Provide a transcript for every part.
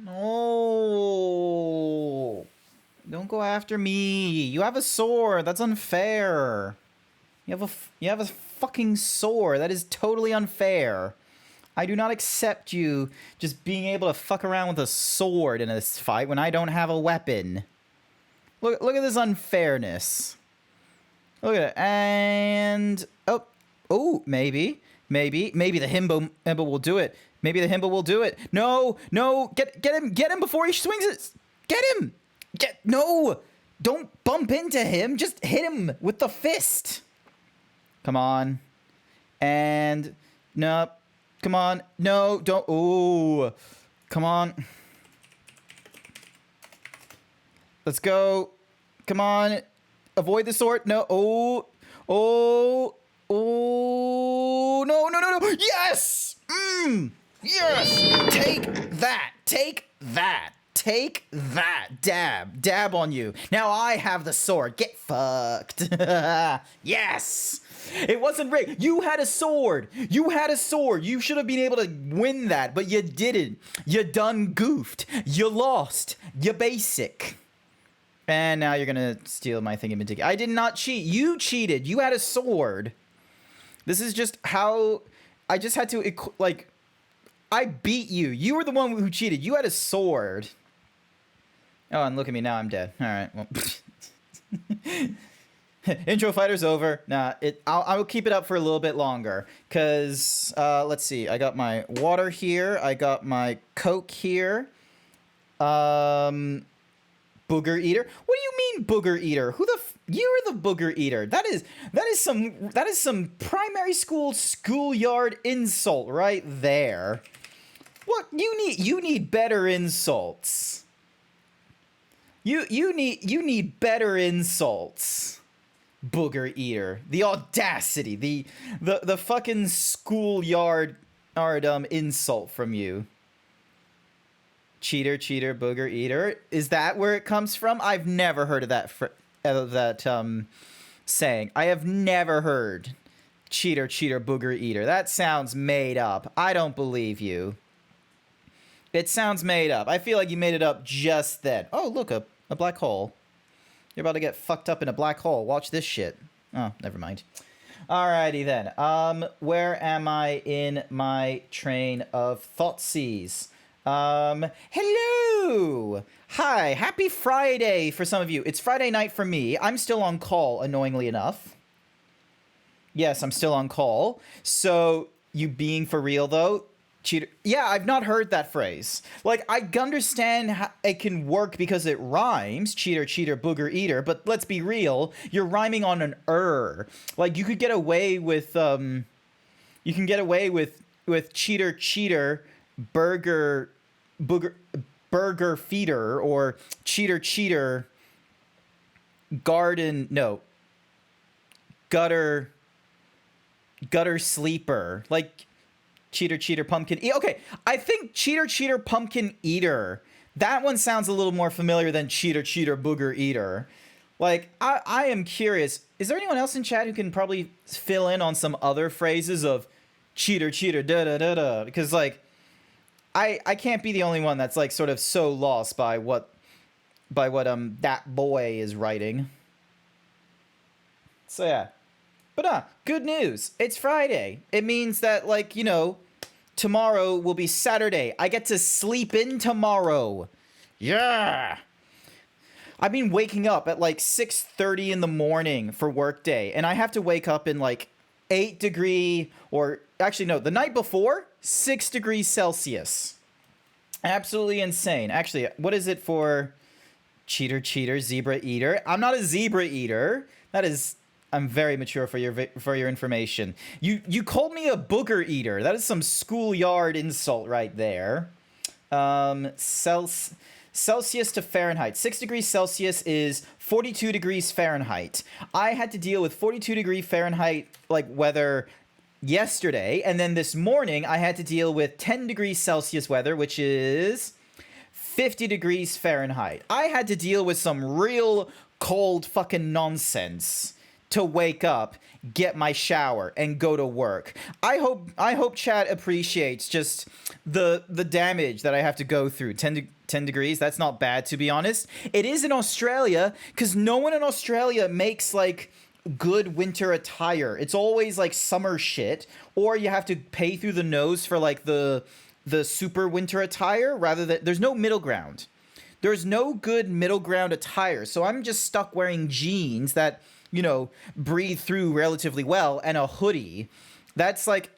No. Don't go after me. You have a sword. That's unfair. You have a fucking sword. That is totally unfair. I do not accept you just being able to fuck around with a sword in this fight when I don't have a weapon. Look at this unfairness. Look at it. And maybe the Himbo will do it. Maybe the Himbo will do it. No, get him before he swings it. Get him. No. Don't bump into him. Just hit him with the fist. Come on. And no. Come on. No, don't. Oh. Come on. Let's go. Come on. Avoid the sword. No. Oh. No. Yes. Yes. Take that. Dab on you. Now I have the sword. Get fucked. Yes. It wasn't rigged. You had a sword. You should have been able to win that, but you didn't. You done goofed. You lost. You basic. And now you're gonna steal my thingamajig. I did not cheat. You cheated. You had a sword. This is just how... I just had to... Like... I beat you. You were the one who cheated. You had a sword. Oh, and look at me now. I'm dead. All right. Well... Intro fighter's over. Nah, I'll keep it up for a little bit longer. Because, let's see. I got my water here. I got my Coke here. Booger eater? What do you mean booger eater? You're the booger eater. That is some primary school schoolyard insult right there. What you need better insults. You need better insults. Booger eater. The audacity, the fucking schoolyard insult from you. Cheater, booger eater. Is that where it comes from? I've never heard of that saying. I have never heard cheater, booger eater. That sounds made up. I don't believe you. It sounds made up. I feel like you made it up just then. Oh, look, a black hole. You're about to get fucked up in a black hole. Watch this shit. Oh, never mind. Alrighty then. Where am I in my train of thoughtseas? Hello! Hi, happy Friday for some of you. It's Friday night for me. I'm still on call, annoyingly enough. Yes, I'm still on call. So, you being for real, though? Cheater. Yeah, I've not heard that phrase. Like, I understand how it can work because it rhymes. Cheater, booger eater. But let's be real. You're rhyming on an Like, you could get away with, You can get away with cheater, burger feeder, or cheater, gutter sleeper. Like, cheater, pumpkin eater. Okay, I think cheater, pumpkin eater. That one sounds a little more familiar than cheater, booger eater. Like, I am curious. Is there anyone else in chat who can probably fill in on some other phrases of cheater, da-da-da-da? Because, like, I can't be the only one that's, like, sort of so lost by what that boy is writing. So, yeah. But, good news. It's Friday. It means that, like, you know, tomorrow will be Saturday. I get to sleep in tomorrow. Yeah! I've been waking up at, like, 6:30 in the morning for work day, and I have to wake up in, like, 8 degree, or, actually, no, the night before, 6 degrees Celsius. Absolutely insane. Actually, what is it for cheater, zebra eater? I'm not a zebra eater. That is... I'm very mature for your information. You called me a booger eater. That is some schoolyard insult right there. Celsius to Fahrenheit. 6 degrees Celsius is 42 degrees Fahrenheit. I had to deal with 42 degree Fahrenheit like weather yesterday, and then this morning I had to deal with 10 degrees Celsius weather, which is 50 degrees Fahrenheit. I had to deal with some real cold fucking nonsense to wake up, get my shower, and go to work. I hope chat appreciates just the damage that I have to go through. 10 degrees, that's not bad, to be honest. It is in Australia, because no one in Australia makes like good winter attire. It's always like summer shit, or you have to pay through the nose for like the super winter attire, rather than there's no middle ground. There's no good middle ground attire, so I'm just stuck wearing jeans that, you know, breathe through relatively well, and a hoodie. That's like,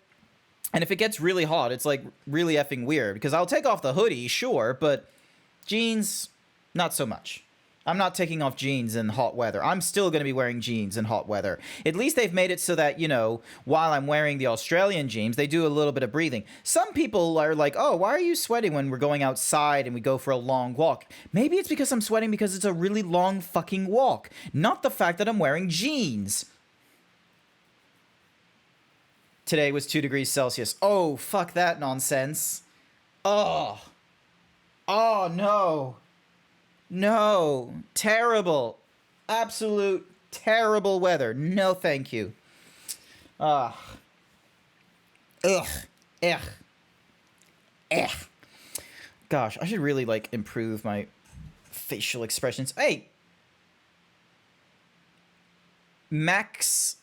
and if it gets really hot, it's like really effing weird, because I'll take off the hoodie, sure, but jeans, not so much. I'm not taking off jeans in hot weather. I'm still going to be wearing jeans in hot weather. At least they've made it so that, you know, while I'm wearing the Australian jeans, they do a little bit of breathing. Some people are like, oh, why are you sweating when we're going outside and we go for a long walk? Maybe it's because I'm sweating because it's a really long fucking walk, not the fact that I'm wearing jeans. Today was 2 degrees Celsius. Oh, fuck that nonsense. Oh. Oh, no. No, terrible, absolute terrible weather. No, thank you. Ugh. Ugh. Gosh, I should really like improve my facial expressions. Hey, Max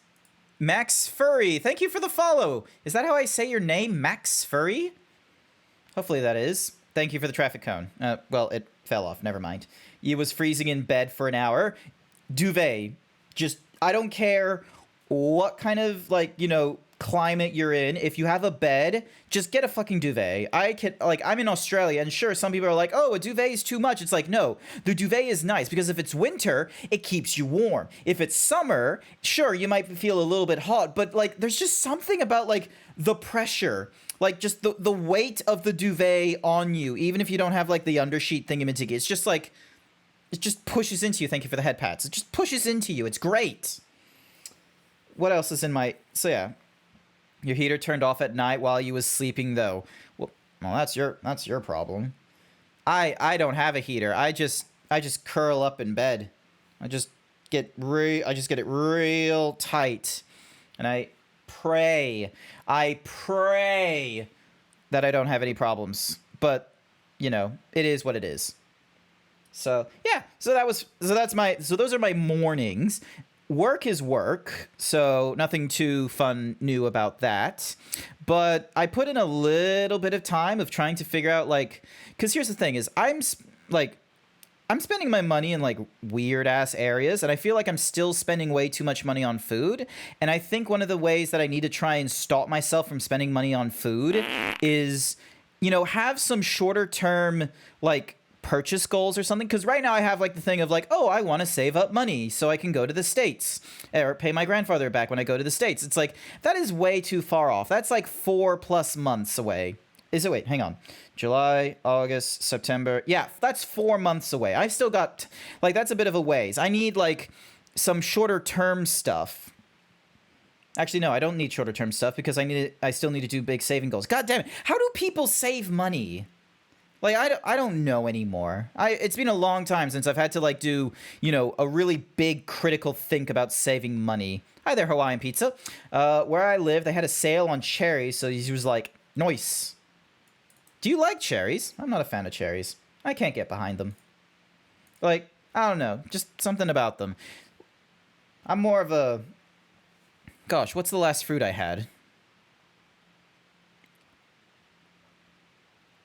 Furry, thank you for the follow. Is that how I say your name, Max Furry? Hopefully that is. Thank you for the traffic cone. Well, it fell off. Never mind. You was freezing in bed for an hour. Duvet. Just, I don't care what kind of, like, you know, climate you're in. If you have a bed, just get a fucking duvet. I'm in Australia, and sure, some people are like, oh, a duvet is too much. It's like, no, the duvet is nice, because if it's winter, it keeps you warm. If it's summer, sure, you might feel a little bit hot, but, like, there's just something about, like, the pressure. Like, just the weight of the duvet on you, even if you don't have, like, the undersheet thingamajiggy. It's just, like, it just pushes into you. Thank you for the head pats. It just pushes into you. It's great. What else is in my... So, yeah. Your heater turned off at night while you was sleeping, though. Well, that's your problem. I don't have a heater. I just curl up in bed. I just get it real tight. And I pray that I don't have any problems, but you know, it is what it is. So yeah, so those are my mornings. Work is work, so nothing too fun new about that. But I put in a little bit of time of trying to figure out, like, because here's the thing is I'm spending my money in, like, weird-ass areas, and I feel like I'm still spending way too much money on food. And I think one of the ways that I need to try and stop myself from spending money on food is, you know, have some shorter-term, like, purchase goals or something. Because right now I have, like, the thing of, like, oh, I want to save up money so I can go to the States or pay my grandfather back when I go to the States. It's like, that is way too far off. That's, like, 4+ months away. Wait, hang on. July, August, September. Yeah, that's 4 months away. I still got, like, that's a bit of a ways. I need, like, some shorter term stuff. Actually, no, I don't need shorter term stuff because I still need to do big saving goals. God damn it. How do people save money? Like, I don't know anymore. It's been a long time since I've had to, like, do, you know, a really big critical think about saving money. Hi there, Hawaiian Pizza. Where I live, they had a sale on cherries, so he was like, nice. Do you like cherries? I'm not a fan of cherries. I can't get behind them. Like, I don't know. Just something about them. I'm more of a... Gosh, what's the last fruit I had?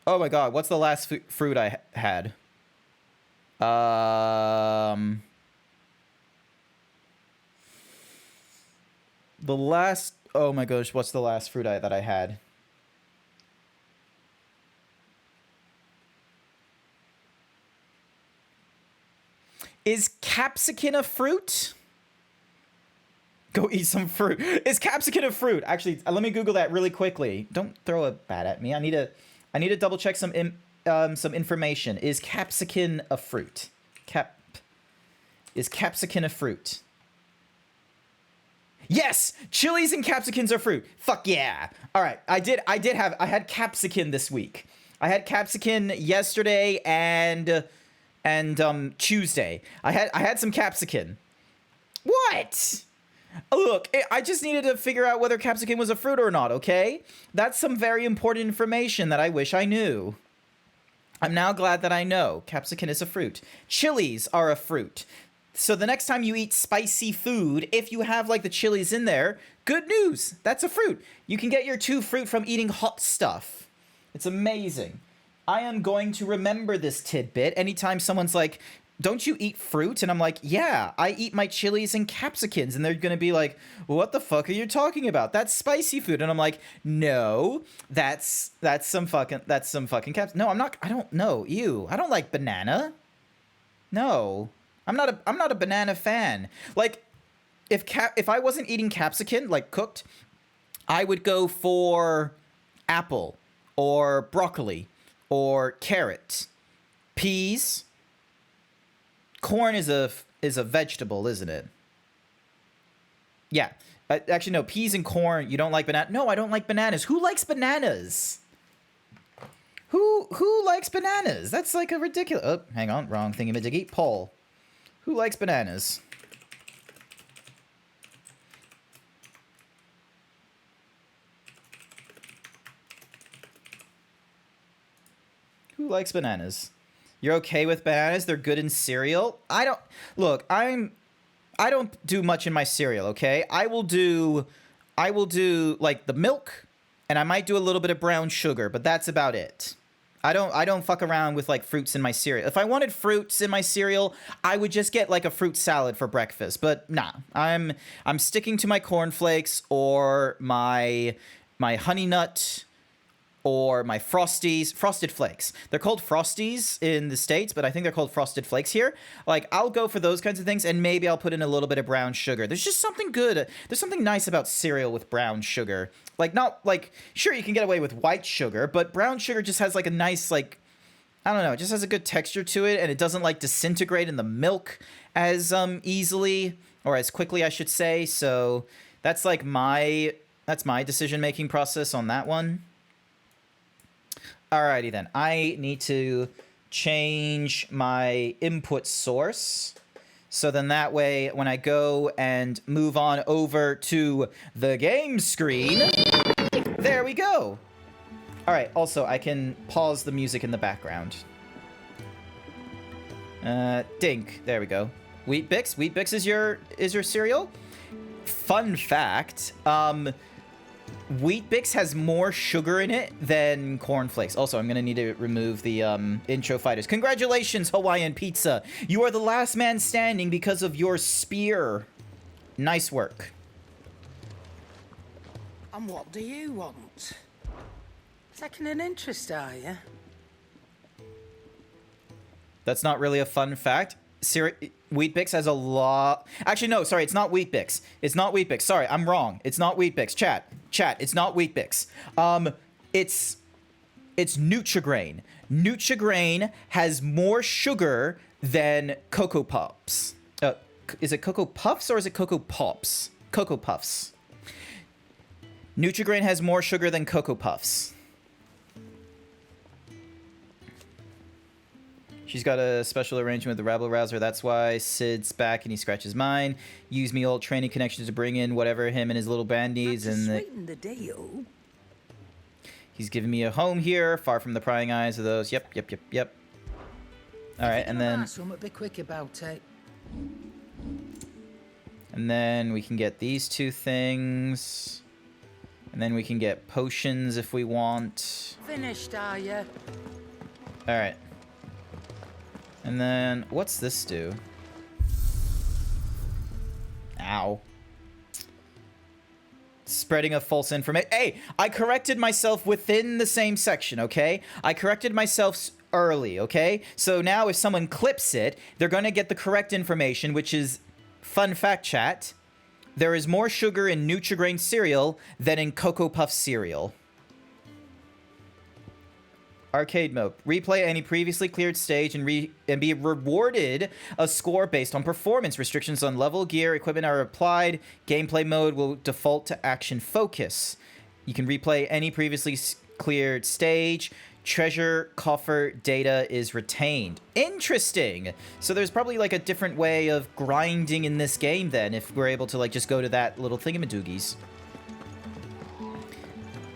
Oh my god, what's the last fruit I had? The last... Oh my gosh, what's the last fruit that I had? Is capsicum a fruit? Go eat some fruit. Is capsicum a fruit? Actually, let me Google that really quickly. Don't throw a bat at me. I need to double check some information. Is capsicum a fruit? Is capsicum a fruit? Yes, chilies and capsicums are fruit. Fuck yeah! All right, I had capsicum this week. I had capsicum yesterday and Tuesday. I had some capsicum. What? Look, I just needed to figure out whether capsicum was a fruit or not, okay? That's some very important information that I wish I knew. I'm now glad that I know. Capsicum is a fruit. Chilies are a fruit. So the next time you eat spicy food, if you have like the chilies in there, good news. That's a fruit. You can get your 2 fruit from eating hot stuff. It's amazing. I am going to remember this tidbit anytime someone's like, don't you eat fruit? And I'm like, yeah, I eat my chilies and capsicums. And they're going to be like, what the fuck are you talking about? That's spicy food. And I'm like, no, that's some fucking caps. No, I don't know. Ew. I don't like banana. No, I'm not a banana fan. Like if I wasn't eating capsicum, like cooked, I would go for apple or broccoli or carrot, peas. Corn is a vegetable, isn't it? Yeah. Actually, no. Peas and corn. You don't like banana? No, I don't like bananas. Who likes bananas? Who likes bananas? That's like a ridiculous. Oh, hang on. Wrong thingy-majiggy. Poll. Who likes bananas? Who likes bananas? You're okay with bananas? They're good in cereal? I don't do much in my cereal, okay? I will do like the milk, and I might do a little bit of brown sugar, but that's about it. I don't fuck around with like fruits in my cereal. If I wanted fruits in my cereal, I would just get like a fruit salad for breakfast. But nah, I'm sticking to my cornflakes or my honey nut or my Frosted Flakes. They're called Frosties in the States, but I think they're called Frosted Flakes here. Like, I'll go for those kinds of things, and maybe I'll put in a little bit of brown sugar. There's just something good. There's something nice about cereal with brown sugar. Like, not, like, sure, you can get away with white sugar, but brown sugar just has, like, a nice, like, I don't know, it just has a good texture to it, and it doesn't, like, disintegrate in the milk as easily, or as quickly, I should say. So that's, like, that's my decision-making process on that one. Alrighty then, I need to change my input source. So then that way, when I go and move on over to the game screen, there we go. Alright, also, I can pause the music in the background. Dink, there we go. Wheat Bix? Wheat Bix is your cereal? Fun fact, Wheat Bix has more sugar in it than cornflakes. Also, I'm going to need to remove the intro fighters. Congratulations, Hawaiian Pizza. You are the last man standing because of your spear. Nice work. And what do you want? Taking an interest, are you? That's not really a fun fact. Wheat Bix has a lot. Actually, no, sorry, it's not Wheat Bix. It's not Wheat Bix. Sorry, I'm wrong. It's not Wheat Bix. Chat, it's not Wheat Bix. It's Nutri-Grain. Nutri-Grain has more sugar than Cocoa Pops. Is it Cocoa Puffs or is it Cocoa Pops? Cocoa Puffs. Nutri-Grain has more sugar than Cocoa Puffs. She's got a special arrangement with the Rabble Rouser. That's why Sid's back and he scratches mine. Use me old training connections to bring in whatever him and his little band needs. And sweeten the deal. He's giving me a home here, far from the prying eyes of those. Yep. All right, and then. Be quick about it. And then we can get these 2 things. And then we can get potions if we want. Finished, are you? All right. And then, what's this do? Ow. Spreading of false information. Hey, I corrected myself within the same section, okay? I corrected myself early, okay? So now if someone clips it, they're going to get the correct information, which is, fun fact, chat, there is more sugar in Nutri-Grain cereal than in Cocoa Puff cereal. Arcade mode. Replay any previously cleared stage and be rewarded a score based on performance. Restrictions on level, gear, equipment are applied. Gameplay mode will default to action focus. You can replay any previously cleared stage. treasure coffer data is retained. Interesting. So there's probably like a different way of grinding in this game then, if we're able to like just go to that little thingamadoogies.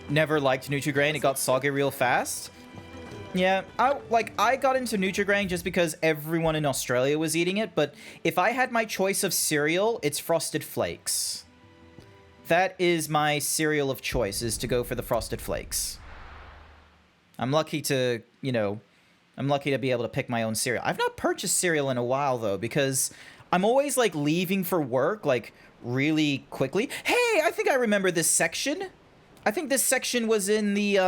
Never liked Nutri-Grain. It got soggy real fast. Yeah, I got into Nutri-Grain just because everyone in Australia was eating it, but if I had my choice of cereal, it's Frosted Flakes. That is my cereal of choice, is to go for the Frosted Flakes. I'm lucky to, you know, I'm lucky to be able to pick my own cereal. I've not purchased cereal in a while, though, because I'm always, like, leaving for work, like, really quickly. Hey, I think I remember this section. I think this section was in the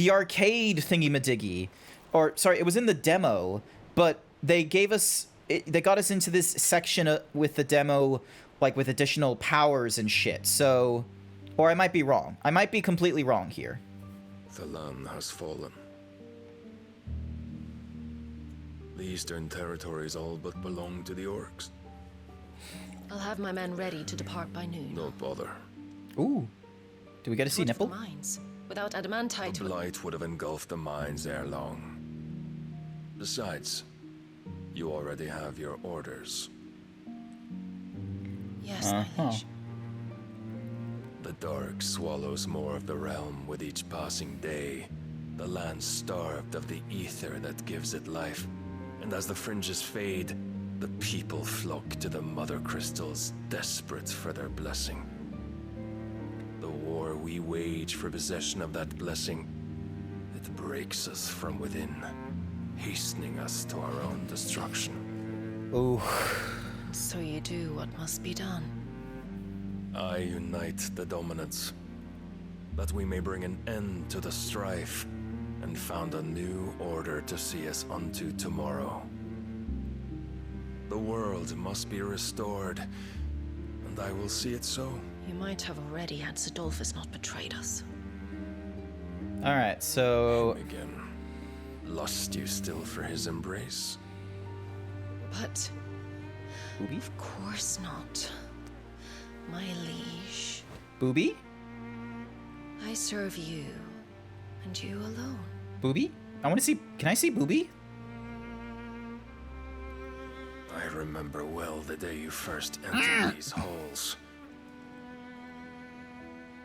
arcade thingy-madiggy. Or, sorry, it was in the demo, but they gave us, they got us into this section with the demo, like, with additional powers and shit, so... Or I might be wrong. I might be completely wrong here. The land has fallen. The Eastern Territories all but belong to the orcs. I'll have my men ready to depart by noon. Don't bother. Ooh. Do we get to see nipple? Mines. Without adamantite... The blight would have engulfed the mines ere long. Besides, you already have your orders. Yes, my liege. The dark swallows more of the realm with each passing day. The land starved of the ether that gives it life. And as the fringes fade, the people flock to the mother crystals, desperate for their blessing. The war we wage for possession of that blessing, it breaks us from within, hastening us to our own destruction. Ooh. So you do what must be done. I unite the dominants, that we may bring an end to the strife, and found a new order to see us unto tomorrow. The world must be restored, and I will see it so. You might have already had Zidolphus not betrayed us. Alright, so... Again, lust you still for his embrace? But... Booby? Of course not. My liege. Booby? I serve you, and you alone. Booby? I want to see... Can I see Booby? I remember well the day you first entered these halls.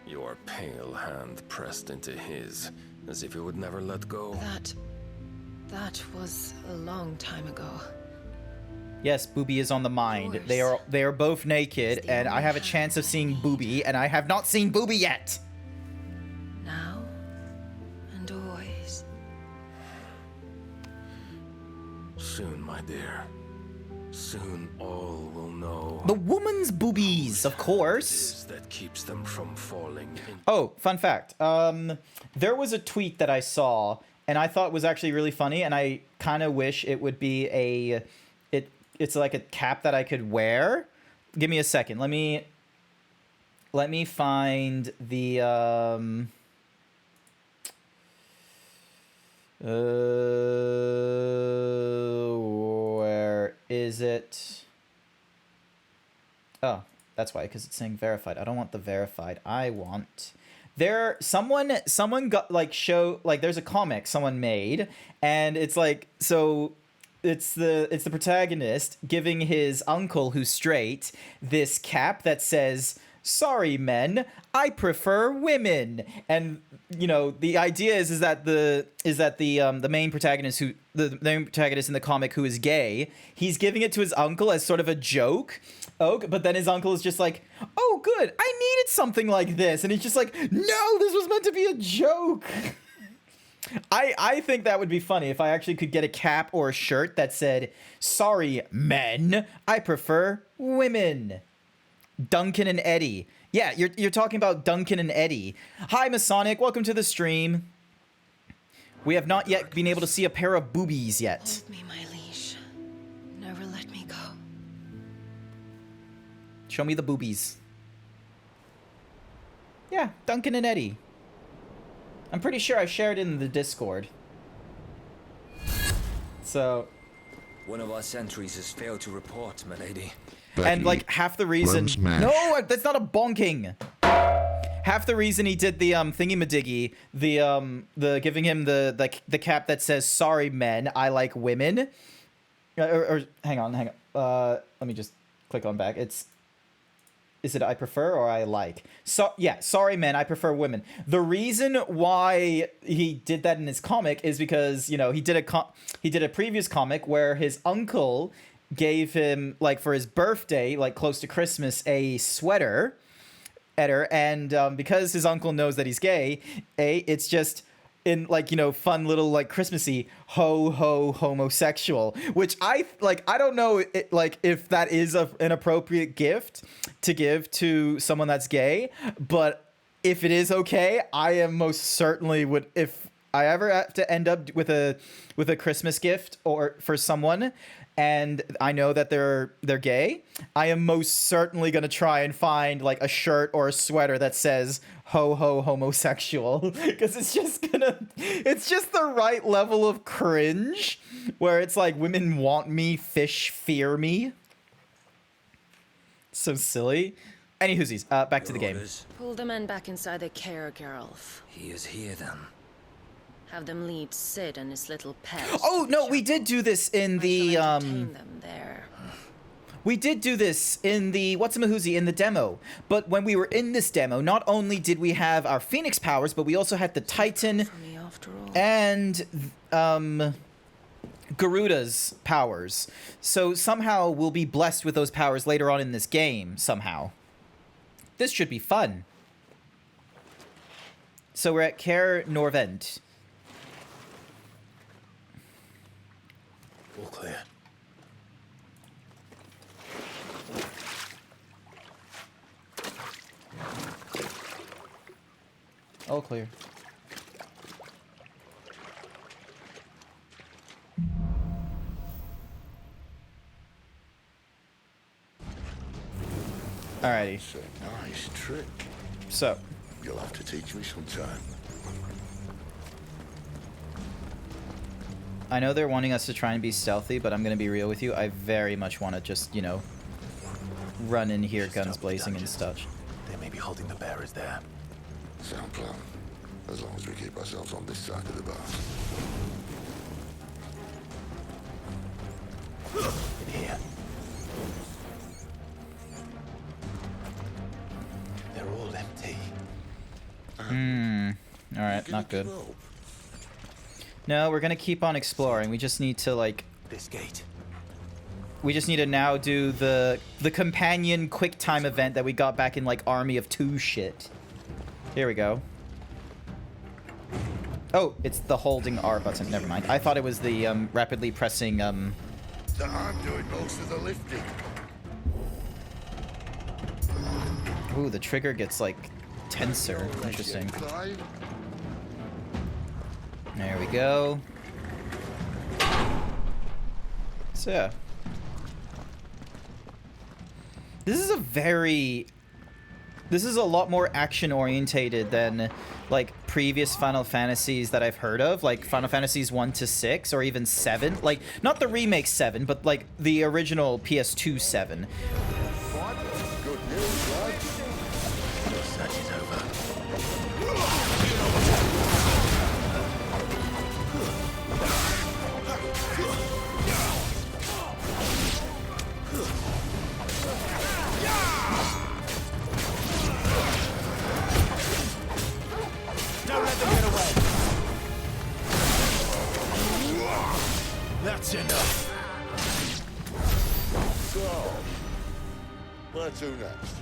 Your pale hand pressed into his, as if it would never let go. That was a long time ago. Yes, Booby is on the mind. They are both naked, and I have a chance of seeing Booby, and I have not seen Booby yet. Now and always. Soon, my dear. Soon all will know. The woman's boobies, of course. It is that keeps them from falling. Oh, fun fact. There was a tweet that I saw, and I thought was actually really funny, and I kind of wish it would be it's like a cap that I could wear. Give me a second. Let me find the where is it? Oh, that's why, because it's saying verified. I don't want the verified. I want someone got like there's a comic someone made, and it's like, so it's the protagonist giving his uncle, who's straight, this cap that says, "Sorry, men, I prefer women." And you know, the idea is that the main protagonist the main protagonist in the comic, who is gay, he's giving it to his uncle as sort of a joke. Oh, but then his uncle is just like, "Oh, good, I needed something like this," and he's just like, "No, this was meant to be a joke." I think that would be funny if I actually could get a cap or a shirt that said, "Sorry, men, I prefer women." Duncan and Eddie. Yeah, you're talking about Duncan and Eddie. Hi, Masonic. Welcome to the stream. We have not yet been able to see a pair of boobies yet. Hold me, my liege. Never let me go. Show me the boobies. Yeah, Duncan and Eddie. I'm pretty sure I shared it in the Discord. So... One of our sentries has failed to report, my lady. And like half the reason... No, that's not a bonking! half the reason he did the thingy-madiggy, the giving him the cap that says "Sorry, men, I like women," or hang on. Let me just click on back. Is it I prefer or I like? So yeah, sorry men, I prefer women. The reason why he did that in his comic is because, you know, he did a previous comic where his uncle gave him, like, for his birthday, like close to Christmas, a sweater, and because his uncle knows that he's gay, it's just in, like, you know, fun little, like, Christmassy ho ho homosexual, which I don't know if that is an appropriate gift to give to someone that's gay, but if it is okay, I am most certainly would, if I ever have to end up with a Christmas gift or for someone and I know that they're gay, I am most certainly gonna try and find, like, a shirt or a sweater that says ho ho homosexual, because it's just the right level of cringe where it's like, women want me, fish fear me. So silly. Anywhoosies, back to the game. Pull the men back inside the care girls. He is here then. Have them lead Sid and his little pet. Oh no, we did do this in the Entertain them there. we did do this in the what's-a-mahoozy in the demo. But when we were in this demo, not only did we have our Phoenix powers, but we also had the Titan For me after all. and Garuda's powers. So somehow we'll be blessed with those powers later on in this game, somehow. This should be fun. So we're at Care Norvent. All clear. All clear. Alrighty. It's a nice trick. So, You'll have to teach me sometime. I know they're wanting us to try and be stealthy, but I'm gonna be real with you. I very much want to just, you know, run in here guns blazing and stuff. They may be holding the bearers there. Sound plan. As long as we keep ourselves on this side of the bar. In here. They're all empty. Alright, not good. Rope. No, we're gonna keep on exploring. We just need to, like, This gate. we just need to now do the companion quick time event that we got back in, like, Army of Two shit. Here we go. Oh, it's the holding R button. Never mind. I thought it was the rapidly pressing So I'm doing most of the lifting. Ooh, the trigger gets, like, tenser. Interesting. Clive? There we go. So yeah. This is a lot more action orientated than, like, previous Final Fantasies that I've heard of, like Final Fantasies 1 to 6 or even 7. Like, not the remake 7, but, like, the original PS2 7. Good news, lad. Your search is over. Don't let them get away. That's enough. So, where to next?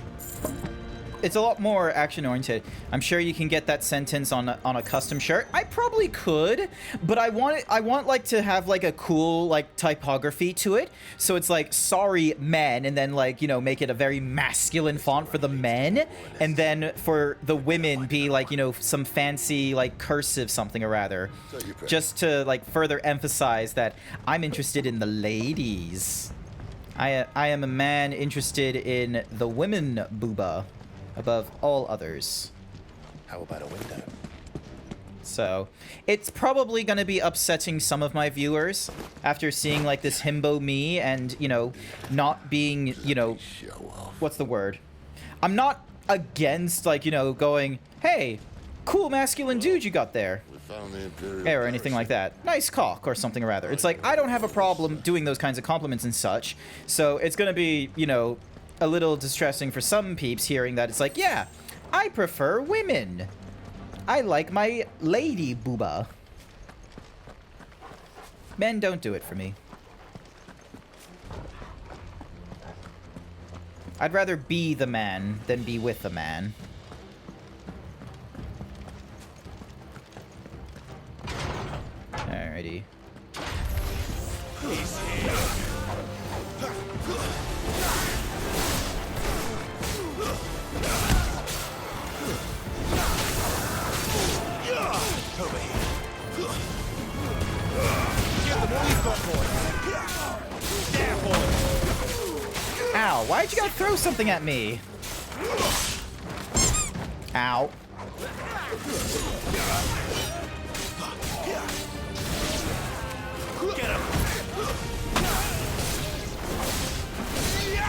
It's a lot more action oriented. I'm sure you can get that sentence on a custom shirt. I probably could, but I want like to have like a cool like typography to it. So it's like sorry men, and then like, you know, make it a very masculine font for the men, and then for the women be like, you know, some fancy like cursive something or rather. Just to like further emphasize that I'm interested in the ladies. I am a man interested in the women booba above all others. How about a window? So, it's probably going to be upsetting some of my viewers after seeing, like, this himbo me and, you know, not being, you know, Show off. what's the word? I'm not against, like, you know, going, hey, cool masculine dude you got there. We found the Imperial Or anything like that. Nice cock, or something or rather. It's like, I don't have a problem doing those kinds of compliments and such. So it's gonna be, you know, a little distressing for some peeps hearing that it's like, yeah, I prefer women. I like my lady booba. Men don't do it for me. I'd rather be the man than be with the man. Alrighty. Over here. Give them all you've got, boy. There, boy. Ow, why'd you gotta throw something at me? Ow. Get him.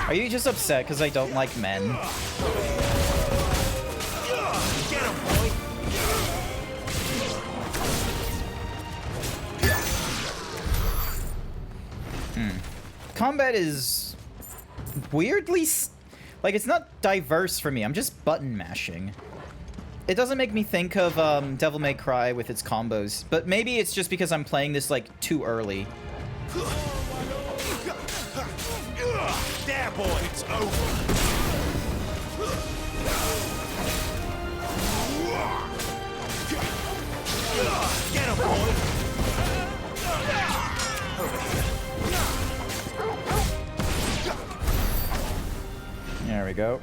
Are you just upset because I don't like men? Get him, boy. Combat is weirdly... like, it's not diverse for me. I'm just button mashing. It doesn't make me think of Devil May Cry with its combos. But maybe it's just because I'm playing this, like, too early. There, boy. It's over. Get him, boy. Over here. There we go.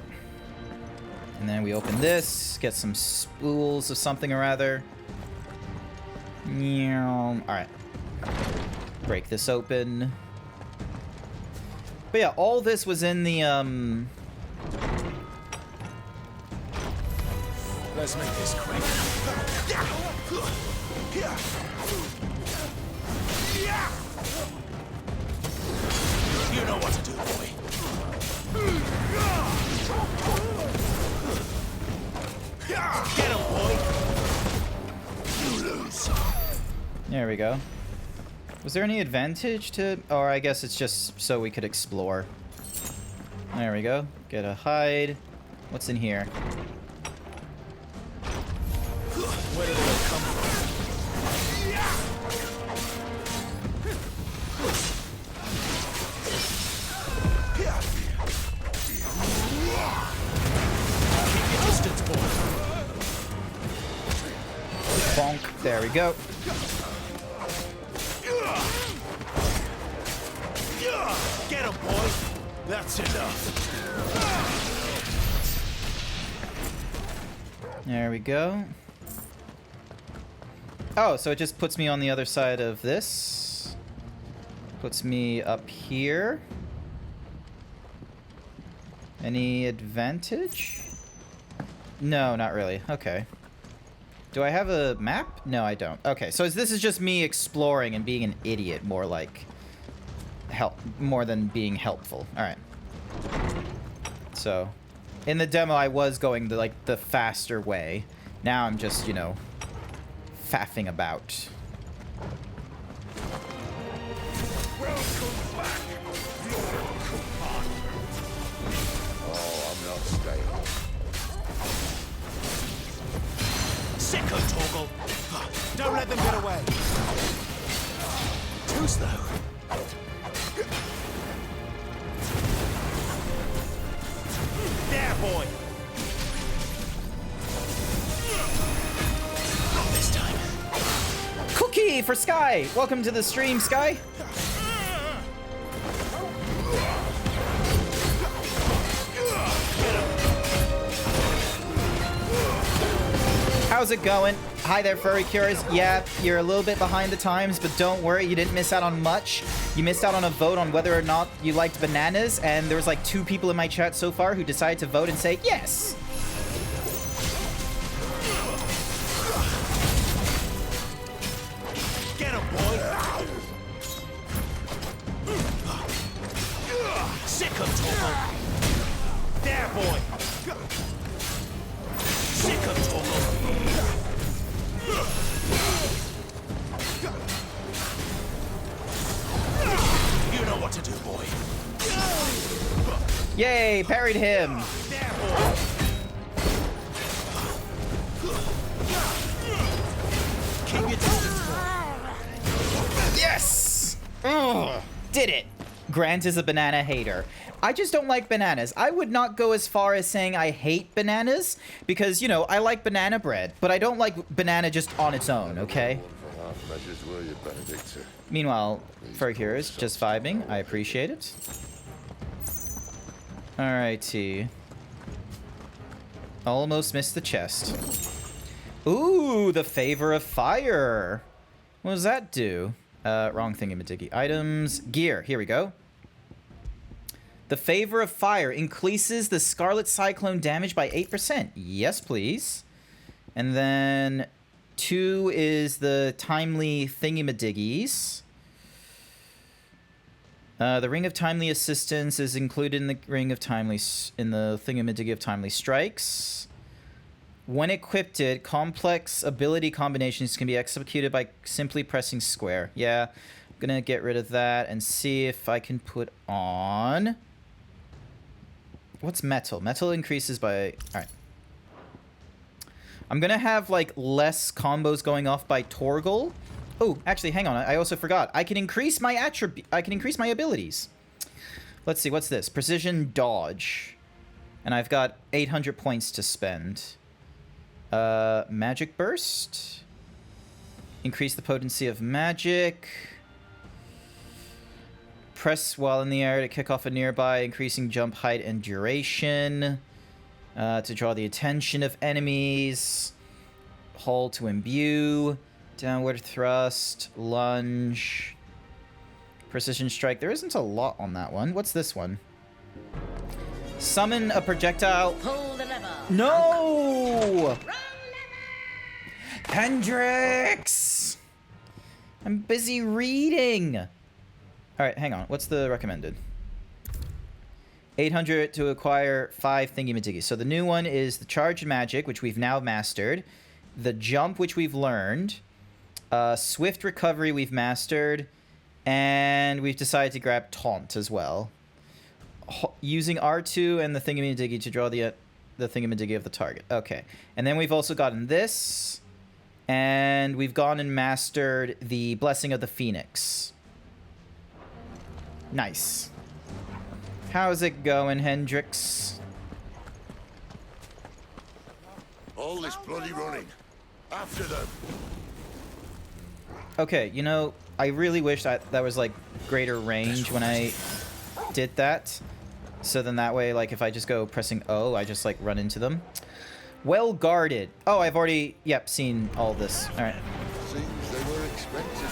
And then we open this, get some spools of something or other. Alright. Break this open. But yeah, all this was in the, Let's make this quick. You know what to do, boy. Get him, boy. You lose. there we go. Was there any advantage to... or I guess it's just so we could explore. There we go. Get a hide. What's in here? Where did it come from? Keep your distance, boy. Bonk. There we go. Get him, boy. That's enough. There we go. Oh, so it just puts me on the other side of this. Puts me up here. Any advantage? No, not really. Okay. Do I have a map? No, I don't. Okay, so this is just me exploring and being an idiot, more like more than being helpful. All right. So, in the demo, I was going the faster way. Now I'm just, you know, faffing about. Welcome back, your commander. Oh, I'm not staying. Sicko, Torgal. Don't let them get away. Too slow. There, boy. Not this time. Cookie for Sky! Welcome to the stream, Sky! How's it going? Hi there, Furry Cures. Yeah, you're a little bit behind the times, but don't worry, you didn't miss out on much. You missed out on a vote on whether or not you liked bananas, and there was like 2 people in my chat so far who decided to vote and say yes! Get him, boy. Sicko, Torgal. There, boy. Yay, parried him. Yes! Ugh, did it. Grant is a banana hater. I just don't like bananas. I would not go as far as saying I hate bananas because, you know, I like banana bread, but I don't like banana just on its own, okay? Meanwhile, Furcure is just vibing. I appreciate it. Alrighty. Almost missed the chest. Ooh, the Favor of Fire. What does that do? Wrong thingy-majiggy. Items. Gear. Here we go. The Favor of Fire increases the Scarlet Cyclone damage by 8%. Yes, please. And then 2 is the Timely thingy-majiggies. The Ring of Timely Assistance is included in the Ring of Timely in the thingy-majiggy of Timely Strikes. When equipped, complex ability combinations can be executed by simply pressing square. Yeah, I'm gonna get rid of that and see if I can put on... What's metal? Metal increases by... Alright. I'm gonna have, like, less combos going off by Torgal. Oh, actually, hang on. I also forgot. I can increase my I can increase my abilities. Let's see. What's this? Precision Dodge. And I've got 800 points to spend. Magic Burst. Increase the potency of magic. Press while in the air to kick off a nearby, increasing jump height and duration. To draw the attention of enemies. Hold to imbue. Downward thrust. Lunge. Precision strike. There isn't a lot on that one. What's this one? Summon a projectile. Pull the lever. No! Hendrix! I'm busy reading. All right, hang on. What's the recommended? 800 to acquire 5 thingy-majiggies. So the new one is the Charged Magic, which we've now mastered. The Jump, which we've learned. Swift Recovery, we've mastered. And we've decided to grab Taunt as well. Using R2 and the thingy-majiggy to draw the thingy-majiggy of the target. Okay. And then we've also gotten this. And we've gone and mastered the Blessing of the Phoenix. Nice. How's it going, Hendrix? All this bloody running. After them. Okay, you know, I really wish that was, like, greater range when I did that. So then that way, like, if I just go pressing O, I just, like, run into them. Well guarded. Oh, I've already, yep, seen all this. All right. Seems they were expected.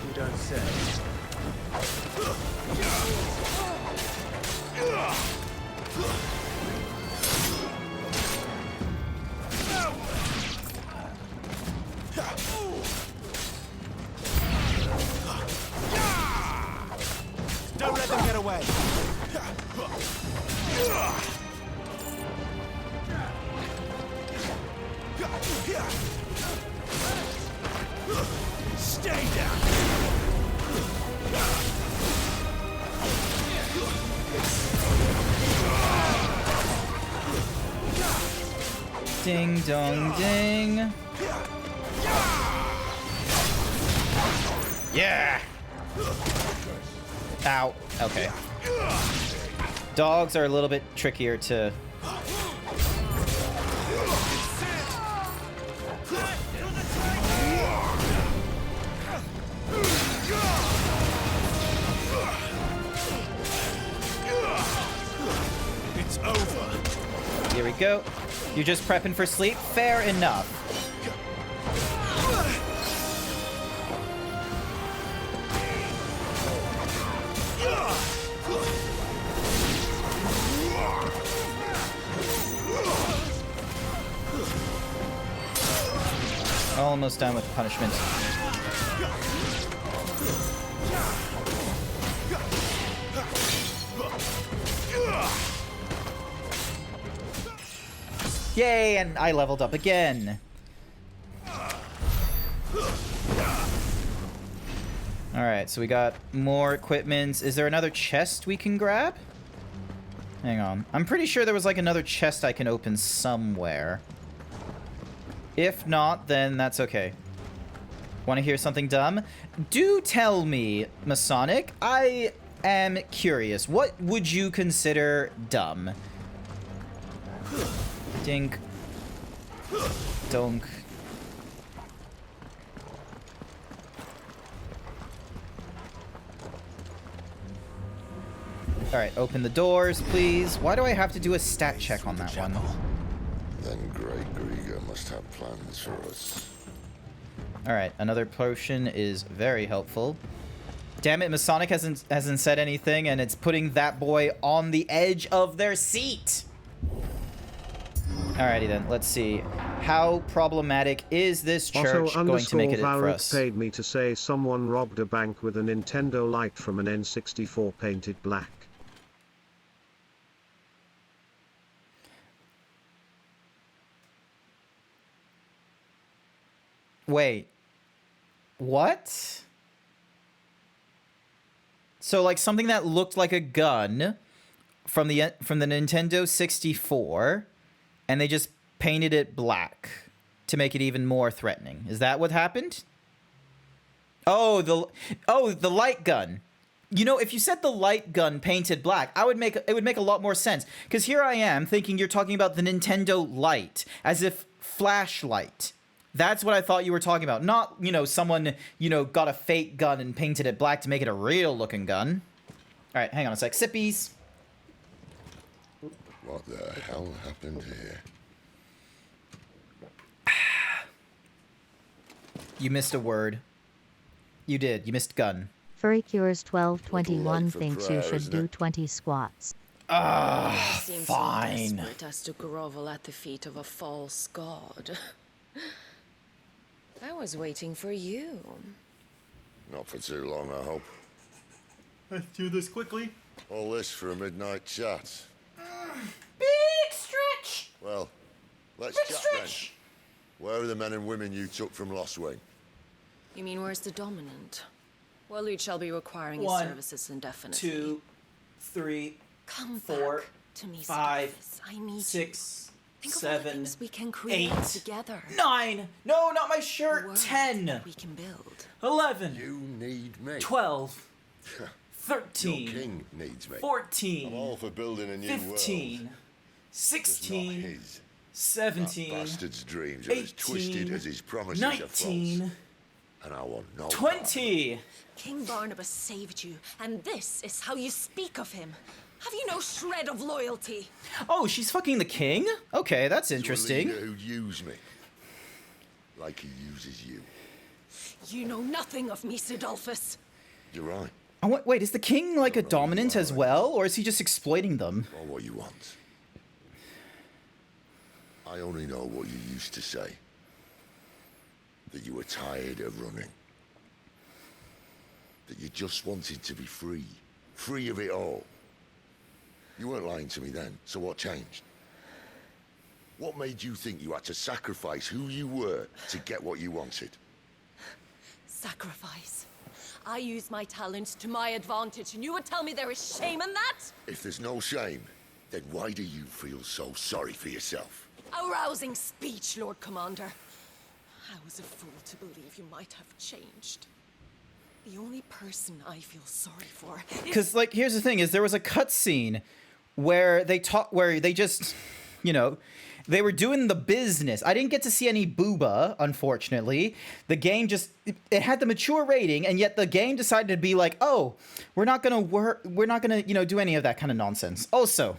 You don't say. Don't let them get away. Stay down. Ding dong ding. Yeah. Ow. Okay. Dogs are a little bit trickier to... It's over. Here we go. You're just prepping for sleep? Fair enough. Almost done with the punishment. Yay, and I leveled up again. Alright, so we got more equipment. Is there another chest we can grab? Hang on. I'm pretty sure there was like another chest I can open somewhere. If not, then that's okay. Want to hear something dumb? Do tell me, Masonic. I am curious. What would you consider dumb? Dink. Donk. Alright, open the doors, please. Why do I have to do a stat check on that one? Then Great Grieger must have plans for us. Alright, another potion is very helpful. Damn it, Masonic hasn't said anything, and it's putting that boy on the edge of their seat. Alrighty then, let's see. How problematic is this church going to make it for us? Paid me to say someone robbed a bank with a Nintendo Lite from an N64 painted black. Wait. What? So like something that looked like a gun from the Nintendo 64, and they just painted it black to make it even more threatening. Is that what happened? Oh, the light gun. You know, if you said the light gun painted black, it would make a lot more sense. Because here I am thinking you're talking about the Nintendo Lite, as if flashlight. That's what I thought you were talking about. Not, you know, someone, you know, got a fake gun and painted it black to make it a real looking gun. All right, hang on a sec. Sippies. What the hell happened here? You missed a word. You did. You missed gun. Furry Cures 1221 late for thinks prayer, you should isn't do it? 20 squats. Seems fine. so desperate as to grovel at the feet of a false god. I was waiting for you. Not for too long, I hope. Let's do this quickly. All this for a midnight chat. Big stretch. Well, let's Big chat stretch. then. Where are the men and women you took from Lost Wing? You mean where's the dominant? Well, you shall be requiring his 1, services indefinitely. 2, 3, Come 4, back to me, 5, Seraphis. I need you. 6, Think of all the 7, things we can create 8, together. 9. No, not my The shirt. world 10, we can build. 11, You need me. 12, Your 13, king needs me. 14, I'm all for building a new 15, world. Just 16, not his. 17, That bastard's dreams are as twisted 18, as his promises are false. 19, And I want no 20. King Barnabas saved you, and this is how you speak of him. Have you no shred of loyalty? Oh, she's fucking the king? Okay, that's To a interesting. leader who'd use me. Like he uses you. You know nothing of me, Sidolphus. You're right. Oh, wait, is the king like a no, dominant you as are. well, or is he just exploiting them? Or what you want. I only know what you used to say. That you were tired of running. That you just wanted to be free. Free of it all. You weren't lying to me then, so what changed? What made you think you had to sacrifice who you were to get what you wanted? Sacrifice. I use my talents to my advantage, and you would tell me there is shame in that? If there's no shame, then why do you feel so sorry for yourself? A rousing speech, Lord Commander. I was a fool to believe you might have changed. The only person I feel sorry for is... Because, like, here's the thing: is there was a cutscene where they just, you know, they were doing the business. I didn't get to see any booba, unfortunately. The game just it had the mature rating, and yet the game decided to be like, oh, we're not gonna, you know, do any of that kind of nonsense. Also,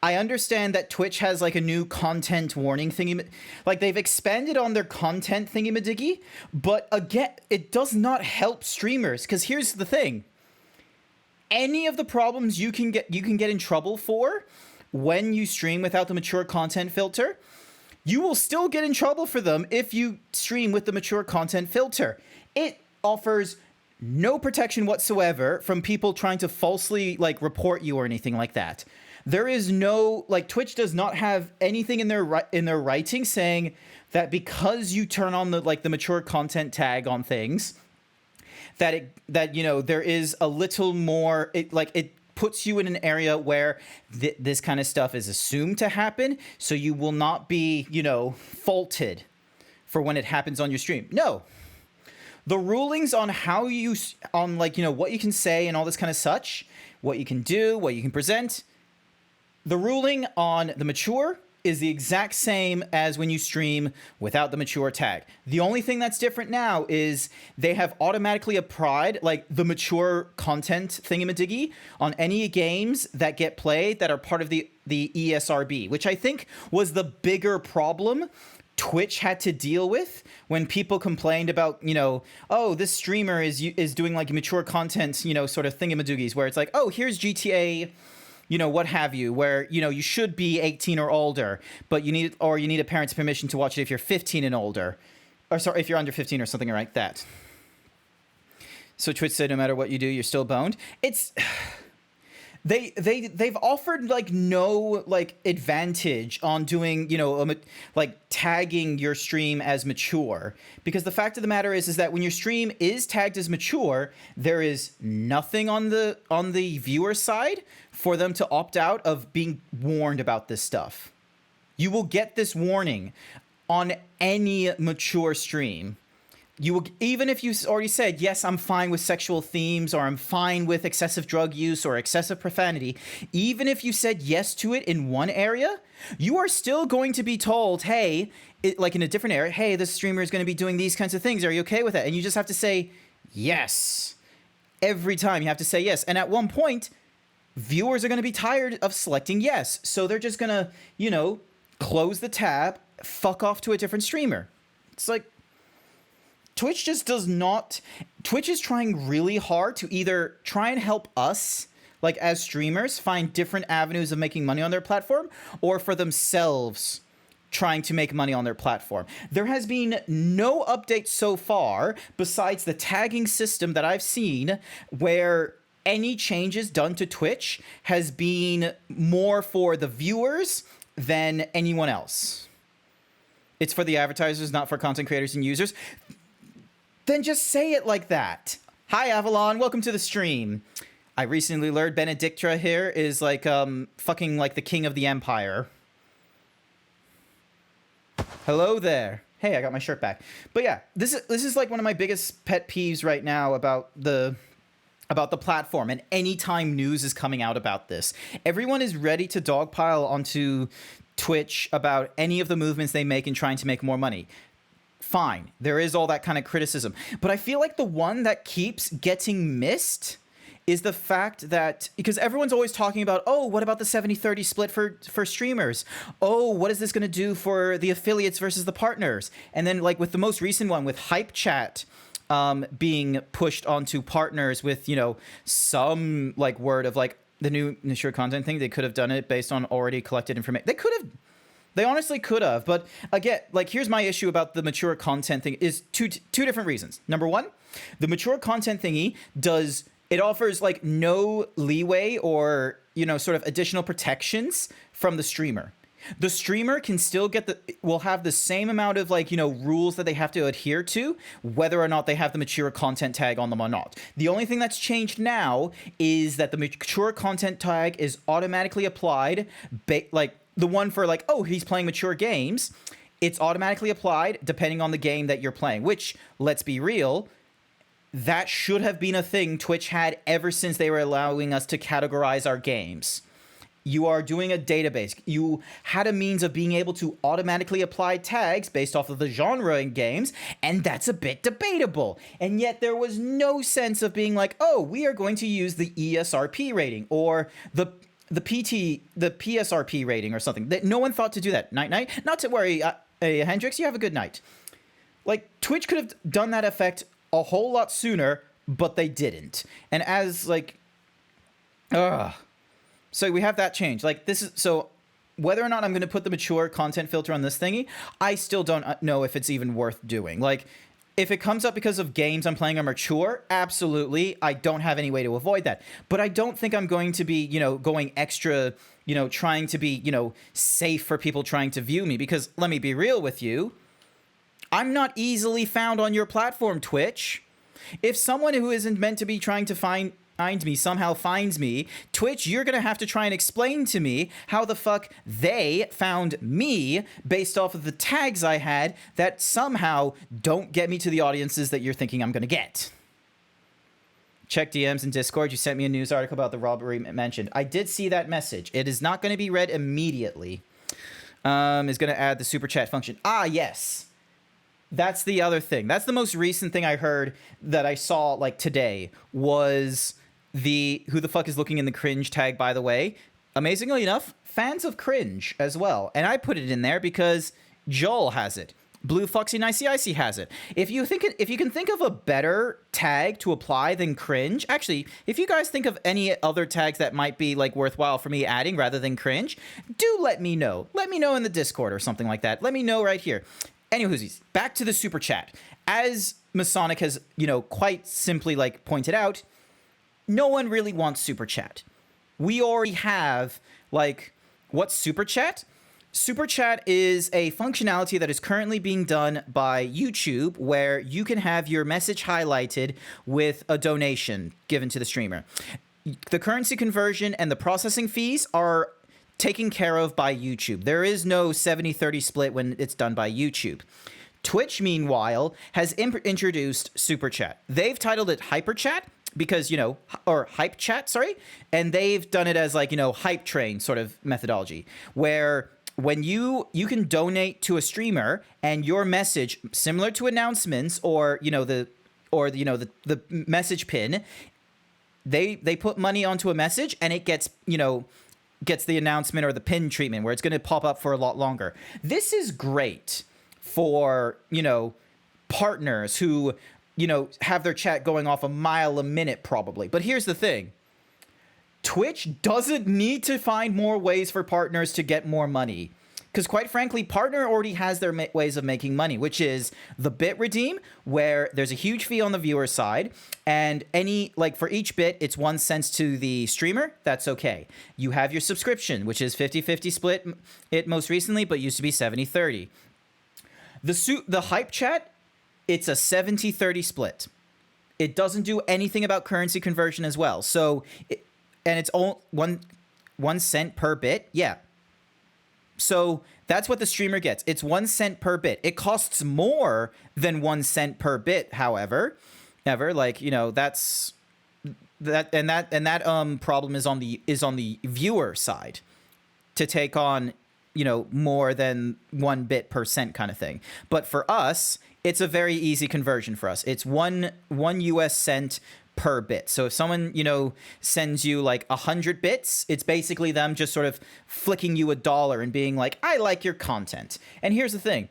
I understand that Twitch has like a new content warning thingy, like they've expanded on their content thingy-majiggy, but again, it does not help streamers, because here's the thing. Any of the problems you can get in trouble for when you stream without the mature content filter, you will still get in trouble for them if you stream with the mature content filter. It offers no protection whatsoever from people trying to falsely like report you or anything like that. There is no, like, Twitch does not have anything in their writing saying that because you turn on the mature content tag on things, that you know, there is a little more, it puts you in an area where this kind of stuff is assumed to happen, so you will not be, you know, faulted for when it happens on your stream. No. The rulings on how you, on like, you know, what you can say and all this kind of such, what you can do, what you can present, the ruling on the mature is the exact same as when you stream without the mature tag. The only thing that's different now is they have automatically applied like the mature content thingamadiggy on any games that get played that are part of the ESRB, which I think was the bigger problem Twitch had to deal with when people complained about, you know, oh, this streamer is doing like mature content, you know, sort of thingamadoogies where it's like, oh, here's GTA, you know, what have you, where, you know, you should be 18 or older, but you need a parent's permission to watch it if you're 15 and older, or sorry, if you're under 15 or something like that. So Twitch said, no matter what you do, you're still boned. It's they've offered like no like advantage on doing, you know, like tagging your stream as mature, because the fact of the matter is that when your stream is tagged as mature, there is nothing on the viewer side for them to opt out of being warned about this stuff. You will get this warning on any mature stream. You will, even if you already said, yes, I'm fine with sexual themes, or I'm fine with excessive drug use or excessive profanity, even if you said yes to it in one area, you are still going to be told, hey, like in a different area, hey, this streamer is going to be doing these kinds of things. Are you okay with that? And you just have to say yes. Every time you have to say yes. And at one point, viewers are going to be tired of selecting yes. So they're just going to, you know, close the tab, fuck off to a different streamer. It's like, Twitch just does not... Twitch is trying really hard to either try and help us, like as streamers, find different avenues of making money on their platform, or for themselves trying to make money on their platform. There has been no update so far, besides the tagging system that I've seen, where any changes done to Twitch has been more for the viewers than anyone else. It's for the advertisers, not for content creators and users. Then just say it like that. Hi, Avalon. Welcome to the stream. I recently learned Benedictra here is like fucking like the king of the empire. Hello there. Hey, I got my shirt back. But yeah, this is like one of my biggest pet peeves right now about the platform, and anytime news is coming out about this, everyone is ready to dogpile onto Twitch about any of the movements they make in trying to make more money. Fine, there is all that kind of criticism, but I feel like the one that keeps getting missed is the fact that, because everyone's always talking about, oh, what about the 70-30 split for streamers? Oh, what is this going to do for the affiliates versus the partners? And then like with the most recent one with Hype Chat being pushed onto partners with, you know, some like word of like the new mature content thing, they could have done it based on already collected information. They honestly could have, but again, like here's my issue about the mature content thing is two different reasons. Number one, the mature content thingy offers like no leeway or, you know, sort of additional protections from the streamer. The streamer can still will have the same amount of like, you know, rules that they have to adhere to, whether or not they have the mature content tag on them or not. The only thing that's changed now is that the mature content tag is automatically applied, like the one for like, oh, he's playing mature games, it's automatically applied depending on the game that you're playing, which, let's be real, that should have been a thing Twitch had ever since they were allowing us to categorize our games. You are doing a database. You had a means of being able to automatically apply tags based off of the genre in games, and that's a bit debatable. And yet there was no sense of being like, oh, we are going to use the ESRP rating or the PSRP rating or something. That no one thought to do that. Night. Not to worry, Hendrix, you have a good night. Like, Twitch could have done that effect a whole lot sooner, but they didn't. And as, like, so we have that change. Like, this is, so whether or not I'm going to put the mature content filter on this thingy, I still don't know if it's even worth doing. Like, if it comes up because of games I'm playing are mature, absolutely, I don't have any way to avoid that. But I don't think I'm going to be, you know, going extra, you know, trying to be, you know, safe for people trying to view me. Because let me be real with you, I'm not easily found on your platform, Twitch. If someone who isn't meant to be trying to find somehow finds me. Twitch, you're gonna have to try and explain to me how the fuck they found me based off of the tags I had that somehow don't get me to the audiences that you're thinking I'm gonna get. Check DMs in Discord. You sent me a news article about the robbery mentioned. I did see that message. It is not going to be read immediately. Is going to add the super chat function. Ah, yes. That's the other thing. That's the most recent thing I heard that I saw like today was the who the fuck is looking in the cringe tag, by the way. Amazingly enough, fans of cringe as well. And I put it in there because Joel has it. Blue Foxy Nicey Icy has it. If you can think of a better tag to apply than cringe, actually, if you guys think of any other tags that might be like worthwhile for me adding rather than cringe, do let me know. Let me know in the Discord or something like that. Let me know right here. Anywhoosies, back to the super chat. As Masonic has, quite simply like pointed out, no one really wants super chat. We already have like what's super chat? Super Chat is a functionality that is currently being done by YouTube where you can have your message highlighted with a donation given to the streamer. The currency conversion and the processing fees are taken care of by YouTube. There is no 70-30 split when it's done by YouTube. Twitch, meanwhile, has introduced Super Chat. They've titled it Hyper Chat because, or Hype Chat, sorry. And they've done it as like, Hype Train sort of methodology where when you can donate to a streamer and your message, similar to announcements or the message pin, they put money onto a message and it gets the announcement or the pin treatment where it's going to pop up for a lot longer. This is great for partners who have their chat going off a mile a minute probably. But here's the thing. Twitch doesn't need to find more ways for partners to get more money. Because quite frankly, partner already has their ways of making money, which is the bit redeem, where there's a huge fee on the viewer side. And for each bit, it's 1 cent to the streamer. That's okay. You have your subscription, which is 50-50 split it most recently, but used to be 70-30. The Hype Chat, it's a 70-30 split. It doesn't do anything about currency conversion as well. So... and it's all 1 cent per bit. Yeah. So that's what the streamer gets. It's 1 cent per bit. It costs more than 1 cent per bit, however. That's that problem is on the viewer side to take on, more than 1 bit per cent kind of thing. But for us, it's a very easy conversion for us. It's one US cent per bit. So if someone, sends you like 100 bits, it's basically them just sort of flicking you $1 and being like, I like your content. And here's the thing.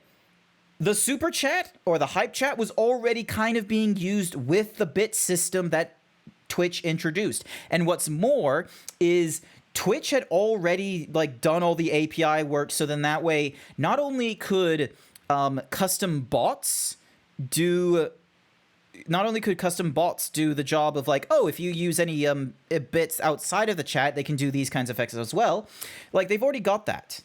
The Super Chat or the Hype Chat was already kind of being used with the bit system that Twitch introduced. And what's more is Twitch had already like done all the API work. So then that way, not only could custom bots do the job of like, oh, if you use any bits outside of the chat, they can do these kinds of effects as well. Like, they've already got that.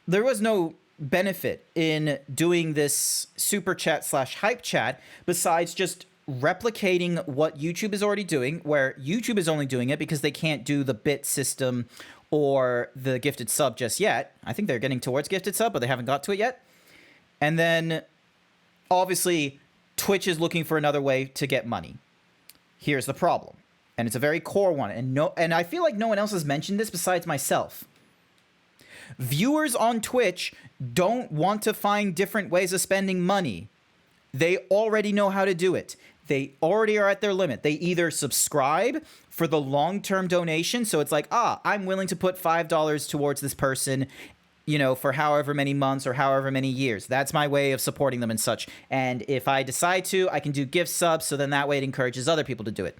There was no benefit in doing this Super Chat / Hype Chat besides just replicating what YouTube is already doing, where YouTube is only doing it because they can't do the bit system or the gifted sub just yet. I think they're getting towards gifted sub, but they haven't got to it yet. And then, obviously, Twitch is looking for another way to get money. Here's the problem, and it's a very core one, and I feel like no one else has mentioned this besides myself. Viewers on Twitch don't want to find different ways of spending money. They already know how to do it. They already are at their limit. They either subscribe for the long-term donation, so it's like, I'm willing to put $5 towards this person, for however many months or however many years. That's my way of supporting them and such. And if I decide to, I can do gift subs, so then that way it encourages other people to do it.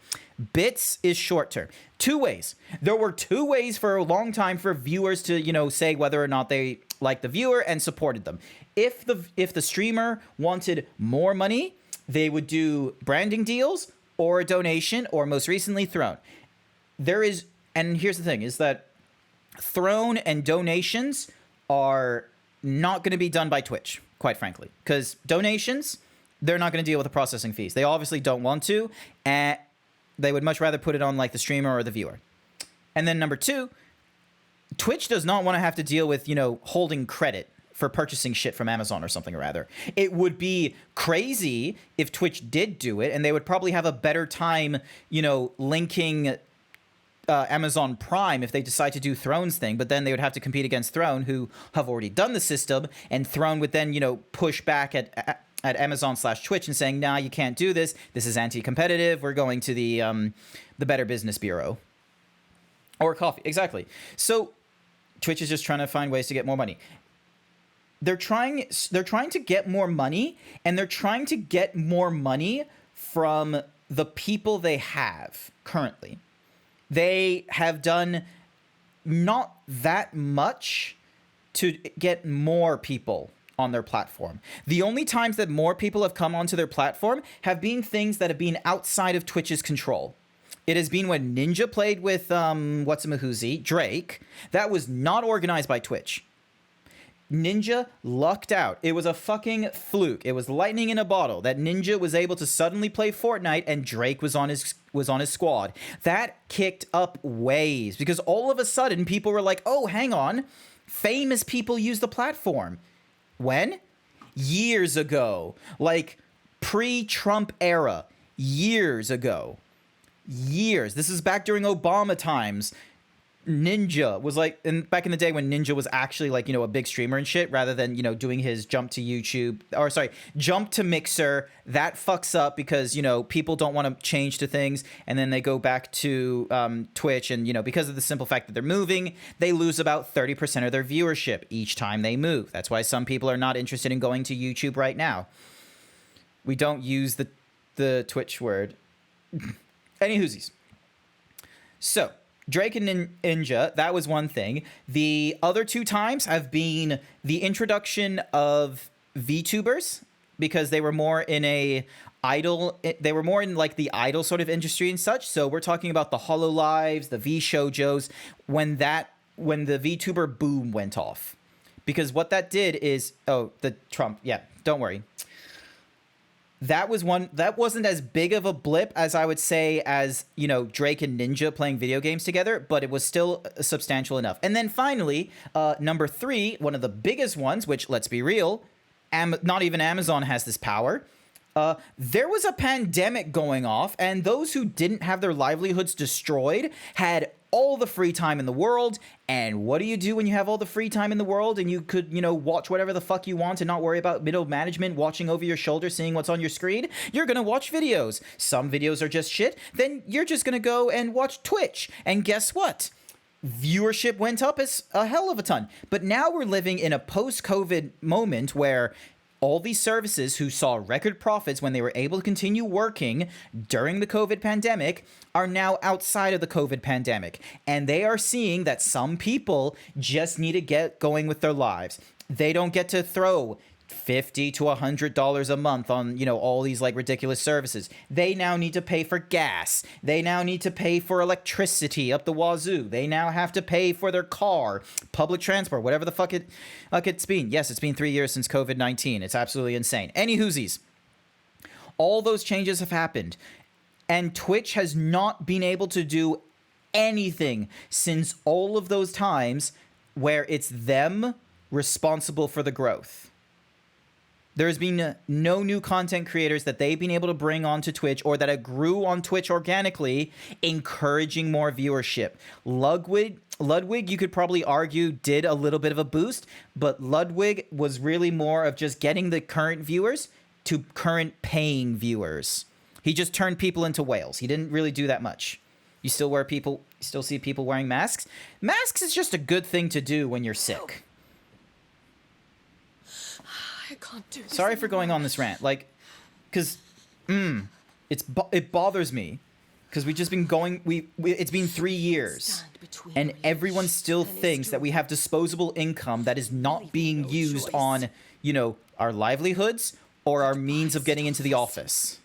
Bits is short term. 2 ways. There were 2 ways for a long time for viewers to, say whether or not they liked the viewer and supported them. If the streamer wanted more money, they would do branding deals or a donation, or most recently Throne. And here's the thing, is that Throne and donations are not going to be done by Twitch, quite frankly, because donations, they're not going to deal with the processing fees. They obviously don't want to, They would much rather put it on like the streamer or the viewer. And then number 2, Twitch does not want to have to deal with, you know, holding credit for purchasing shit from Amazon or something or rather. It would be crazy if Twitch did do it, and they would probably have a better time, you know, linking Amazon Prime if they decide to do Throne's thing, but then they would have to compete against Throne, who have already done the system, and Throne would then, you know, push back at Amazon/Twitch and saying, nah, you can't do this. This is anti-competitive. We're going to the Better Business Bureau. Or coffee, exactly. So Twitch is just trying to find ways to get more money. They're trying to get more money, and they're trying to get more money from the people they have currently. They have done not that much to get more people on their platform. The only times that more people have come onto their platform have been things that have been outside of Twitch's control. It has been when Ninja played with Drake. That was not organized by Twitch. Ninja lucked out. It was a fucking fluke. It was lightning in a bottle that Ninja was able to suddenly play Fortnite and Drake was on his squad. That kicked up waves because all of a sudden people were like, "Oh, hang on. Famous people use the platform." When? Years ago. Like pre-Trump era. Years ago. Years. This is back during Obama times. Ninja was like, and back in the day when Ninja was actually like, you know, a big streamer and shit, rather than, you know, doing his jump to YouTube, or sorry, jump to Mixer. That fucks up because, you know, people don't want to change to things, and then they go back to Twitch, and, you know, because of the simple fact that they're moving, they lose about 30% of their viewership each time they move. That's why some people are not interested in going to YouTube right now. We don't use the Twitch word. Any hoosies. So Drake and Ninja, that was one thing. The other 2 times have been the introduction of VTubers, because they were more in like the idol sort of industry and such. So we're talking about the HoloLives, the V-Shoujos, when the VTuber boom went off. Because what that did is, the Trump, yeah, don't worry. That wasn't as big of a blip as I would say as, you know, Drake and Ninja playing video games together, but it was still substantial enough. And then finally, number 3, one of the biggest ones, which, let's be real, not even Amazon has this power. There was a pandemic going off, and those who didn't have their livelihoods destroyed had all the free time in the world. And what do you do when you have all the free time in the world and you could, you know, watch whatever the fuck you want and not worry about middle management watching over your shoulder, seeing what's on your screen? You're gonna watch videos. Some videos are just shit. Then you're just gonna go and watch Twitch. And guess what? Viewership went up as a hell of a ton. But now we're living in a post-COVID moment where all these services who saw record profits when they were able to continue working during the COVID pandemic are now outside of the COVID pandemic. And they are seeing that some people just need to get going with their lives. They don't get to throw $50 to $100 a month on, you know, all these like ridiculous services. They now need to pay for gas. They now need to pay for electricity up the wazoo. They now have to pay for their car, public transport, whatever the fuck it's been. Yes, it's been 3 years since COVID-19. It's absolutely insane. Any hoosies. All those changes have happened, and Twitch has not been able to do anything since all of those times where it's them responsible for the growth. There's been no new content creators that they've been able to bring onto Twitch or that grew on Twitch organically, encouraging more viewership. Ludwig, you could probably argue, did a little bit of a boost, but Ludwig was really more of just getting the current viewers to current paying viewers. He just turned people into whales. He didn't really do that much. You still see people wearing masks. Masks is just a good thing to do when you're sick. I can't do this. Sorry for going on this rant, like, because it bothers me, because we've just been going, it's been 3 years, and everyone still thinks that we have disposable income that is not being used on, you know, our livelihoods or our means of getting into the office.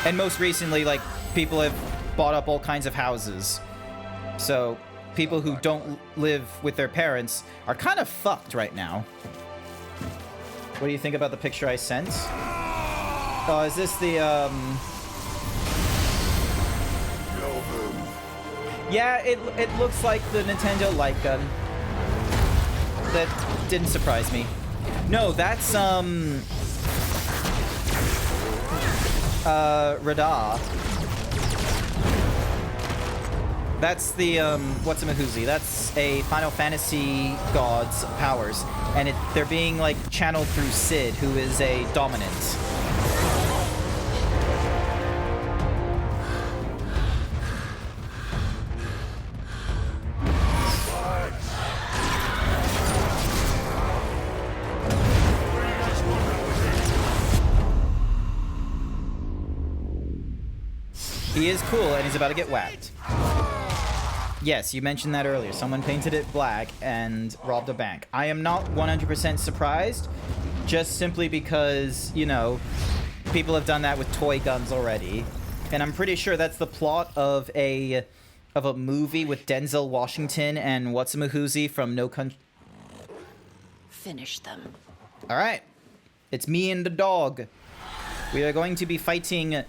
And most recently, like, people have bought up all kinds of houses, so people who don't live with their parents are kind of fucked right now. What do you think about the picture I sent? Oh, is this the, Yeah, it looks like the Nintendo light gun. That didn't surprise me. No, that's, Radar. That's the, what's-a-mahoozy. That's a Final Fantasy god's powers. And they're being, like, channeled through Sid, who is a dominant. He is cool, and he's about to get whacked. Yes, you mentioned that earlier. Someone painted it black and robbed a bank. I am not 100% surprised, just simply because, you know, people have done that with toy guns already. And I'm pretty sure that's the plot of a movie with Denzel Washington and what's-a-mahoozy from No Country. Finish them. All right. It's me and the dog. We are going to be fighting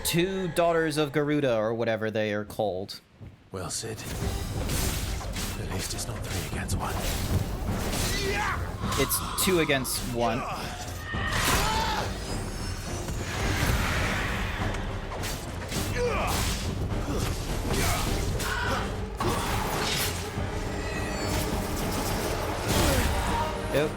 2 daughters of Garuda, or whatever they are called. Well, Sid. At least it's not 3 against 1. It's 2 against 1. Yep.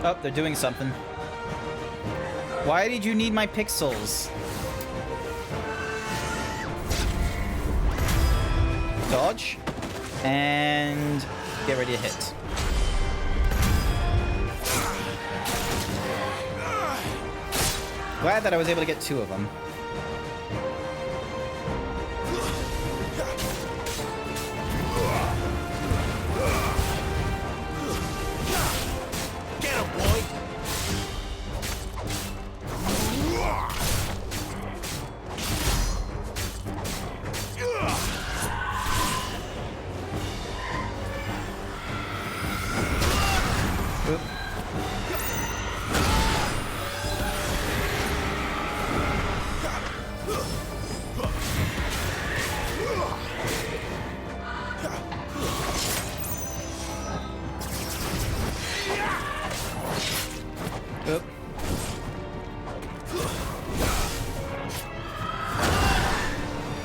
Oh, they're doing something. Why did you need my pixels? Dodge. And get ready to hit. Glad that I was able to get 2 of them.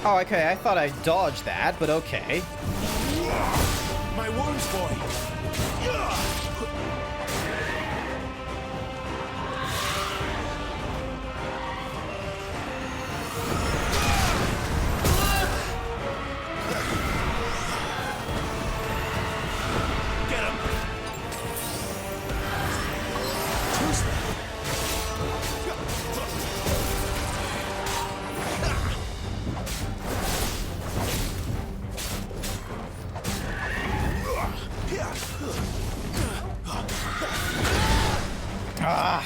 Oh, okay, I thought I dodged that, but okay. My wounds, boy! Ah.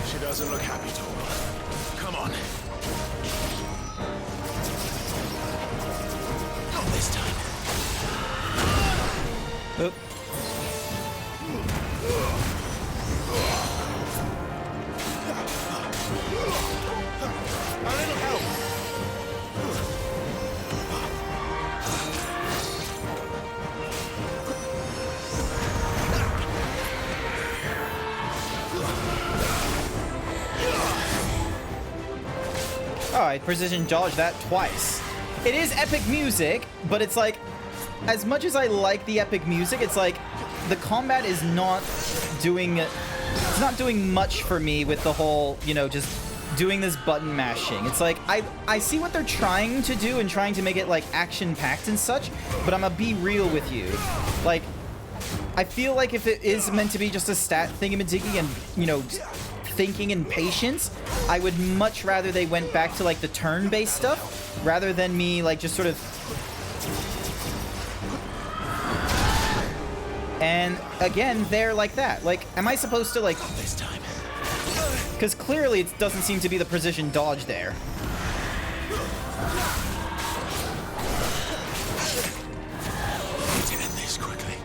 She doesn't look happy at all. Come on. Not this time. Oop. A little help. Oh, I precision dodged that twice. It is epic music, but it's like, as much as I like the epic music, it's like, the combat is not doing, it's not doing much for me with the whole, you know, just doing this button mashing. It's like, I see what they're trying to do and trying to make it like action-packed and such, but I'm gonna be real with you. Like, I feel like if it is meant to be just a stat thingamajiggy and, you know, thinking and patience, I would much rather they went back to like the turn-based stuff rather than me like just sort of... And again, they're like that. Like, am I supposed to like... This time. Because clearly it doesn't seem to be the precision dodge there. Need to end this quickly.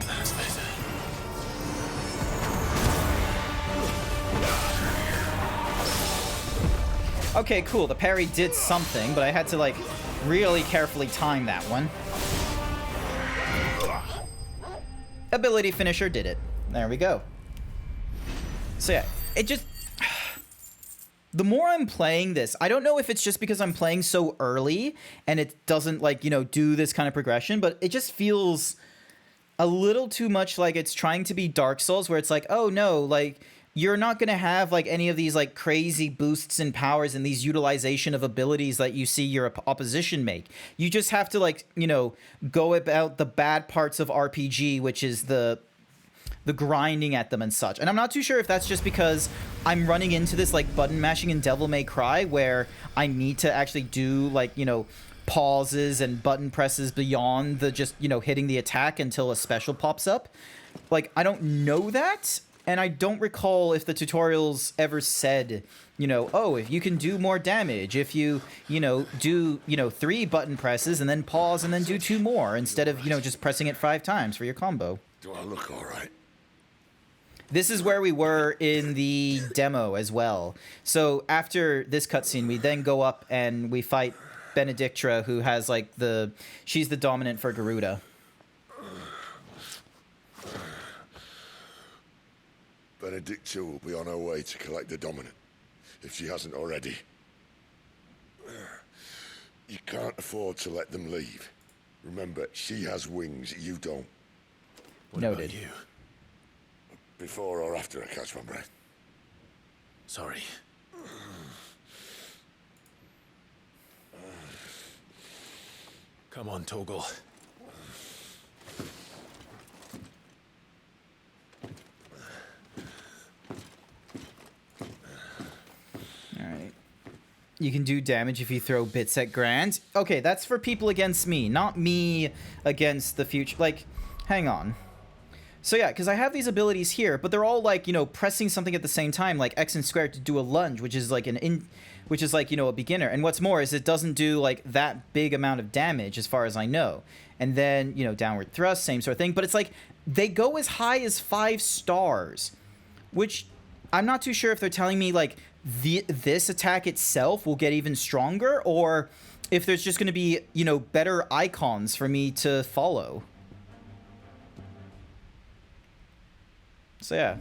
That's better. Okay, cool. The parry did something, but I had to like really carefully time that one. Ability finisher did it. There we go. So yeah, it just... The more I'm playing this, I don't know if it's just because I'm playing so early and it doesn't, like, you know, do this kind of progression, but it just feels a little too much like it's trying to be Dark Souls, where it's like, oh no, like, you're not going to have, like, any of these, like, crazy boosts and powers and these utilization of abilities that you see your opposition make. You just have to, like, you know, go about the bad parts of RPG, which is the grinding at them and such. And I'm not too sure if that's just because I'm running into this like button mashing in Devil May Cry where I need to actually do like, you know, pauses and button presses beyond the just, you know, hitting the attack until a special pops up. Like, I don't know that, and I don't recall if the tutorials ever said, you know, oh, if you can do more damage if you, you know, do, you know, 3 button presses and then pause and then do 2 more instead of, you know, just pressing it 5 times for your combo. Do I look all right? This is where we were in the demo as well. So after this cutscene, we then go up and we fight Benedictra, who has like she's the dominant for Garuda. Benedicta will be on her way to collect the dominant, if she hasn't already. You can't afford to let them leave. Remember, she has wings, you don't. What Noted. about you? Before or after I catch my breath? Sorry. Come on, Toggle. Alright. You can do damage if you throw bits at Grant. Okay, that's for people against me, not me against the future. Like, hang on. So yeah, because I have these abilities here, but they're all like, you know, pressing something at the same time, like X and square to do a lunge, which is like which is like, you know, a beginner. And what's more is it doesn't do like that big amount of damage as far as I know. And then, you know, downward thrust, same sort of thing. But it's like they go as high as 5 stars, which I'm not too sure if they're telling me like this attack itself will get even stronger, or if there's just going to be, you know, better icons for me to follow. So yeah,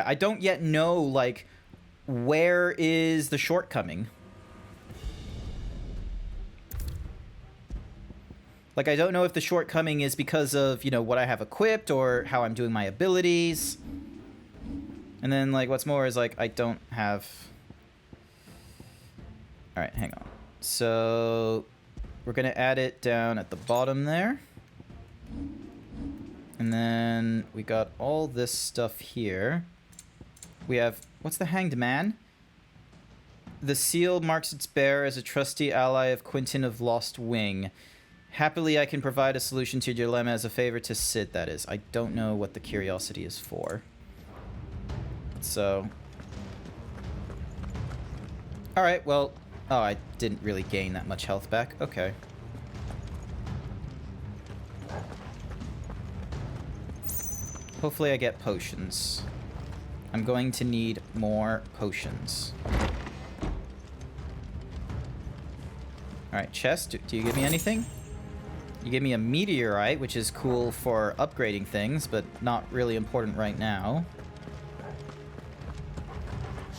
I don't yet know, like, where is the shortcoming? Like, I don't know if the shortcoming is because of, you know, what I have equipped or how I'm doing my abilities. And then, like, what's more is, like, I don't have... Alright, hang on. So, we're going to add it down at the bottom there. And then we got all this stuff here. We have... What's the Hanged Man? The seal marks its bearer as a trusty ally of Quentin of Lost Wing. Happily, I can provide a solution to your dilemma as a favor to Sid, that is. I don't know what the curiosity is for. So... Alright, well... Oh, I didn't really gain that much health back. Okay. Hopefully I get potions. I'm going to need more potions. Alright, chest, do you give me anything? You give me a meteorite, which is cool for upgrading things, but not really important right now.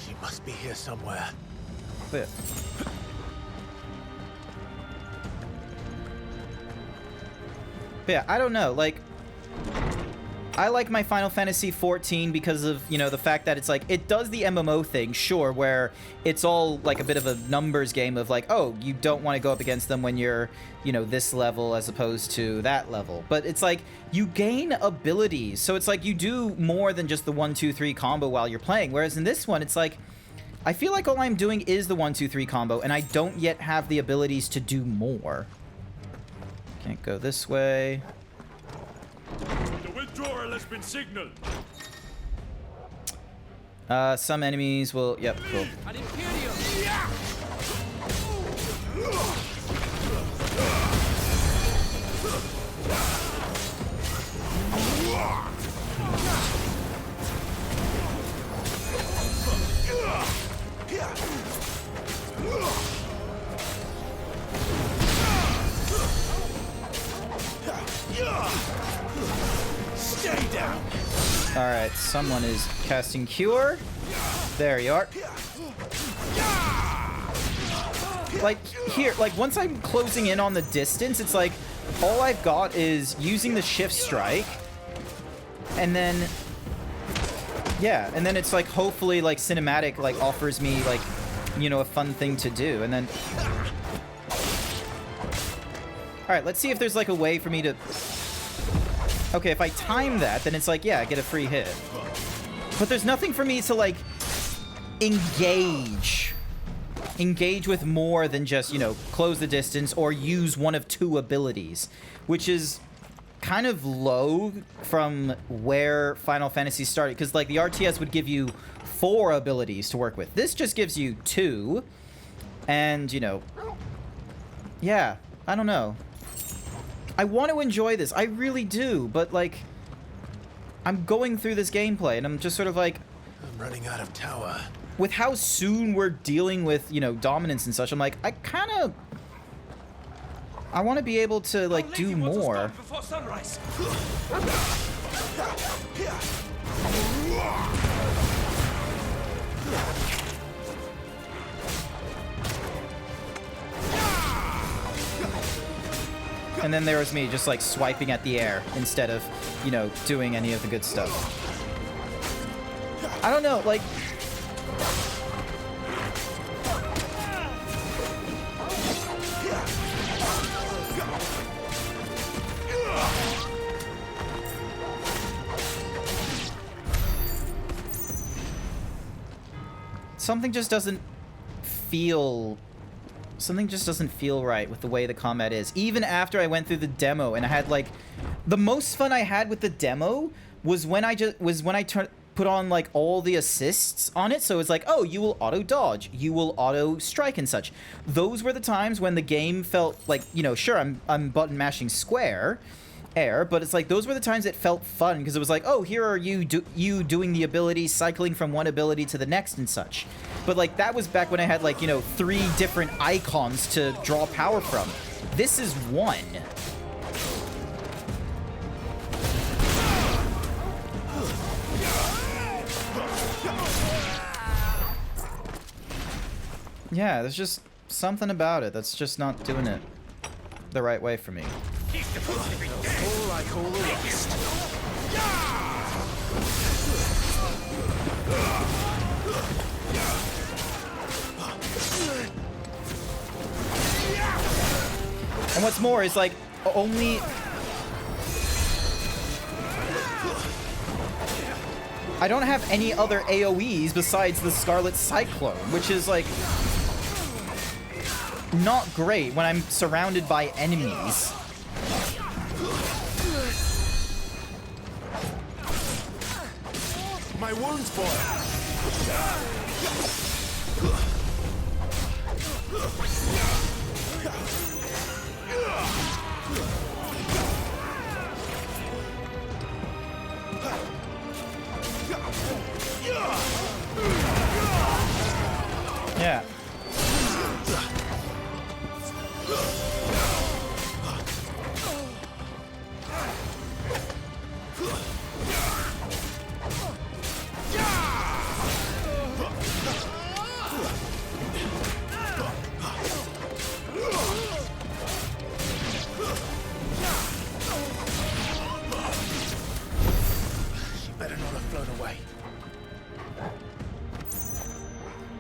She must be here somewhere. But yeah, I don't know, like... I like my Final Fantasy 14 because of, you know, the fact that it's like, it does the MMO thing, sure, where it's all like a bit of a numbers game of like, oh, you don't want to go up against them when you're, you know, this level as opposed to that level. But it's like, you gain abilities. So it's like you do more than just the 1, 2, 3 combo while you're playing. Whereas in this one, it's like, I feel like all I'm doing is the 1, 2, 3 combo, and I don't yet have the abilities to do more. Can't go this way. The withdrawal has been signaled. Some enemies will... Yep, cool. Stay down. Alright, someone is casting Cure. There you are. Like, here, like, once I'm closing in on the distance, it's like, all I've got is using the shift strike. And then... Yeah, and then it's like, hopefully, like, cinematic, like, offers me, like, you know, a fun thing to do. And then... Alright, let's see if there's, like, a way for me to... Okay, if I time that, then it's like, yeah, I get a free hit. But there's nothing for me to, like, engage with more than just, you know, close the distance or use one of 2 abilities, which is kind of low from where Final Fantasy started, because, like, the RTS would give you 4 abilities to work with. This just gives you 2, and, you know, yeah, I don't know. I want to enjoy this. I really do, but, like, I'm going through this gameplay, and I'm just sort of like... I'm running out of tower. With how soon we're dealing with, you know, dominance and such, I'm like, I kind of... I want to be able to, like, do more. Before sunrise. And then there was me just, like, swiping at the air instead of, you know, doing any of the good stuff. I don't know, like... Something just doesn't feel right with the way the combat is. Even after I went through the demo and I had, like, the most fun I had with the demo was when I put on, like, all the assists on it. So it's like, oh, you will auto dodge, you will auto strike and such. Those were the times when the game felt like, you know, sure, I'm button mashing square air, but it's like those were the times it felt fun, because it was like, oh, here are you doing the ability, cycling from one ability to the next and such. But, like, that was back when I had, like, you know, 3 different icons to draw power from. This is 1. Yeah, there's just something about it that's just not doing it the right way for me. All I call the rest. And what's more is, like, only... I don't have any other AoEs besides the Scarlet Cyclone, which is, like, not great when I'm surrounded by enemies. My wounds, boy. Yeah.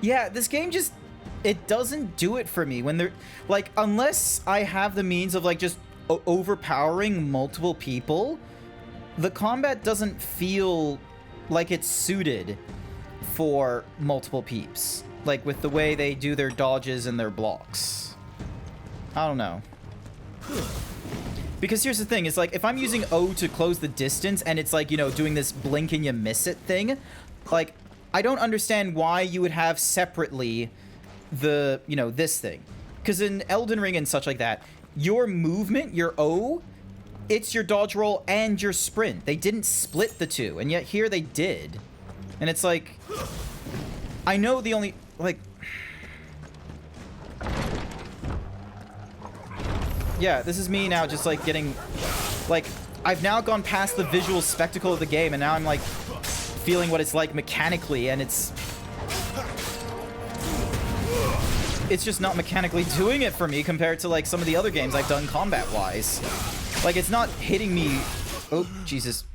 Yeah, this game just, it doesn't do it for me when they're, like, unless I have the means of, like, just overpowering multiple people, the combat doesn't feel like it's suited for multiple peeps. Like, with the way they do their dodges and their blocks. I don't know. Because here's the thing, it's like, if I'm using O to close the distance and it's like, you know, doing this blink and you miss it thing, like, I don't understand why you would have separately the, you know, this thing. Because in Elden Ring and such like that, your movement, your O, it's your dodge roll and your sprint. They didn't split the two, and yet here they did. And it's like, I know the only, like... Yeah, this is me now just, like, getting... Like, I've now gone past the visual spectacle of the game, and now I'm, like, feeling what it's like mechanically, and it's just not mechanically doing it for me compared to, like, some of the other games I've done combat-wise. Like, it's not hitting me... Oh, Jesus.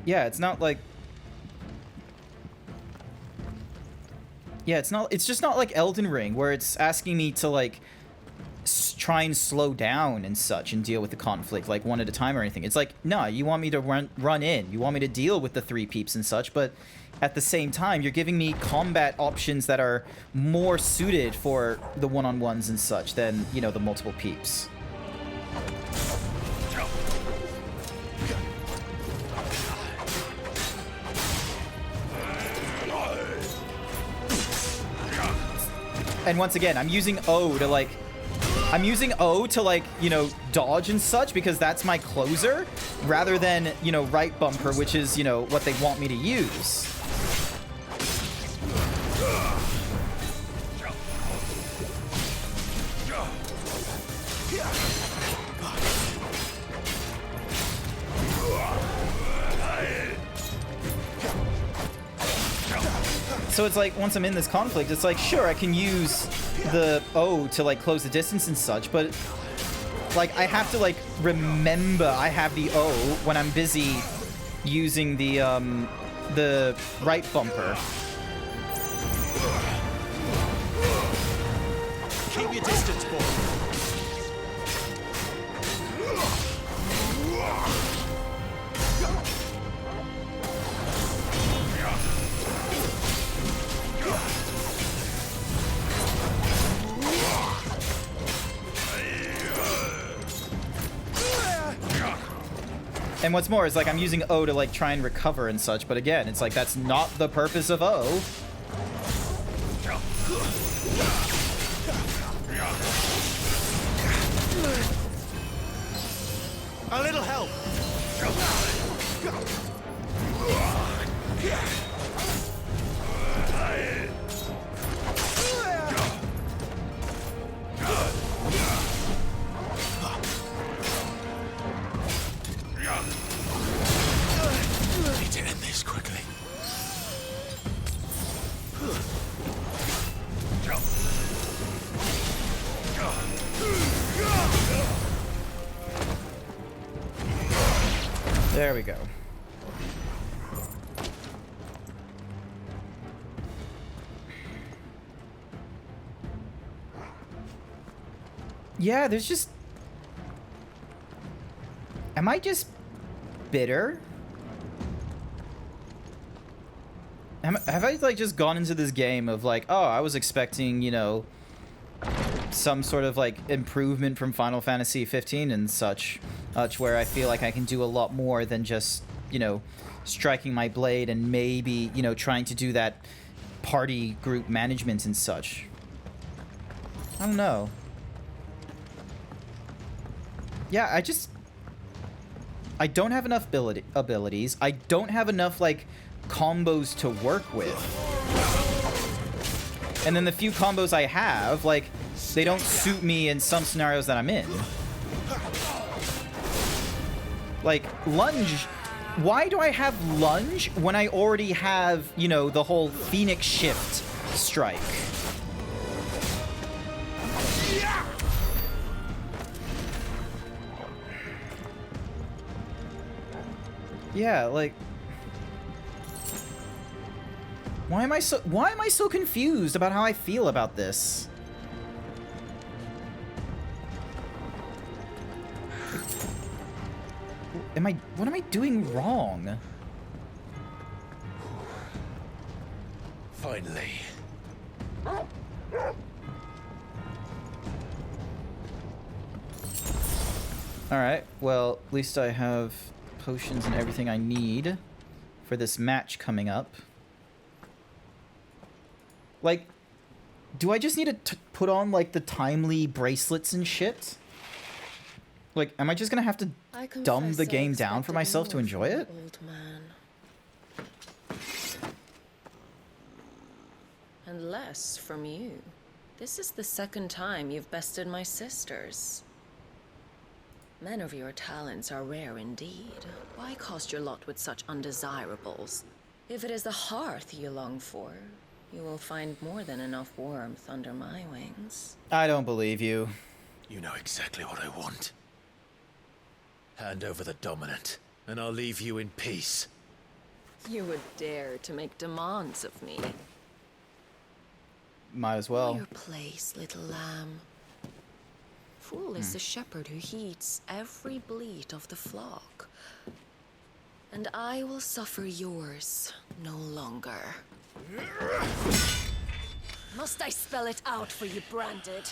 Yeah, it's not like... Yeah, it's just not like Elden Ring, where it's asking me to, like, try and slow down and such and deal with the conflict, like, one at a time or anything. It's like, no, you want me to run in. You want me to deal with the 3 peeps and such, but at the same time, you're giving me combat options that are more suited for the one-on-ones and such than, you know, the multiple peeps. And once again, I'm using O to, like, you know, dodge and such because that's my closer, rather than, you know, right bumper, which is, you know, what they want me to use. So it's like, once I'm in this conflict, it's like, sure, I can use the O to, like, close the distance and such, but, like, I have to, like, remember I have the O when I'm busy using the right bumper. Keep your distance, boy. And what's more is, like, I'm using O to, like, try and recover and such, but again, it's like, that's not the purpose of O. A little help. Need to end this quickly. There we go. Yeah, there's just... Am I just bitter? Have I, like, just gone into this game of, like, oh, I was expecting, you know, some sort of, like, improvement from Final Fantasy 15 and such, where I feel like I can do a lot more than just, you know, striking my blade and maybe, you know, trying to do that party group management and such. I don't know. Yeah, I don't have enough abilities. I don't have enough, like, combos to work with. And then the few combos I have, like, they don't suit me in some scenarios that I'm in. Like, lunge. Why do I have lunge when I already have, you know, the whole Phoenix shift strike? Yeah, like... Why am I so confused about how I feel about this? What am I doing wrong? Finally. Alright, well, at least I have potions and everything I need for this match coming up. Like, do I just need to put on, like, the timely bracelets and shit? Like, am I just gonna have to dumb the game down for myself to enjoy it? Old man. And less from you. This is the second time you've bested my sisters. Men of your talents are rare indeed. Why cost your lot with such undesirables? If it is the hearth you long for, you will find more than enough warmth under my wings. I don't believe you. You know exactly what I want. Hand over the dominant, and I'll leave you in peace. You would dare to make demands of me. Might as Know well. your place, little lamb. Fool is the shepherd who heeds every bleat of the flock. And I will suffer yours no longer. Must I spell it out for you, Branded?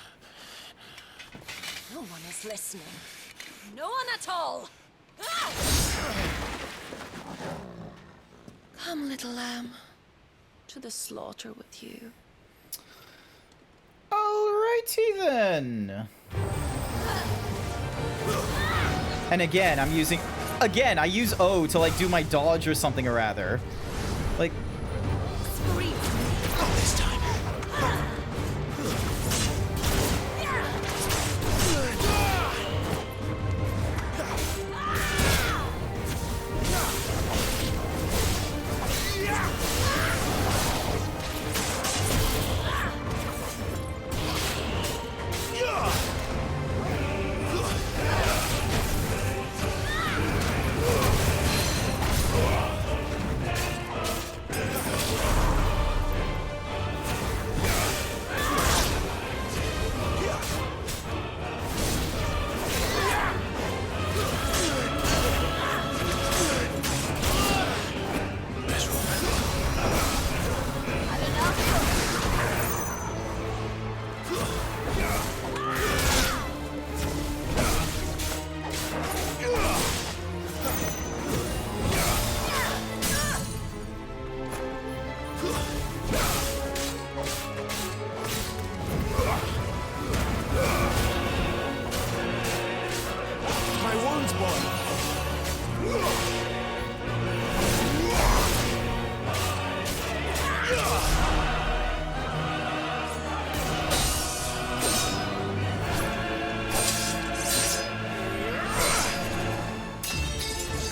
No one is listening. No one at all! Ah! Come, little lamb, to the slaughter with you. Alrighty then. And again, I'm using... Again, I use O to, like, do my dodge or something or rather. Like... Not this time.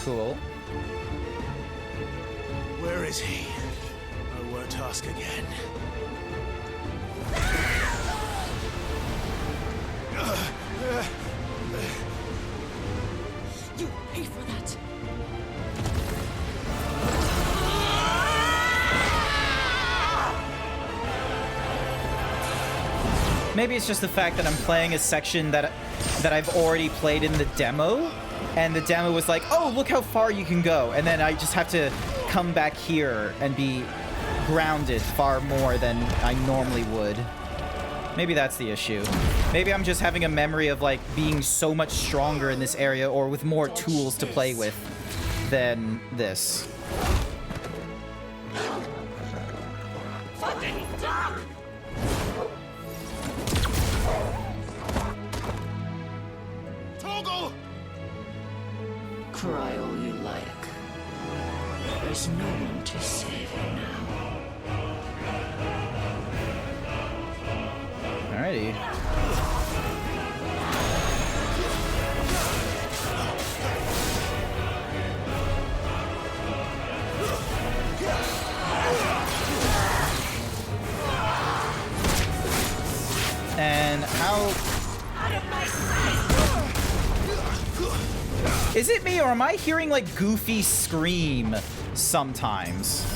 Cool. Where is he? I won't ask again. You pay for that. Maybe it's just the fact that I'm playing a section that I've already played in the demo, and the demo was like, oh, look how far you can go, and then I just have to come back here and be grounded far more than I normally would. Maybe that's the issue. Maybe I'm just having a memory of, like, being so much stronger in this area or with more tools to play with than this. Toggle! Cry all you like. There's no one to save you now. Alrighty. And how... Is it me, or am I hearing, like, Goofy scream sometimes?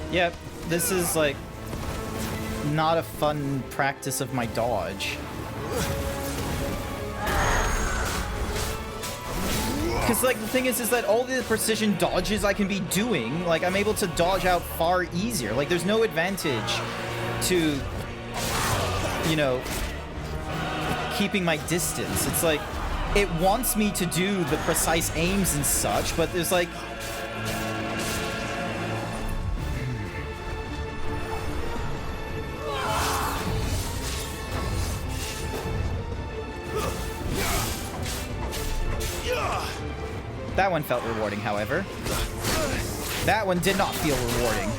Yep, this is, like, not a fun practice of my dodge. Because, like, the thing is that all the precision dodges I can be doing, like, I'm able to dodge out far easier. Like, there's no advantage to, you know, keeping my distance. It's like, it wants me to do the precise aims and such, but there's, like... That one felt rewarding, however. That one did not feel rewarding.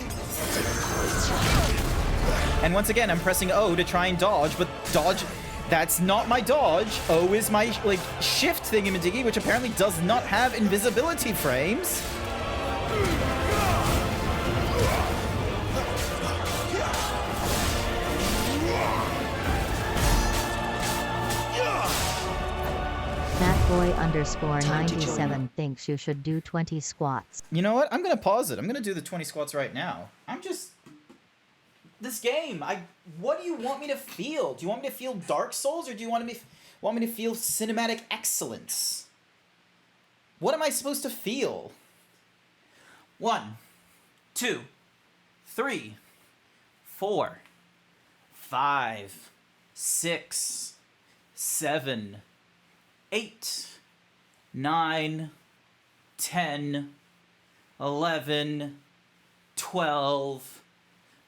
And once again, I'm pressing O to try and dodge, but dodge... That's not my dodge. O is my, like, shift thingamadiggy, which apparently does not have invisibility frames. Boy_97 thinks you should do 20 squats. You know what? I'm gonna pause it. I'm gonna do the 20 squats right now. I'm just... This game, what do you want me to feel? Do you want me to feel Dark Souls, or do you want me to feel cinematic excellence? What am I supposed to feel? 1, 2, 3, 4, 5, 6, 7, 8, 9, 10, 11, 12,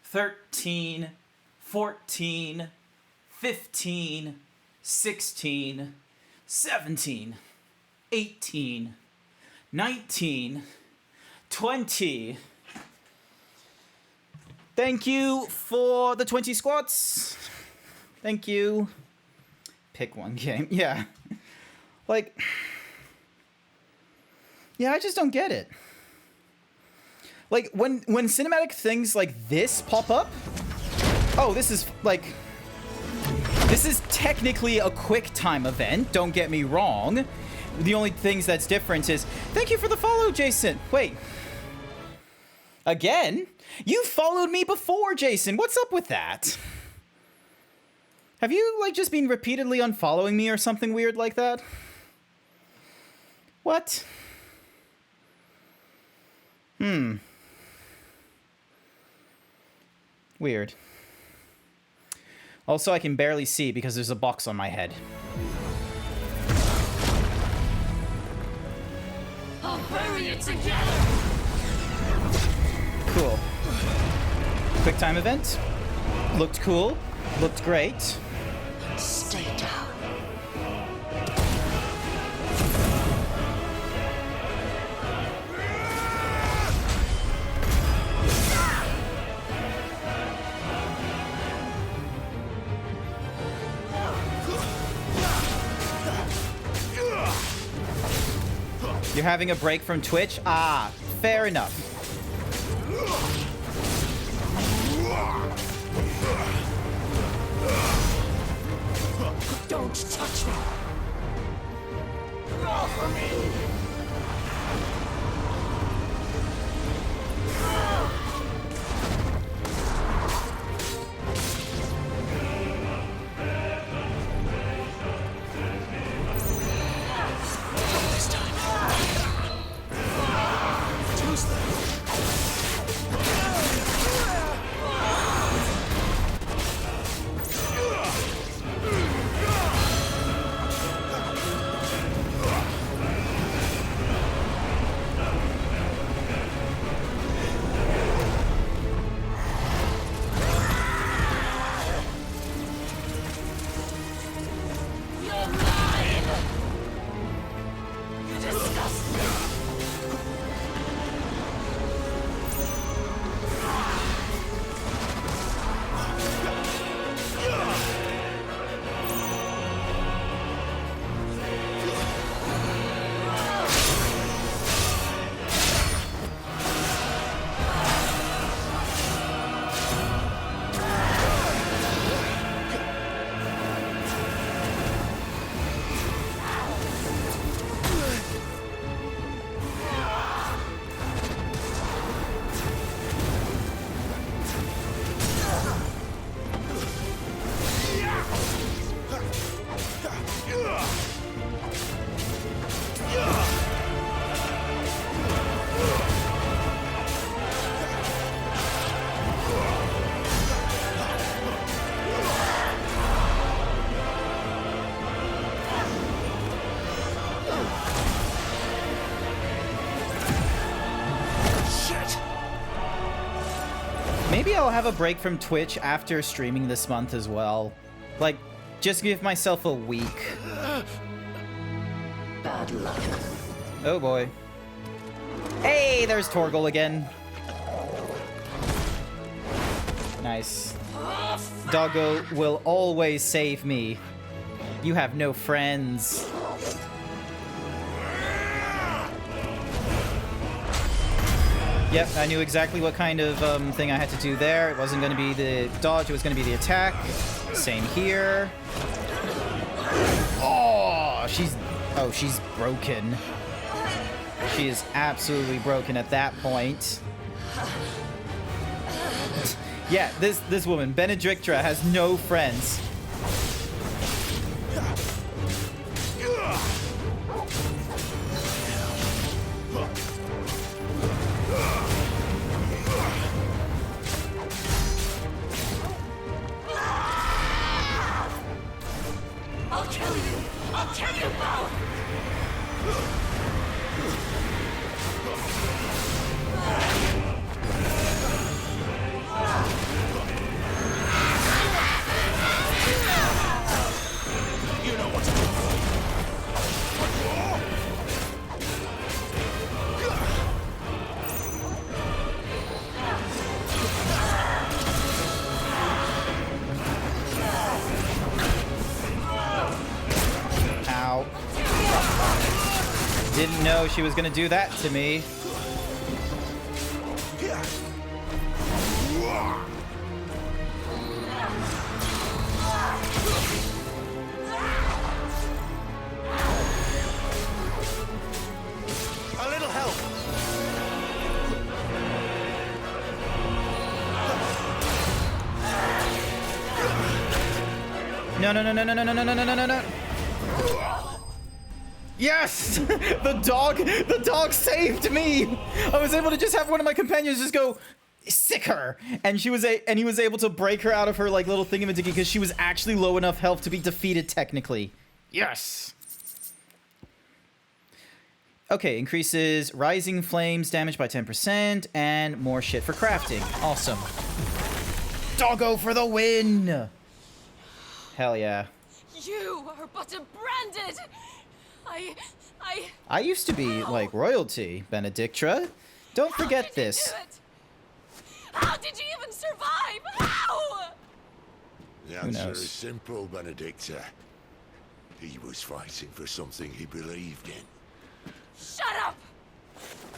13, 14, 15, 16, 17, 18, 19, 20. Thank you for the 20 squats. Thank you. Pick one game. Yeah. Like, yeah, I just don't get it. Like, when cinematic things like this pop up, oh, this is, like, this is technically a quick time event, don't get me wrong. The only things that's different is, thank you for the follow, Jason. Wait. Again? You followed me before, Jason. What's up with that? Have you, like, just been repeatedly unfollowing me or something weird like that? What? Weird. Also, I can barely see because there's a box on my head. I'll bury it together. Cool. Quick time event. Looked cool. Looked great. Stay down. You're having a break from Twitch? Ah, fair enough. Don't touch me. Offer me. This time. Choose them. Maybe I'll have a break from Twitch after streaming this month as well. Like, just give myself a week. Bad luck. Oh boy. Hey, there's Torgal again. Nice. Doggo will always save me. You have no friends. Yep, I knew exactly what kind of thing I had to do there. It wasn't going to be the dodge, it was going to be the attack. Same here. Oh, she's broken. She is absolutely broken at that point. Yeah, this woman, Benedictra, has no friends. I'll kill you! I'll kill you both! You know what to do. Ow. Didn't know she was gonna do that to me. A little help. No, no, no, no, no, no, no, no, no, no, no, no. Yes! The dog saved me! I was able to just have one of my companions just go, sick her! And he was able to break her out of her like little thingamajiggy because she was actually low enough health to be defeated technically. Yes! Okay, increases rising flames damage by 10% and more shit for crafting. Awesome. Doggo for the win! Hell yeah. You are but a branded. I used to be like royalty, Benedictra. Don't forget this. Do it? How did you even survive? How? The Who answer knows? is simple, Benedicta. He was fighting for something he believed in. Shut up!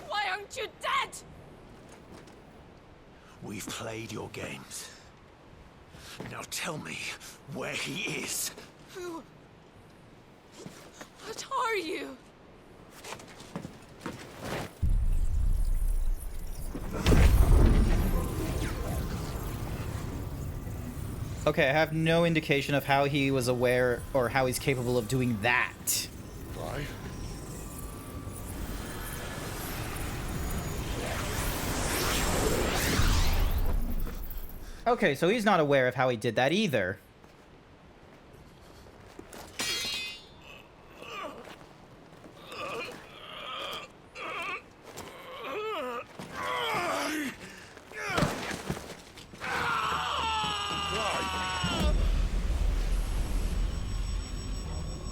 Why aren't you dead? We've played your games. Now tell me where he is. Who? What are you? Okay, I have no indication of how he was aware or how he's capable of doing that. Right? Okay, so he's not aware of how he did that either.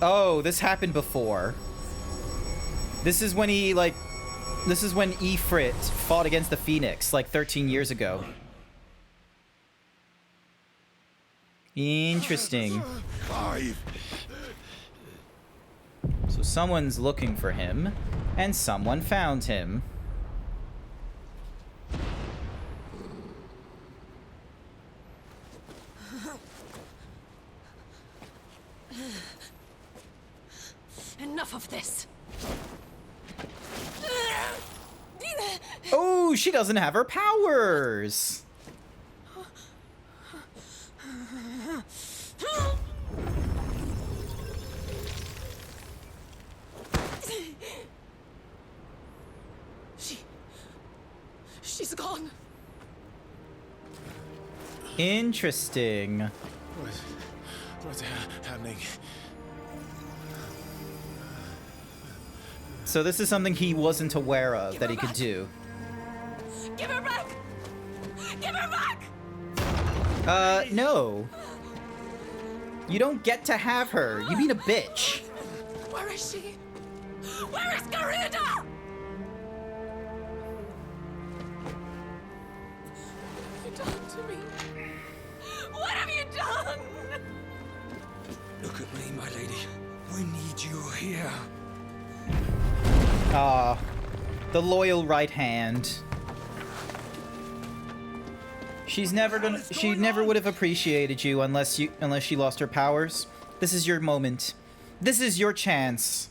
Oh, this happened before. This is when he, like... This is when Ifrit fought against the Phoenix, like 13 years ago. Interesting. So someone's looking for him, and someone found him. Enough of this. Oh, she doesn't have her powers. She's gone. Interesting. What's happening? So this is something he wasn't aware of that he could do. Give her back! Give her back! No. You don't get to have her. You mean a bitch. Where is she? Where is Garuda? What have you done to me? What have you done? Look at me, my lady. We need you here. Ah, the loyal right hand. She never would have appreciated you unless she lost her powers. This is your moment. This is your chance.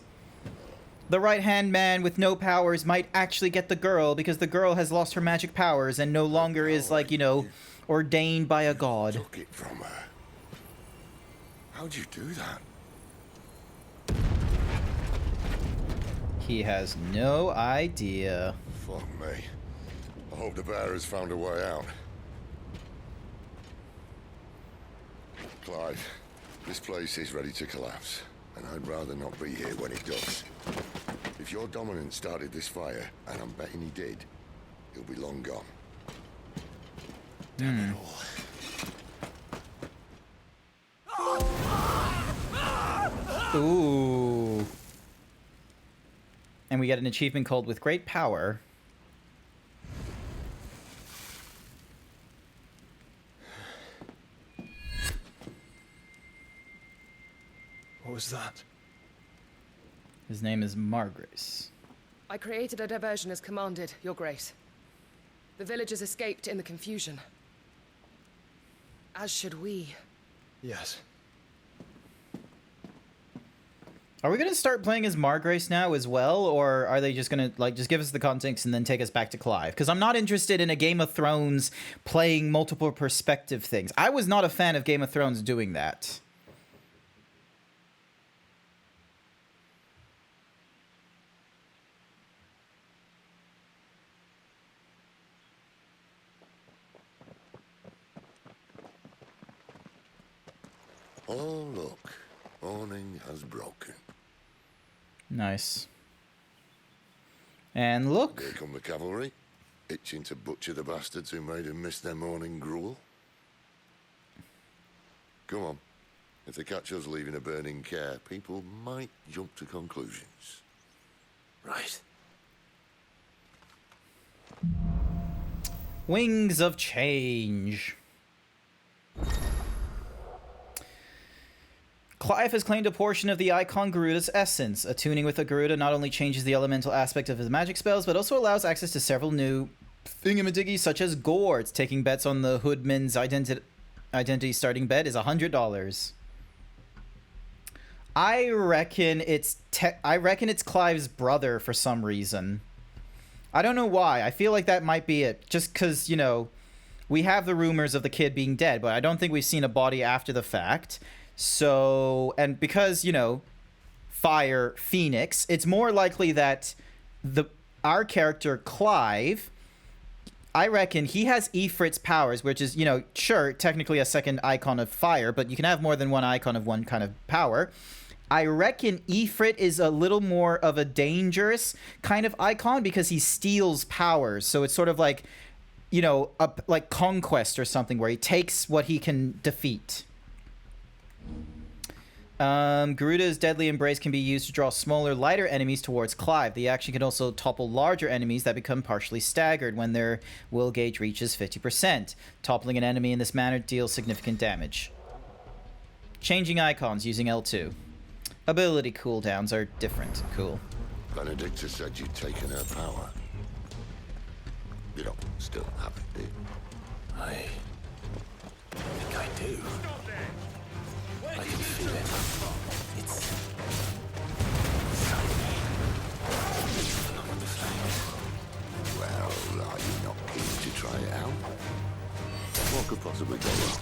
The right-hand man with no powers might actually get the girl because the girl has lost her magic powers and no longer is, like, you know, ordained by a god. Took it from her. How'd you do that? He has no idea. Fuck me. I hope the bear has found a way out. Clive, this place is ready to collapse, and I'd rather not be here when it does. If your dominant started this fire, and I'm betting he did, he'll be long gone. Damn it all. Ooh. And we get an achievement called With Great Power. What was that? His name is Margrace. I created a diversion as commanded, Your Grace. The villagers escaped in the confusion. As should we. Yes. Are we gonna start playing as Margrace now as well, or are they just gonna, like, just give us the context and then take us back to Clive? Because I'm not interested in a Game of Thrones playing multiple perspective things. I was not a fan of Game of Thrones doing that. Oh, look. Morning has broken. Nice. And look. Here come the cavalry, itching to butcher the bastards who made them miss their morning gruel. Come on. If they catch us leaving a burning care, people might jump to conclusions. Right. Wings of Change. Clive has claimed a portion of the icon Garuda's essence. Attuning with a Garuda not only changes the elemental aspect of his magic spells, but also allows access to several new thingamadiggies such as gourds. Taking bets on the Hoodman's identity starting bet is $100. I reckon it's Clive's brother for some reason. I don't know why. I feel like that might be it. Just because, you know, we have the rumors of the kid being dead, but I don't think we've seen a body after the fact. So, and because, you know, Fire Phoenix, it's more likely that our character Clive, I reckon he has Ifrit's powers, which is, you know, sure, technically a second icon of fire, but you can have more than one icon of one kind of power. I reckon Ifrit is a little more of a dangerous kind of icon because he steals powers. So it's sort of like, you know, like Conquest or something where he takes what he can defeat. Garuda's Deadly Embrace can be used to draw smaller, lighter enemies towards Clive. The action can also topple larger enemies that become partially staggered when their will gauge reaches 50%. Toppling an enemy in this manner deals significant damage. Changing icons using L2. Ability cooldowns are different. Cool. Benedicta said you'd taken her power. You don't still have it, do you? I think I do. I can feel it. It's along the flames. Well, are you not keen to try it out? What could possibly go wrong?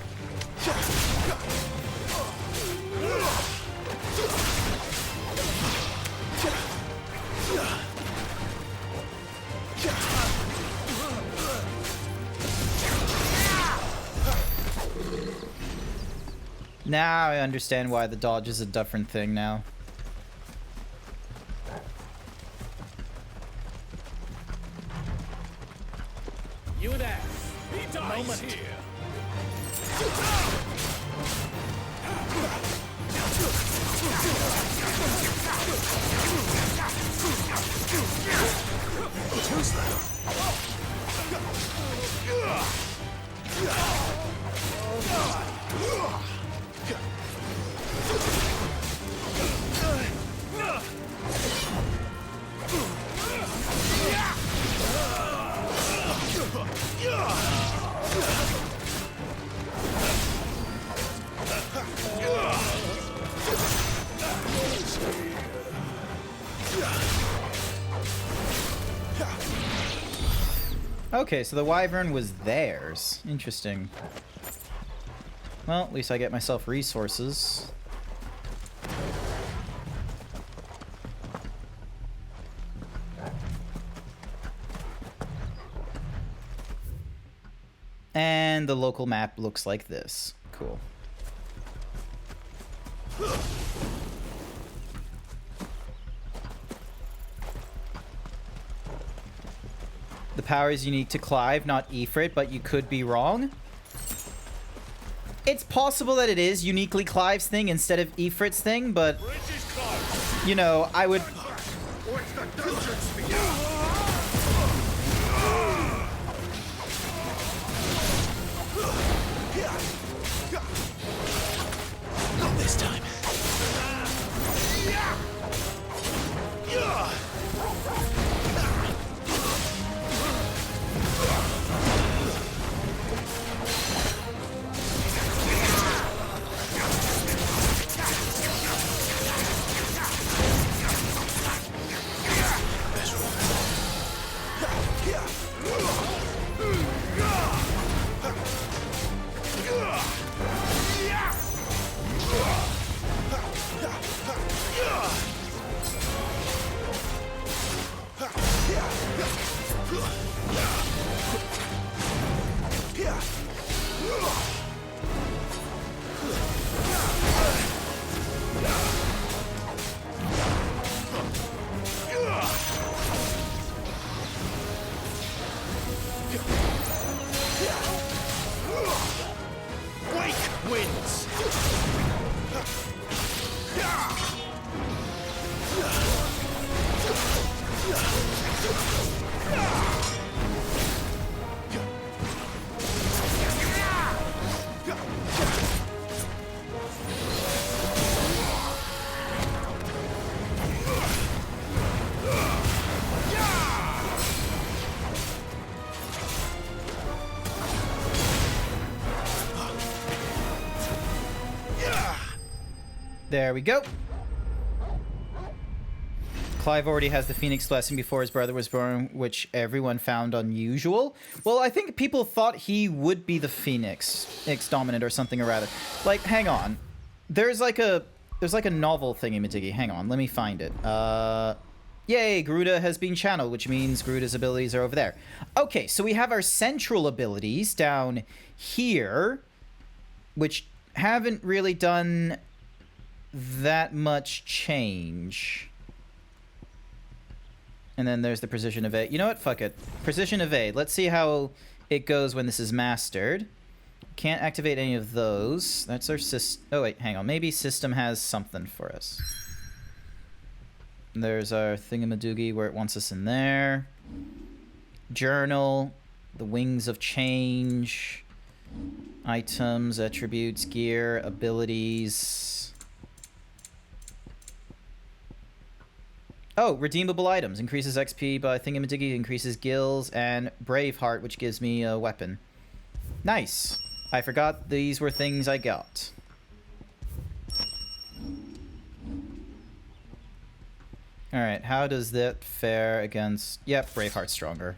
Now I understand why the dodge is a different thing now. You there. Moment here. Okay, so the wyvern was theirs. Interesting. Well, at least I get myself resources. And the local map looks like this. Cool. The power is unique to Clive, not Ifrit, but you could be wrong. It's possible that it is uniquely Clive's thing instead of Ifrit's thing, but, you know, I would... Not this time. There we go. Clive already has the Phoenix blessing before his brother was born, which everyone found unusual. Well, I think people thought he would be the Phoenix dominant or something, or rather. Like, hang on. There's like a novel thingy-majiggy. Hang on, let me find it. Yay, Garuda has been channeled, which means Garuda's abilities are over there. Okay, so we have our central abilities down here, which haven't really done that much change. And then there's the precision evade. You know what? Fuck it. Precision evade. Let's see how it goes when this is mastered. Can't activate any of those. That's our system. Oh, wait, hang on. Maybe system has something for us. There's our thingamadoogie where it wants us in there. Journal. The wings of change. Items, attributes, gear, abilities. Oh, redeemable items. Increases XP by thingamadoogie, increases gills, and Braveheart, which gives me a weapon. Nice. I forgot these were things I got. Alright, how does that fare against... Yep, Braveheart's stronger.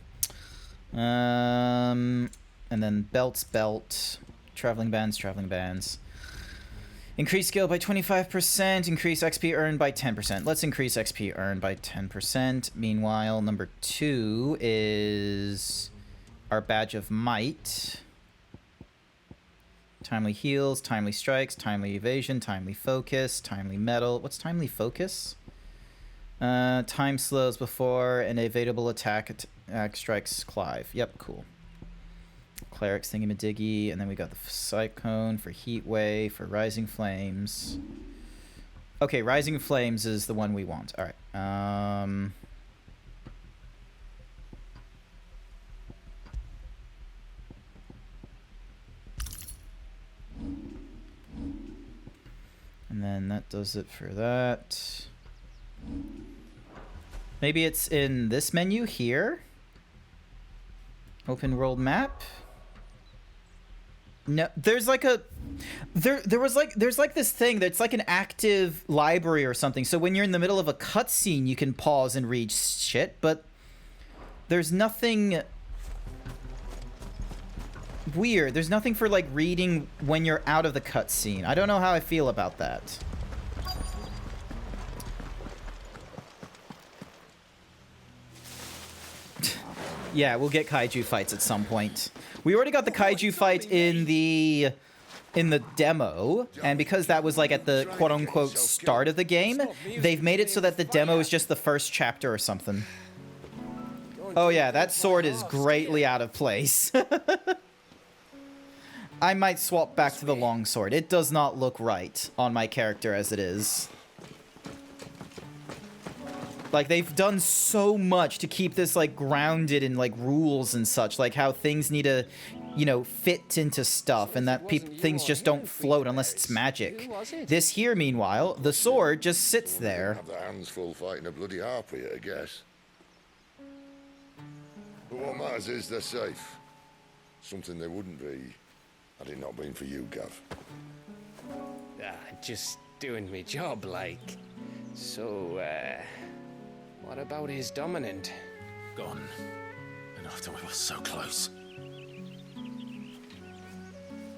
And then belt's belt. Traveling bands, traveling bands. Increase skill by 25%, increase XP earned by 10%. Let's increase XP earned by 10%. Meanwhile, number 2 is our Badge of Might. Timely heals, timely strikes, timely evasion, timely focus, timely metal. What's timely focus? Time slows before an evadable attack strikes Clive. Yep, cool. Cleric's thingy-majiggy, and then we got the Cyclone for Heat Wave, for Rising Flames. Okay, Rising Flames is the one we want. Alright. And then that does it for that. Maybe it's in this menu here? Open world map? No, there's like a... there's like this thing that's like an active library or something. So when you're in the middle of a cutscene, you can pause and read shit, but there's nothing weird. There's nothing for like reading when you're out of the cutscene. I don't know how I feel about that. Yeah, we'll get kaiju fights at some point. We already got the kaiju fight in the demo, and because that was like at the quote-unquote start of the game, they've made it so that the demo is just the first chapter or something. Oh yeah, that sword is greatly out of place. I might swap back to the longsword. It does not look right on my character as it is. Like, they've done so much to keep this, like, grounded in, like, rules and such. Like, how things need to, you know, fit into stuff. And that things just don't float unless it's magic. This here, meanwhile, the sword just sits there. Have their hands full fighting a bloody harpy, I guess. But what matters is they're safe. Something they wouldn't be had it not been for you, Gav. Just doing me job, like. So, what about his dominant? Gone. And after we were so close.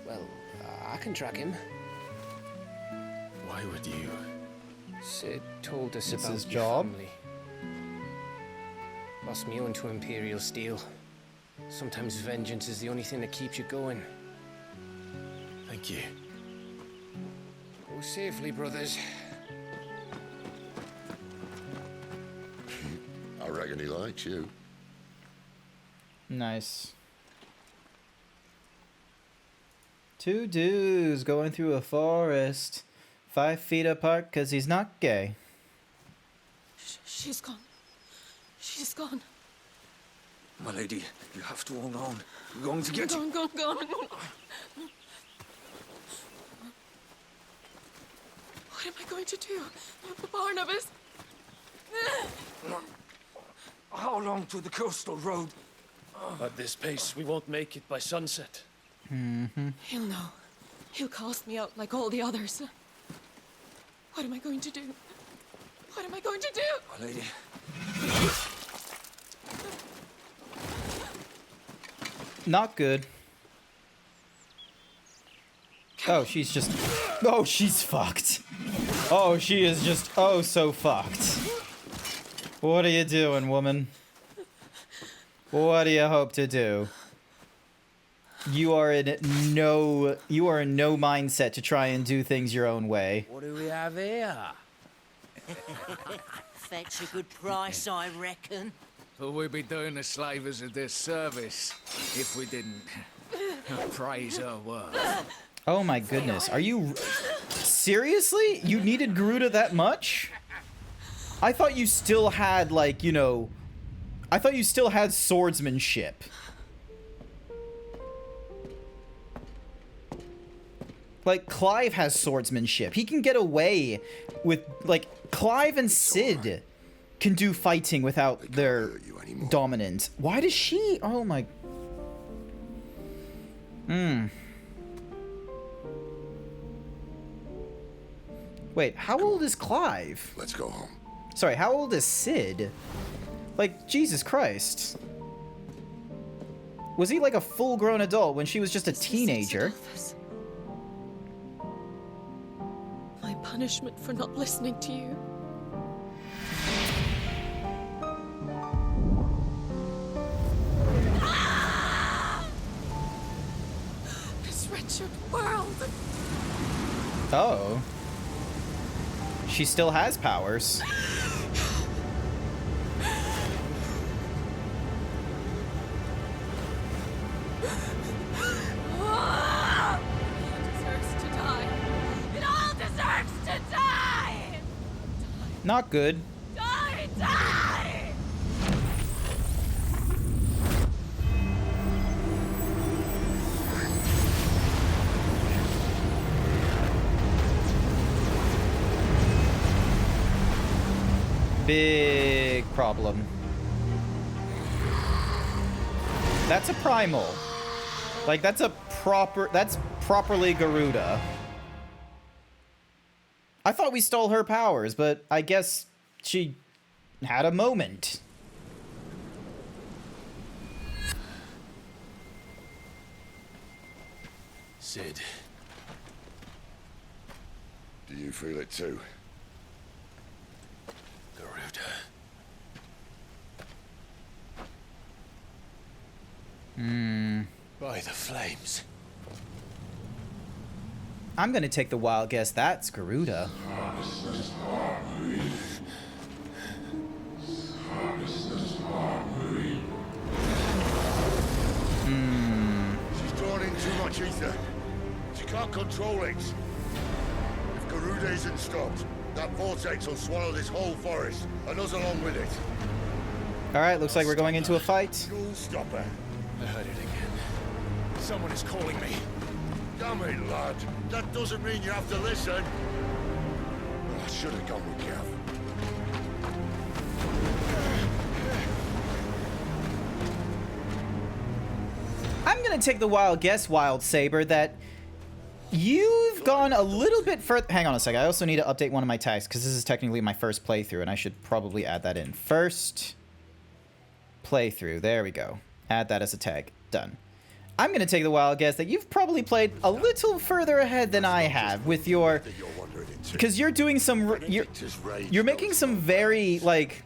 Well, I can track him. Why would you? Sid told us It's about his your job. family. Lost me on to Imperial Steel. Sometimes vengeance is the only thing that keeps you going. Thank you. Go safely, brothers. I reckon he likes you. Nice. Two dudes going through a forest, 5 feet apart because he's not gay. She's gone. She's gone. My lady, you have to hold on. We're going to get you. Gone. What am I going to do? Barnabas? How long to the coastal road? At this pace, we won't make it by sunset. He'll know. He'll cast me out like all the others. What am I going to do? What am I going to do? My lady. Not good. Oh, she's just... Oh, she's fucked. Oh, she is just... Oh, so fucked. What are you doing, woman? What do you hope to do? You are in no mindset to try and do things your own way. What do we have here? Fetch a good price, I reckon. But we'd be doing the slavers a disservice if we didn't praise her work. Oh my goodness. Are you... Seriously? You needed Garuda that much? I thought you still had, like, you know... I thought you still had swordsmanship. Like, Clive has swordsmanship. He can get away with, like, Clive and Sid can do fighting without their dominant. Why does she? Oh my... Wait, how old is Clive? Let's go home. Sorry, how old is Sid? Like, Jesus Christ. Was he like a full-grown adult when she was just a teenager? My punishment for not listening to you. This wretched world. Oh. She still has powers. Not good. Die! Die! Big problem. That's a primal. Like, that's properly Garuda. I thought we stole her powers, but I guess she had a moment. Sid. Do you feel it too? Garuda. By the flames. I'm gonna take the wild guess that's Garuda. She's drawn in too much ether. She can't control it. If Garuda isn't stopped, that vortex will swallow this whole forest, and us along with it. Alright, looks like we're going into a fight. You'll stop her. I heard it again. Someone is calling me. Damn it, lad. That doesn't mean you have to listen. I should have gone with Gav. I'm gonna take the wild guess, Wild Saber, that you've gone a little bit further. Hang on a second. I also need to update one of my tags because this is technically my first playthrough, and I should probably add that in. First playthrough. There we go. Add that as a tag. Done. I'm gonna take the wild guess that you've probably played a little further ahead than I have with your, because you're doing some, you're making some very like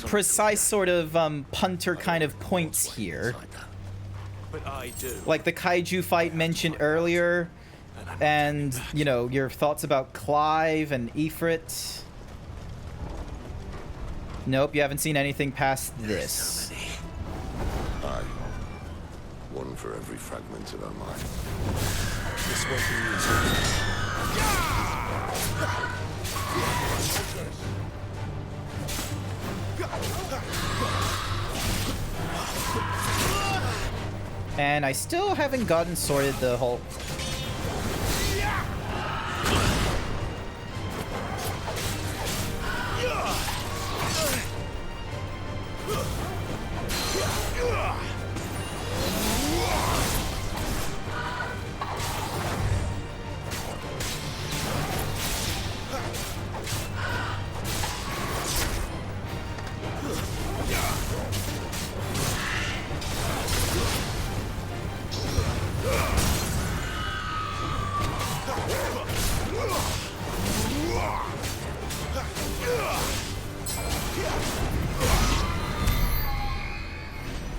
precise sort of punter kind of points here. But I do. Like the kaiju fight mentioned earlier, and, you know, your thoughts about Clive and Ifrit. Nope, you haven't seen anything past this. Aye. One for every fragment of our mind. This won't be easy. And I still haven't gotten sorted the whole...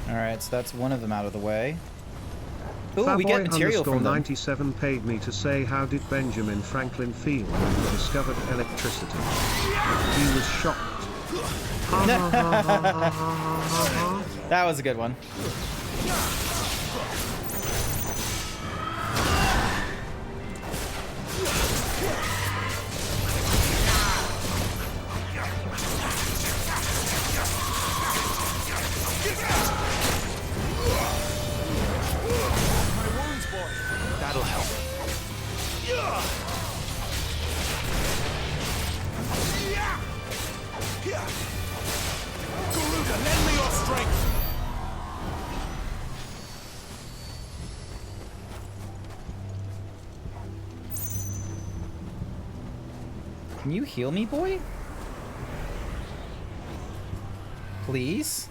Alright, so that's one of them out of the way. Ooh, we get material from them. 97 paid me to say how did Benjamin Franklin feel when he discovered electricity. He was shocked. That was a good one. That'll help. Garuda, lend me your strength. Can you heal me, boy? Please?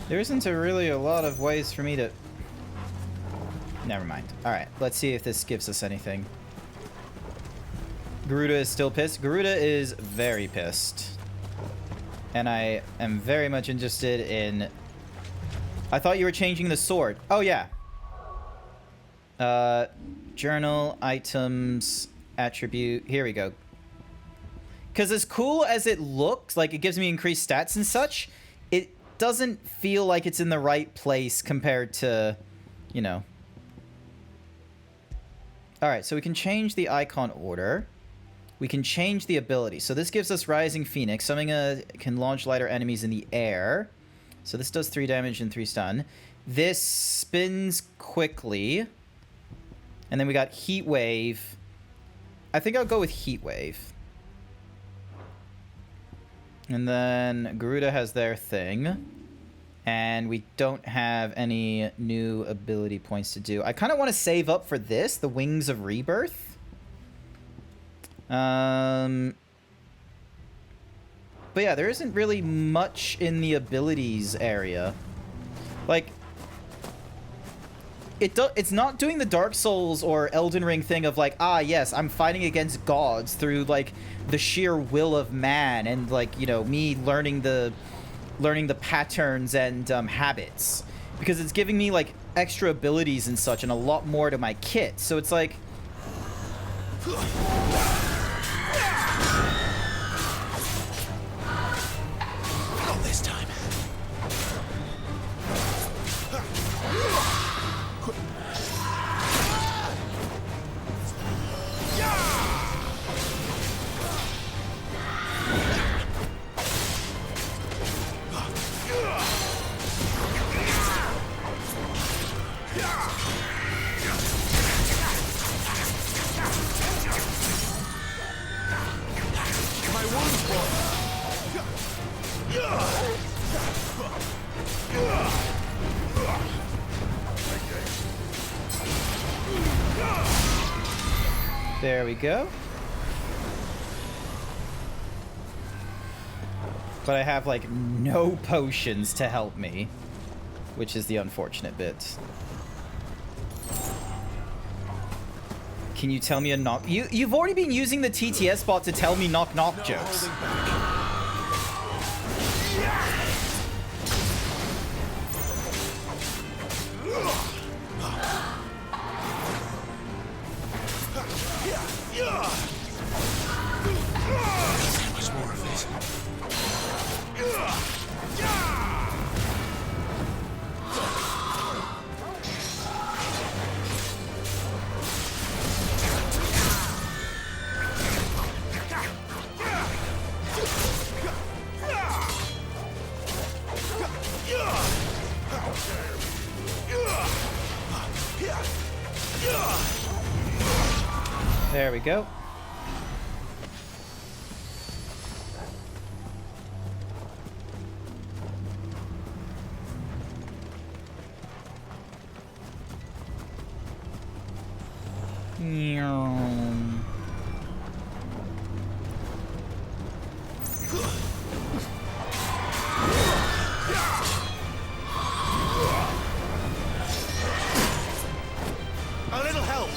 There isn't really a lot of ways for me to... Never mind. Alright, let's see if this gives us anything. Garuda is still pissed. Garuda is very pissed. And I am very much interested in... I thought you were changing the sword. Oh, yeah. Journal, items, attribute. Here we go. Because as cool as it looks, like it gives me increased stats and such, it doesn't feel like it's in the right place compared to, you know... Alright, so we can change the icon order. we can change the ability. So this gives us Rising Phoenix. Something can launch lighter enemies in the air. So this does 3 damage and 3 stun. This spins quickly. And then we got Heat Wave. I think I'll go with Heat Wave. And then Garuda has their thing. And we don't have any new ability points to do. I kind of want to save up for this, the Wings of Rebirth. But yeah, there isn't really much in the abilities area. Like, it's not doing the Dark Souls or Elden Ring thing of like, ah, yes, I'm fighting against gods through like the sheer will of man and like, you know, me learning the patterns and habits, because it's giving me like extra abilities and such and a lot more to my kit. So it's like, Not this time. there we go. But I have like no potions to help me, which is the unfortunate bit. Can you tell me a knock? You've already been using the TTS bot to tell me knock jokes. There we go. A little help.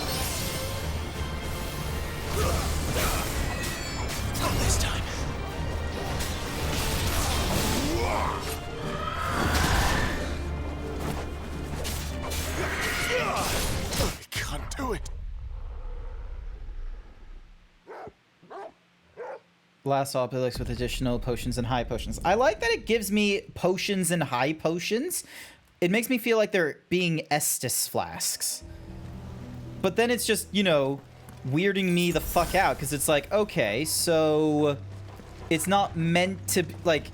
Not this time. I can't do it. Last Obelix with additional potions and high potions. I like that it gives me potions and high potions. It makes me feel like they're being Estus flasks. But then it's just, you know, weirding me the fuck out, because it's like, okay, so it's not meant to, like,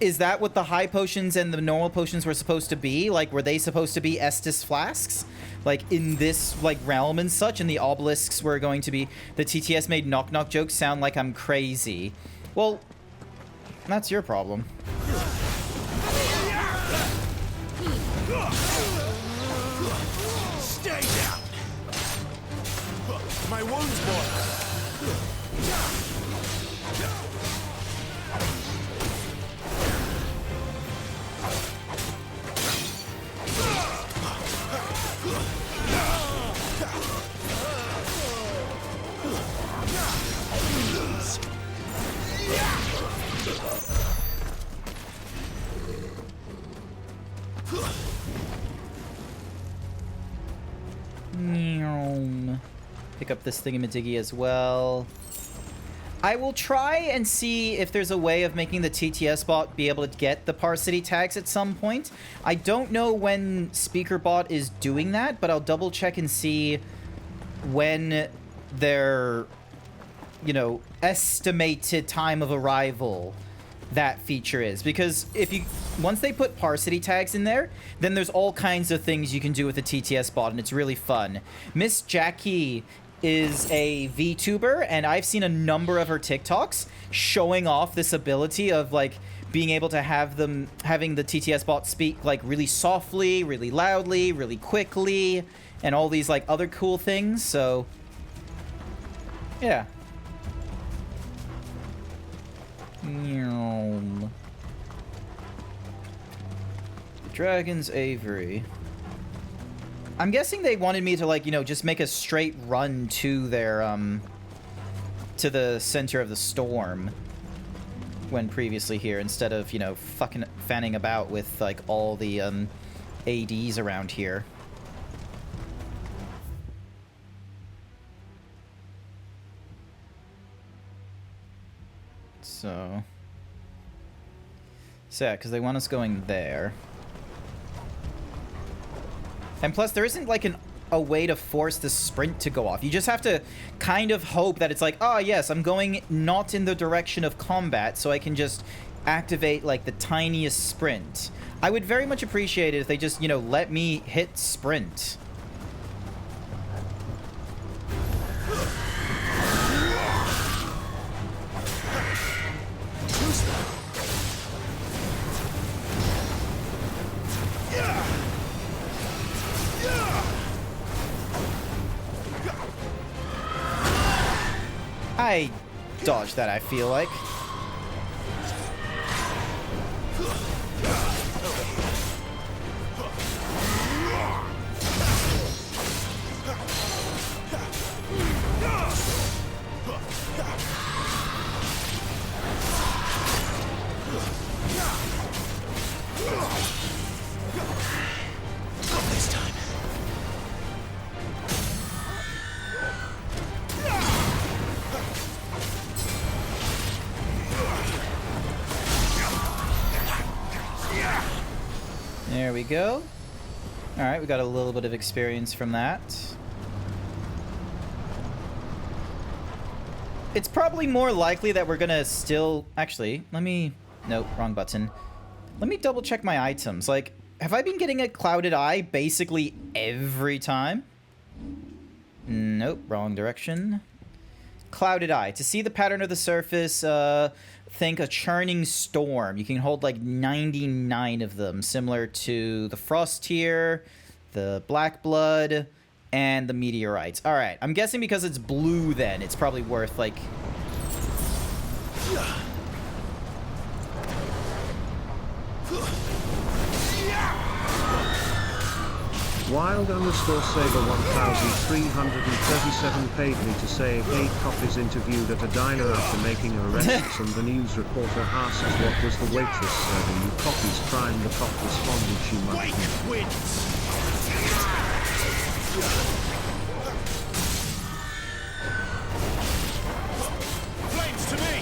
is that what the high potions and the normal potions were supposed to be? Like, were they supposed to be Estus flasks? Like, in this, like, realm and such, and the obelisks were going to be... The TTS made knock jokes sound like I'm crazy. Well, that's your problem. Stay down. My wounds, boy. Pick up this thingamadiggy as well. I will try and see if there's a way of making the TTS bot be able to get the Parsity tags at some point. I don't know when SpeakerBot is doing that, but I'll double check and see when their, you know, estimated time of arrival that feature is. Because if you, once they put parsity tags in there, then there's all kinds of things you can do with the TTS bot, and it's really fun. Miss Jackie is a VTuber, and I've seen a number of her TikToks showing off this ability of, like, being able to have them, having the TTS bot speak, like, really softly, really loudly, really quickly, and all these, like, other cool things, so... yeah. Dragon's Aviary. I'm guessing they wanted me to, like, you know, just make a straight run to their, to the center of the storm when previously here, instead of, you know, fucking fanning about with, like, all the, ADs around here. So yeah, because they want us going there. And plus, there isn't, like, a way to force the sprint to go off. You just have to kind of hope that it's like, oh, yes, I'm going not in the direction of combat, so I can just activate, like, the tiniest sprint. I would very much appreciate it if they just, you know, let me hit sprint. I dodged that, I feel like. There we go. Alright, we got a little bit of experience from that. It's probably more likely that we're gonna still... Actually, let me... Nope, wrong button. Let me double check my items. Like, have I been getting a clouded eye basically every time? Nope, wrong direction. Clouded eye. To see the pattern of the surface, think a churning storm. You can hold like 99 of them, similar to the frost tier, the black blood, and the meteorites. All right, I'm guessing because it's blue then, it's probably worth like... Wild_Saber 1337 paid me to say 8 copies interviewed at a diner after making arrests and the news reporter asks what was the waitress serving you copies. Prime the cop responded she might be. Flames to me!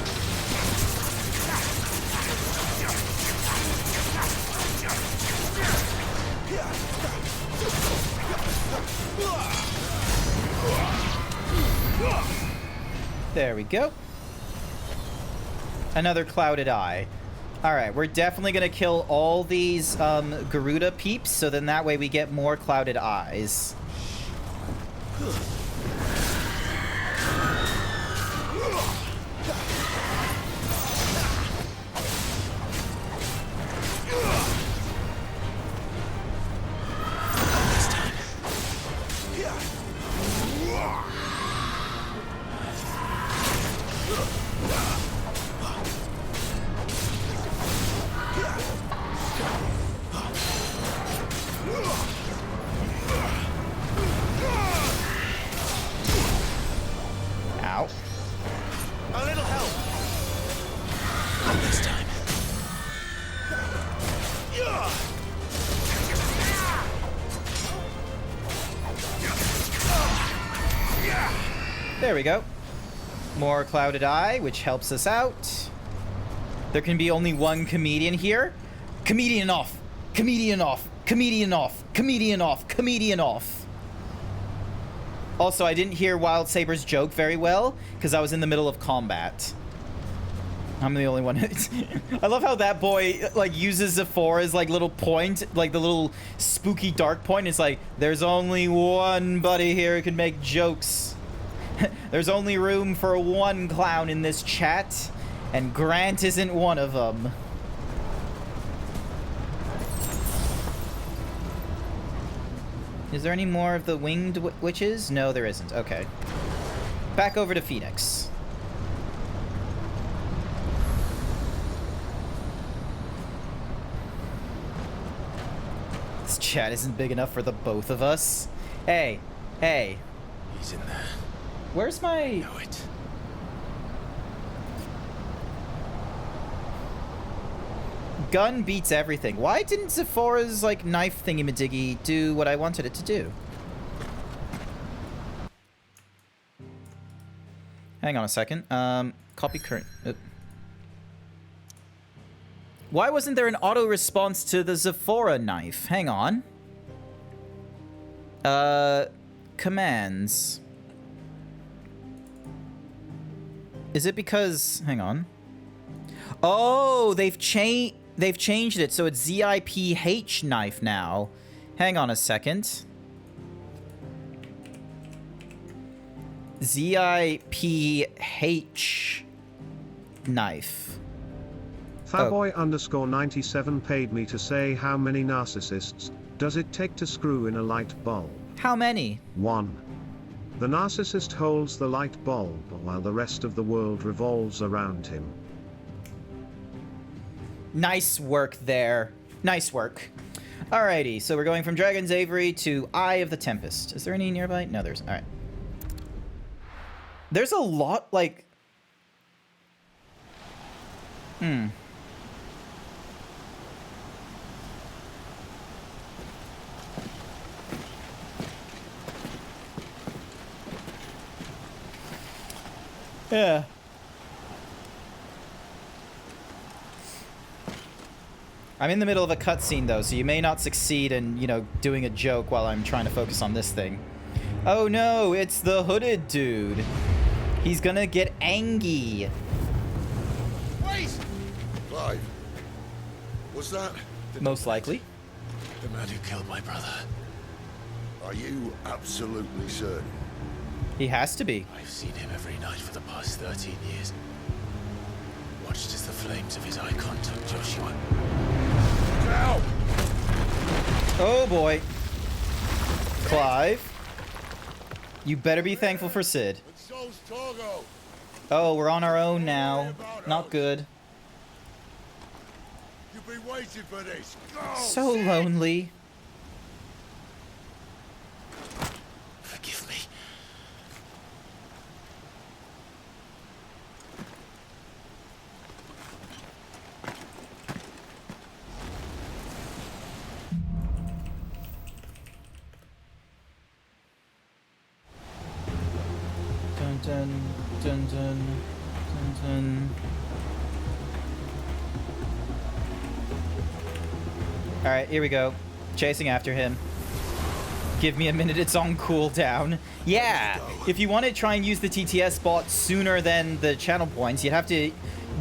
There we go. Another clouded eye. Alright, we're definitely gonna kill all these Garuda peeps, so then that way we get more clouded eyes. Ow. A little help. Not this time. There we go. More clouded eye, which helps us out. There can be only one comedian here. Comedian off. Comedian off. Comedian off. Comedian off. Comedian off. Also, I didn't hear Wild Saber's joke very well because I was in the middle of combat. I'm the only one. I love how that boy like uses Zephora's like little point, like the little spooky dark point. It's like, there's only one buddy here who can make jokes. There's only room for one clown in this chat, and Grant isn't one of them. Is there any more of the winged witches? No, there isn't. Okay. Back over to Phoenix. This chat isn't big enough for the both of us. Hey, hey. He's in there. Where's my... I know it. Gun beats everything. Why didn't Zephora's, like, knife thingy-majiggy do what I wanted it to do? Hang on a second. Copy current... Why wasn't there an auto-response to the Zephora knife? Hang on. Commands. Is it because... Hang on. Oh, they've changed it, so it's ZIPH knife now. Hang on a second. ZIPH knife. Faboy_97 paid me to say how many narcissists does it take to screw in a light bulb? How many? 1. The narcissist holds the light bulb while the rest of the world revolves around him. Nice work there. Nice work. Alrighty, so we're going from Dragon's Avery to Eye of the Tempest. Is there any nearby? No, there's... Alright. There's a lot, like... Yeah. I'm in the middle of a cutscene, though, so you may not succeed in, you know, doing a joke while I'm trying to focus on this thing. Oh no, it's the hooded dude. He's gonna get angry. Wait! Clive, was that... Most likely. The man who killed my brother. Are you absolutely certain? He has to be. I've seen him every night for the past 13 years. Watched as the flames of his icon took Joshua. Ow! Oh boy. Clive. You better be thankful for Sid. Oh, we're on our own now. Not good. You've been waiting for this. Go! So lonely. Forgive me. Dun dun dun dun dun dun. Alright, here we go. Chasing after him. Give me a minute, it's on cooldown. Yeah! If you want to try and use the TTS bot sooner than the channel points, you'd have to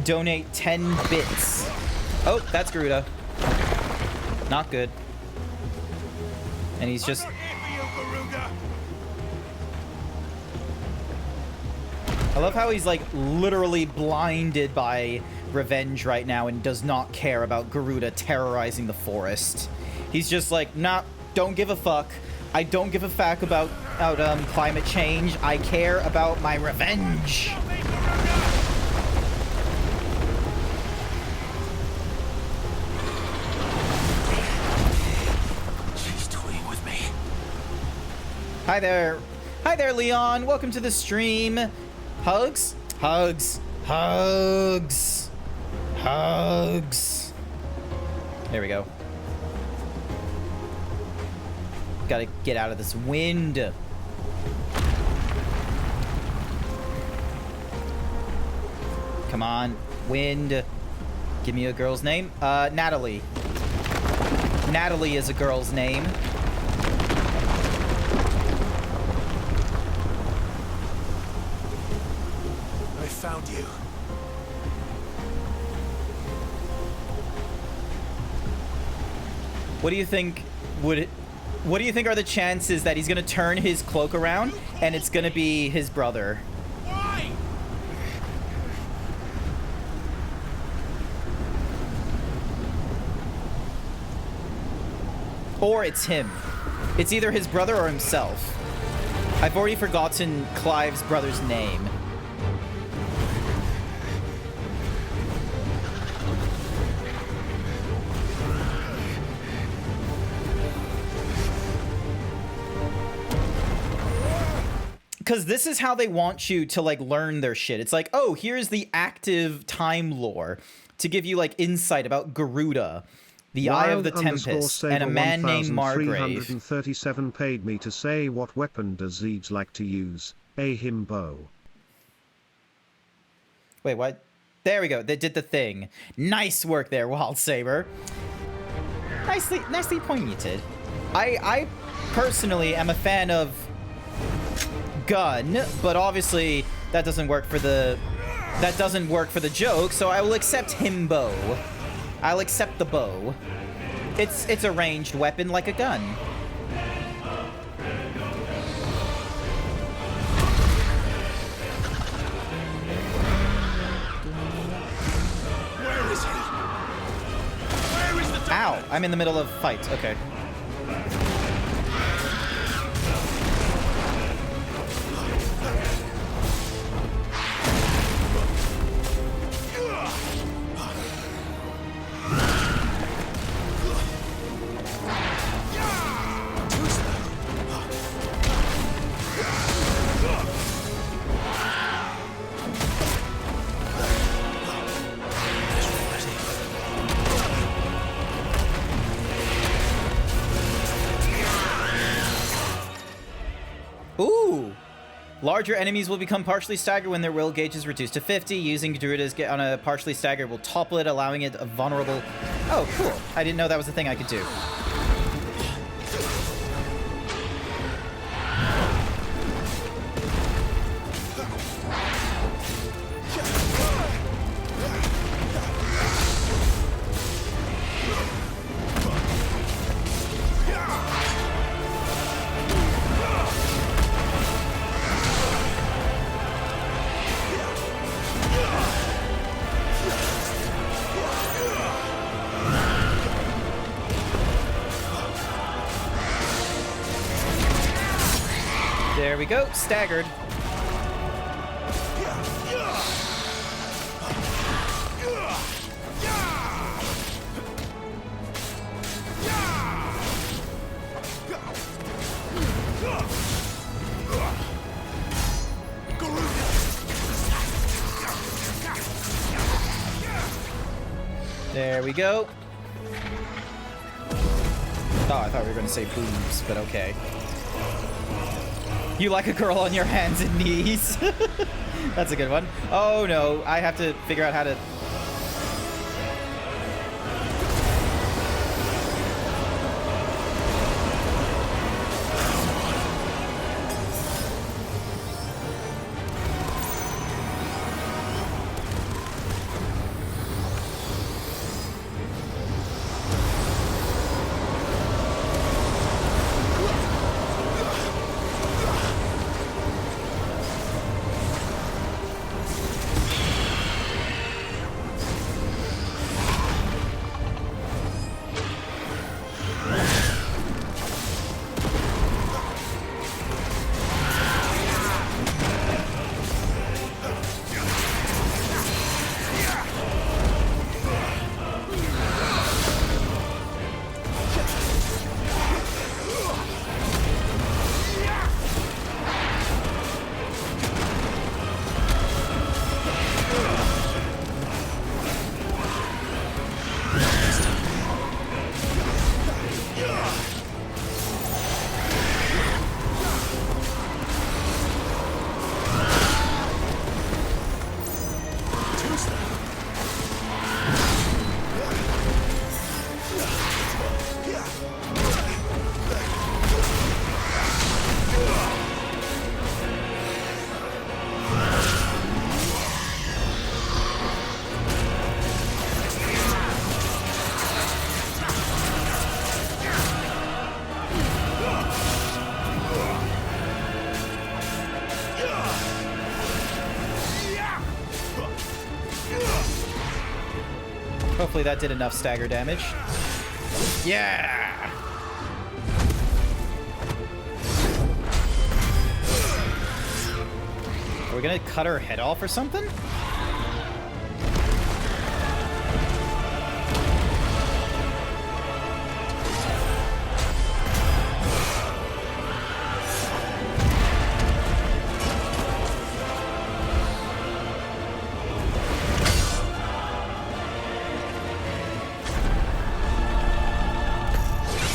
donate 10 bits. Oh, that's Garuda. Not good. And he's just... I love how he's, like, literally blinded by revenge right now and does not care about Garuda terrorizing the forest. He's just like, nah, don't give a fuck. I don't give a fuck about climate change. I care about my revenge. She's toying with me. Hi there. Hi there, Leon. Welcome to the stream. Hugs? Hugs. Hugs. Hugs. There we go. Gotta get out of this wind. Come on, wind. Give me a girl's name. Natalie. Natalie is a girl's name. you. What do you think what do you think are the chances that he's gonna turn his cloak around and it's gonna be his brother? Why? Or it's him. It's either his brother or himself. I've already forgotten Clive's brother's name. Because this is how they want you to, like, learn their shit. It's like, oh, here's the active time lore to give you, like, insight about Garuda, the Eye of the Tempest, and a man named Margrave. 337 paid me to say what weapon does Zeebs like to use. A Himbo. Wait, what? There we go. They did the thing. Nice work there, Wild Saber. Nicely pointed. I personally am a fan of gun, but obviously that doesn't work for the joke, so I will accept Himbo. I'll accept the bow. It's a ranged weapon like a gun. Where is he? Where is the Ow, I'm in the middle of fight. Okay. Ooh! Larger enemies will become partially staggered when their will gauge is reduced to 50. Using Druida's get on a partially staggered will topple it, allowing it a vulnerable... Oh, cool. I didn't know that was a thing I could do. There we go, staggered. There we go. Oh, I thought we were going to say boobs, but okay. You like a girl on your hands and knees. That's a good one. Oh no, I have to figure out how to... Hopefully that did enough stagger damage. Yeah! Are we gonna cut her head off or something?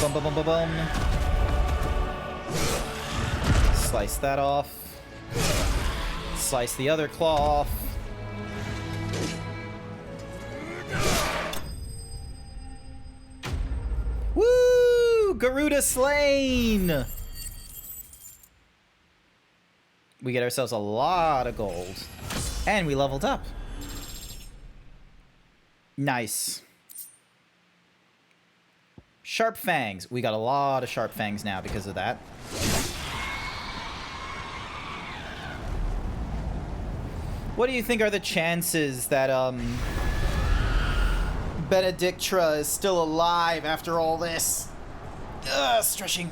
Bum, bum, bum, bum, bum. Slice that off. Slice the other claw off. Woo! Garuda slain! We get ourselves a lot of gold. And we leveled up. Nice. Sharp fangs. We got a lot of sharp fangs now because of that. What do you think are the chances that, Benedictra is still alive after all this? Ugh, stretching.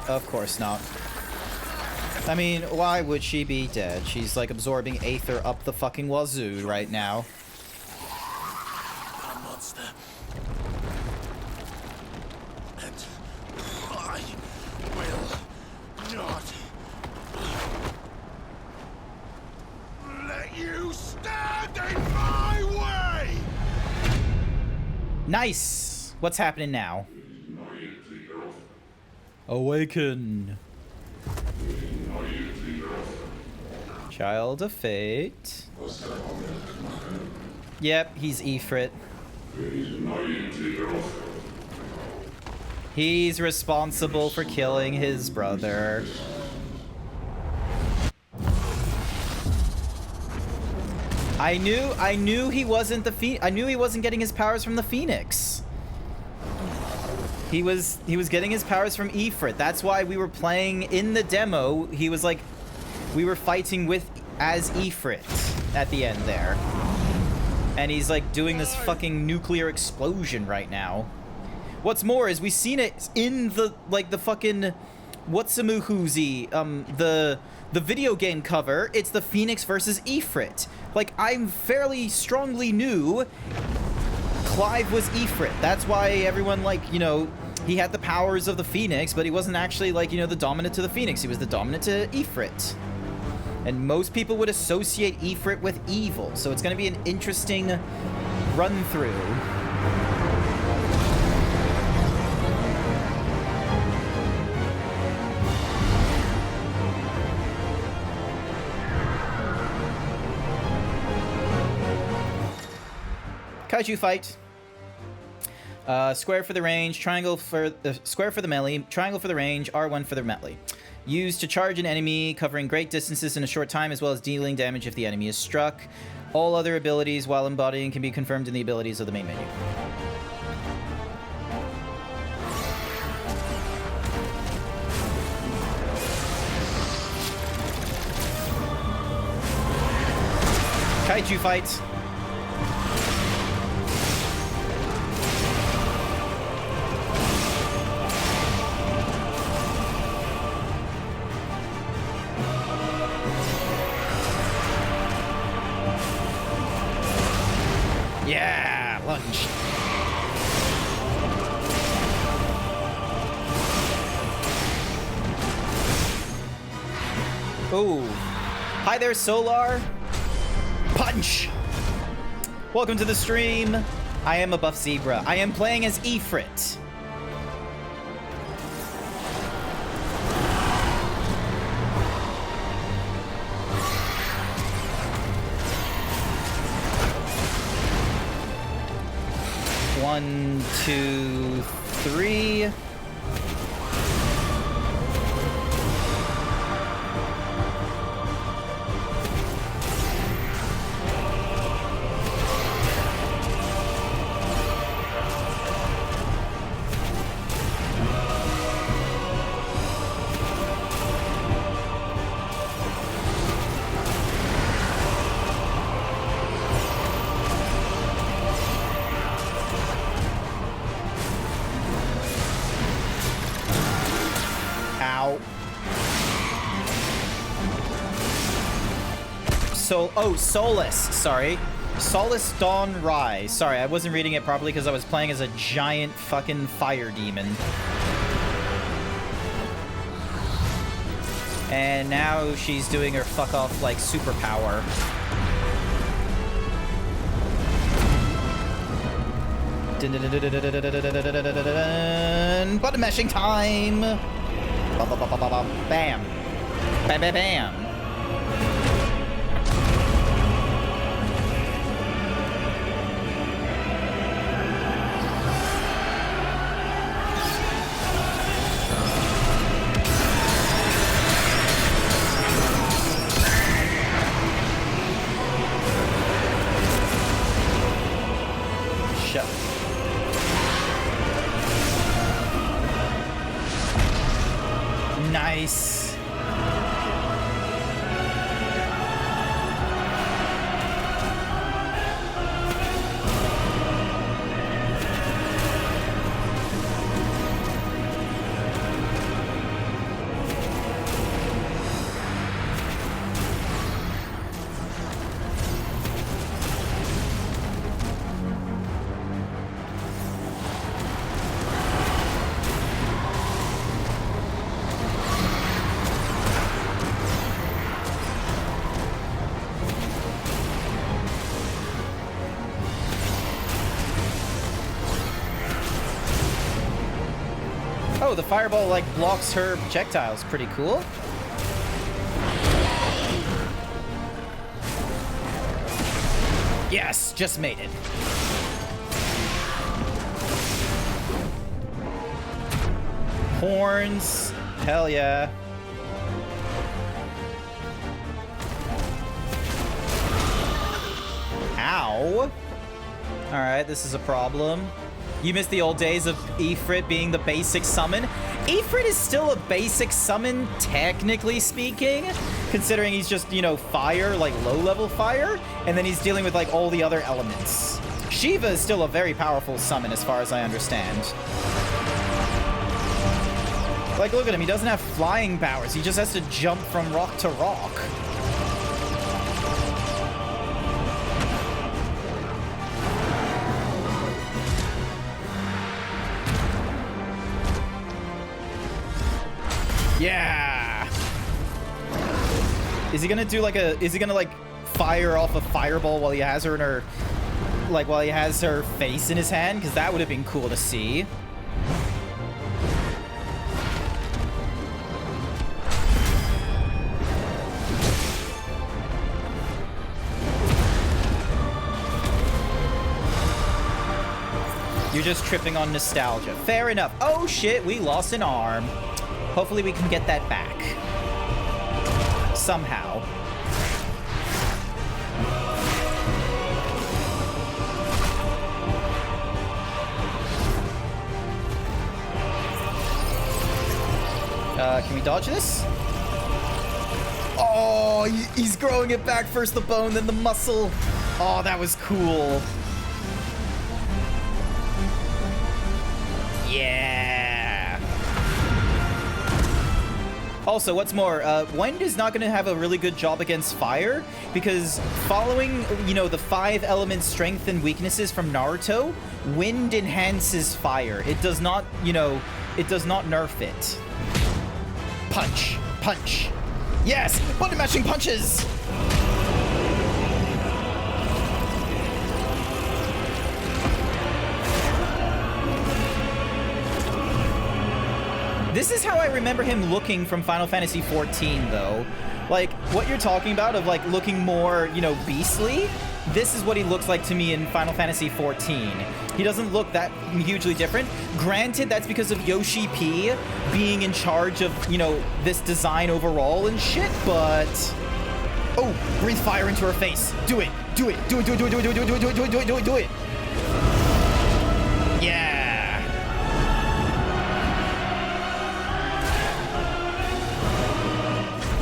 Of course not. I mean, why would she be dead? She's like absorbing aether up the fucking wazoo right now. A monster. And I will not let you stand in my way! Nice! What's happening now? Awaken. Child of Fate. Yep, he's Ifrit. He's responsible for killing his brother. I knew he wasn't I knew he wasn't getting his powers from the Phoenix. He was getting his powers from Ifrit. That's why we were playing in the demo. He was like, we were fighting as Ifrit at the end there. And he's like doing this fucking nuclear explosion right now. What's more is we've seen it in the fucking Whatsamuhuzi, the video game cover. It's the Phoenix versus Ifrit. Like, I'm fairly strongly knew Clive was Ifrit. That's why everyone, like, you know, he had the powers of the Phoenix, but he wasn't actually, like, you know, the dominant to the Phoenix. He was the dominant to Ifrit. And most people would associate Ifrit with evil, so it's going to be an interesting run-through. Kaiju fight. Square for the range, triangle for the square for the melee, triangle for the range, R1 for the melee. Used to charge an enemy, covering great distances in a short time, as well as dealing damage if the enemy is struck. All other abilities, while embodying, can be confirmed in the abilities of the main menu. Kaiju fight. Yeah, lunge. Oh, hi there, Solar. Punch. Welcome to the stream. I am a buff zebra. I am playing as Ifrit. One, two, three. Solus, sorry. Solus Dawn Rise. Sorry, I wasn't reading it properly because I was playing as a giant fucking fire demon. And now she's doing her fuck off like superpower. Button mashing time. Bam. Bam bam bam. Nice. Oh, the fireball, like, blocks her projectiles. Pretty cool. Yes, just made it. Horns. Hell yeah. Ow. Alright, this is a problem. You missed the old days of Ifrit being the basic summon. Ifrit is still a basic summon, technically speaking, considering he's just, you know, fire, like low-level fire, and then he's dealing with, like, all the other elements. Shiva is still a very powerful summon, as far as I understand. Like, look at him. He doesn't have flying powers. He just has to jump from rock to rock. Yeah. Is he gonna do like a? Is he gonna like fire off a fireball while he has her in her, like while he has her face in his hand? Because that would have been cool to see. You're just tripping on nostalgia. Fair enough. Oh shit, we lost an arm. Hopefully we can get that back. Somehow. Can we dodge this? Oh, he's growing it back. First the bone, then the muscle. Oh, that was cool. Yeah. Also, what's more, Wind is not going to have a really good job against fire because following, you know, the 5 element strength and weaknesses from Naruto, Wind enhances fire. It does not, you know, it does not nerf it. Punch. Punch. Yes! Button mashing punches! This is how I remember him looking from Final Fantasy 14, though. Like, what you're talking about of, like, looking more, you know, beastly, this is what he looks like to me in Final Fantasy 14. He doesn't look that hugely different. Granted, that's because of Yoshi P being in charge of, you know, this design overall and shit, but... Oh, breathe fire into her face. Do it. Do it. Do it, do it, do it, do it, do it, do it, do it, do it, do it, do it, do it. Yeah.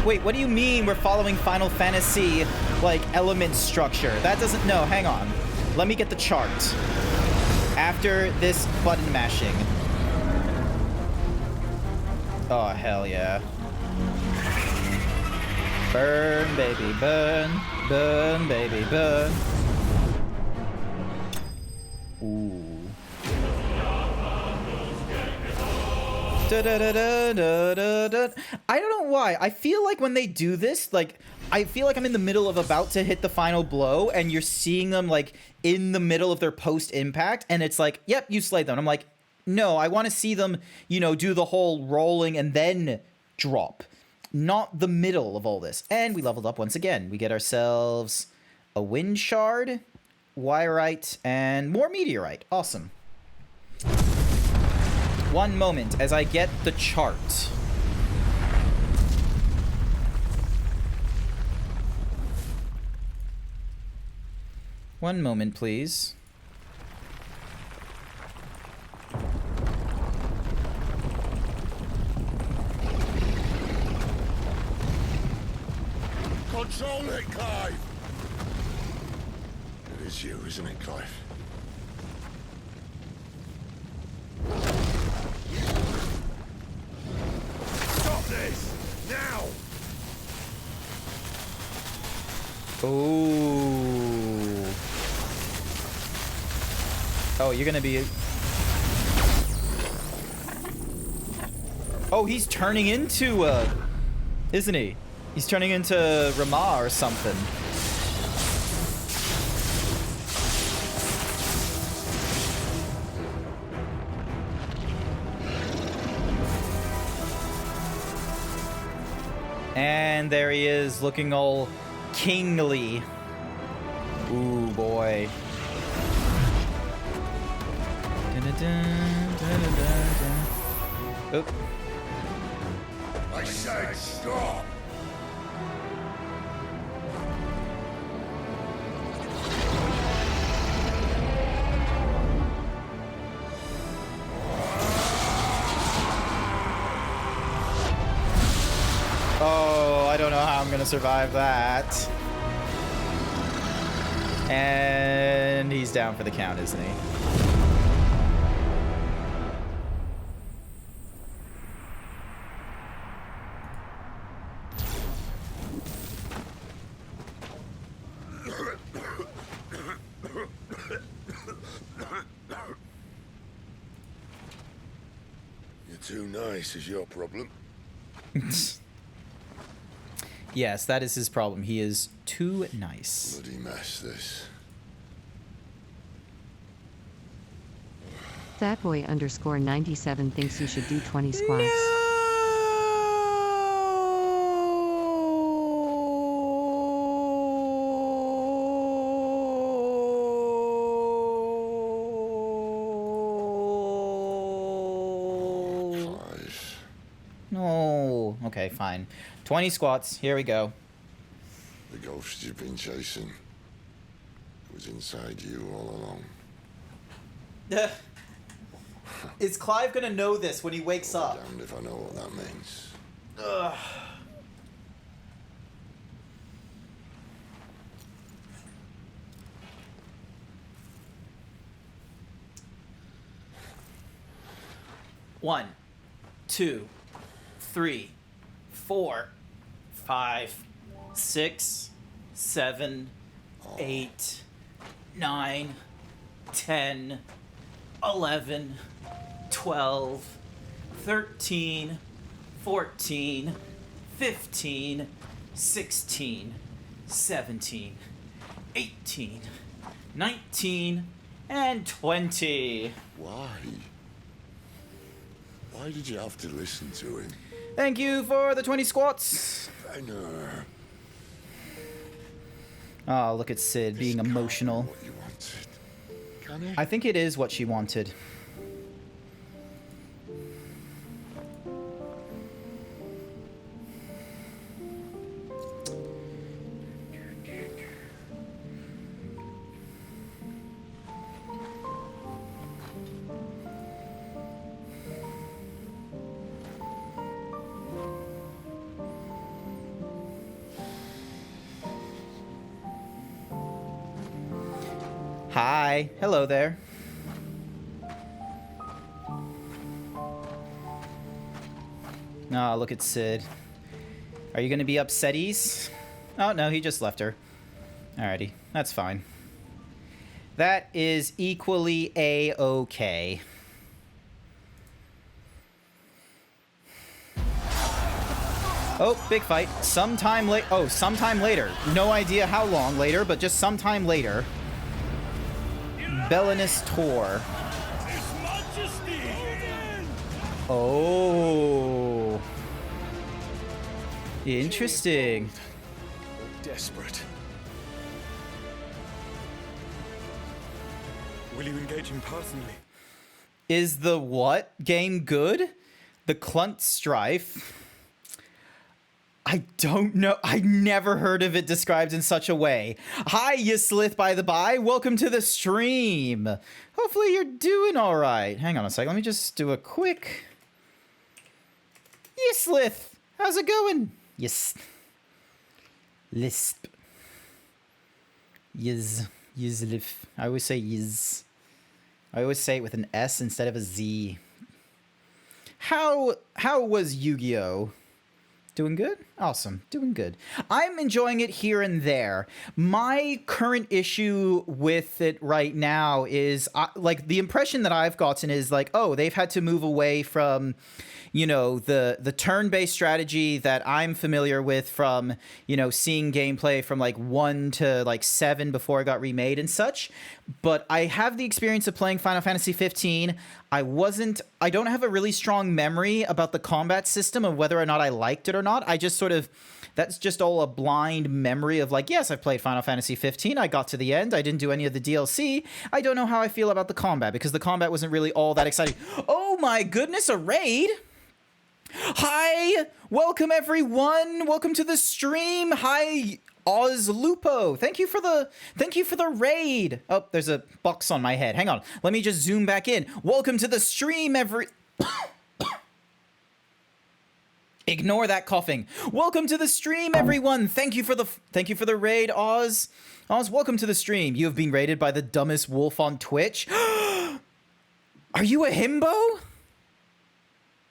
Wait, what do you mean we're following Final Fantasy, like, element structure? That doesn't... No, hang on. Let me get the chart. After this button mashing. Oh, hell yeah. Burn, baby, burn. Burn, baby, burn. Ooh. Da, da, da, da, da, da, da. I don't know why. I feel like when they do this, like, I feel like I'm in the middle of about to hit the final blow, and you're seeing them, like, in the middle of their post-impact, and it's like, yep, you slayed them. And I'm like, no, I want to see them, you know, do the whole rolling and then drop. Not the middle of all this. And we leveled up once again. We get ourselves a wind shard, wireite, and more meteorite. Awesome. One moment as I get the chart. One moment, please. Control it, Clive! It is you, isn't it, Clive? Stop this! Now! Oh. Oh, you're gonna be... Oh, he's turning into, isn't he? He's turning into Rama or something. And there he is, looking all kingly. Ooh, boy. Oop. I said stop! Oh, I don't know how I'm gonna survive that. And he's down for the count, isn't he? You're too nice is your problem. Yes, that is his problem. He is too nice. Bloody mess, this. Fatboy_97 thinks you should do 20 squats. No. Okay, fine. 20 squats. Here we go. The ghost you've been chasing was inside you all along. Is Clive gonna know this when he wakes up? Damned if I know what that means. Ugh. One, 2, 3, 4, 5, 6, 7, 8, 9, 10, 11, 12, 13, 14, 15, 16, 17, 18, 19, and 20. Why? Why did you have to listen to him? Thank you for the 20 squats. Benner. Oh, look at Sid being emotional. What you wanted. Can it? I think it is what she wanted. Hi. Hello there. Oh, look at Sid. Are you going to be upsetties? Oh, no, he just left her. Alrighty, that's fine. That is equally A-okay. Oh, big fight. Sometime later. No idea how long later, but just sometime later. Bellinus Tor. Oh. Interesting. Desperate. Will you engage him personally? Is the what game good? The Clunt Strife. I don't know. I never heard of it described in such a way. Hi, Yislith, by the by. Welcome to the stream. Hopefully you're doing all right. Hang on a sec. Let me just do a quick... Yislith, how's it going? Yes. Lisp. Yiz. Yizlif. I always say yiz. I always say it with an S instead of a Z. How was Yu-Gi-Oh? Doing good? Awesome. Doing good. I'm enjoying it here and there. My current issue with it right now is, like, the impression that I've gotten is, like, oh, they've had to move away from, you know, the turn-based strategy that I'm familiar with from, you know, seeing gameplay from, like, 1 to, like, 7 before it got remade and such. But I have the experience of playing Final Fantasy 15. I don't have a really strong memory about the combat system of whether or not I liked it or not. I just sort of, that's just all a blind memory of like, yes, I've played Final Fantasy 15. I got to the end. I didn't do any of the DLC. I don't know how I feel about the combat because the combat wasn't really all that exciting. Oh my goodness, a raid? Hi, welcome everyone. Welcome to the stream. Hi, Ozlupo. Thank you for the raid. Oh, there's a box on my head. Hang on. Let me just zoom back in. Welcome to the stream, Ignore that coughing. Welcome to the stream, everyone. Thank you for the raid, Oz. Oz, welcome to the stream. You have been raided by the dumbest wolf on Twitch. Are you a himbo?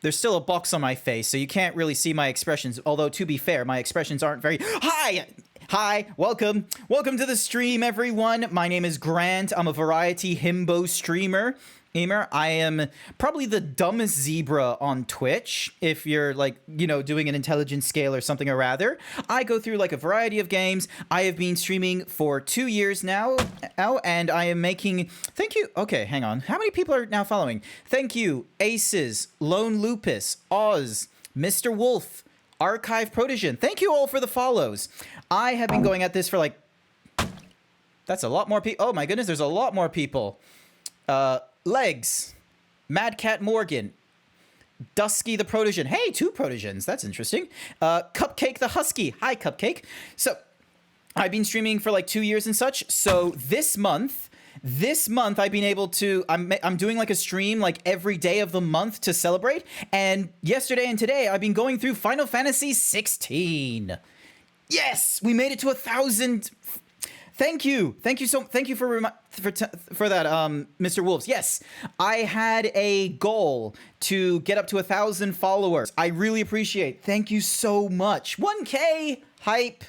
There's still a box on my face, so you can't really see my expressions. Although, to be fair, my expressions aren't very... Hi, welcome. Welcome to the stream, everyone. My name is Grant. I'm a variety himbo streamer. I am probably the dumbest zebra on Twitch, if you're, like, you know, doing an intelligence scale or something or rather. I go through, like, a variety of games. I have been streaming for 2 years now, and I am making... Thank you. Okay, hang on. How many people are now following? Thank you, Aces, Lone Lupus, Oz, Mr. Wolf, Archive Protagon. Thank you all for the follows. I have been going at this for, like... That's a lot more people. Oh, my goodness, there's a lot more people. Legs, Mad Cat Morgan, Dusky the Protagon. Hey, 2 Protagons. That's interesting. Cupcake the Husky. Hi, Cupcake. So, I've been streaming for like 2 years and such. So this month I've been able to. I'm doing like a stream like every day of the month to celebrate. And yesterday and today I've been going through Final Fantasy 16. Yes, we made it to 1,000. Thank you for that, Mr. Wolves. Yes, I had a goal to get up to 1,000 followers. I really appreciate. Thank you so much. 1K hype.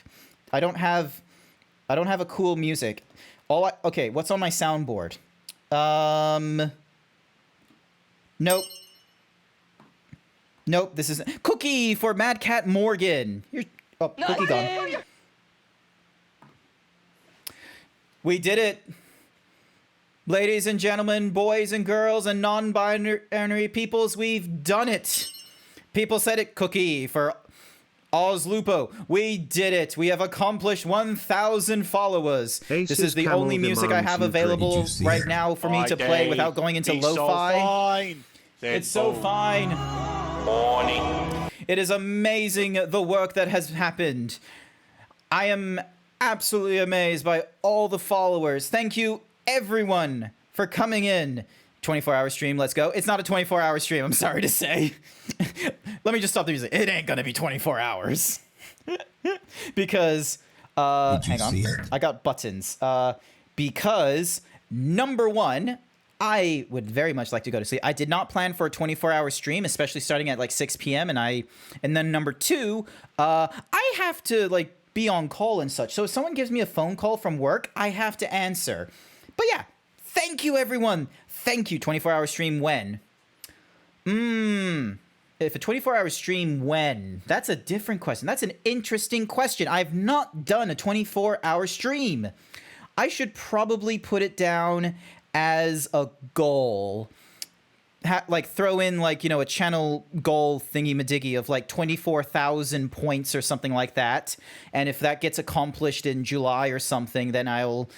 I don't have a cool music. Okay, what's on my soundboard? Nope. This isn't. Cookie for Mad Cat Morgan. Cookie gone. We did it. Ladies and gentlemen, boys and girls, and non-binary peoples, we've done it. People said it. Cookie for Ozlupo. We did it. We have accomplished 1,000 followers. This is the only music I have available right now for me to play without going into lo-fi. It's so fine. Morning. It is amazing the work that has happened. I am absolutely amazed by all the followers. Thank you, everyone, for coming in. 24-hour stream, let's go. It's not a 24-hour stream, I'm sorry to say. Let me just stop the music. It ain't gonna be 24 hours. Because, hang on. I got buttons. Because, number one, I would very much like to go to sleep. I did not plan for a 24-hour stream, especially starting at like 6 p.m. And then number two, I have to, like, be on call and such. So if someone gives me a phone call from work, I have to answer. But yeah, thank you, everyone. Thank you. 24-hour stream when? If a 24-hour stream when? That's a different question. That's an interesting question. I've not done a 24-hour stream. I should probably put it down as a goal. Like throw in like, you know, a channel goal thingy-madiggy of like 24,000 points or something like that. And if that gets accomplished in July or something, then I'll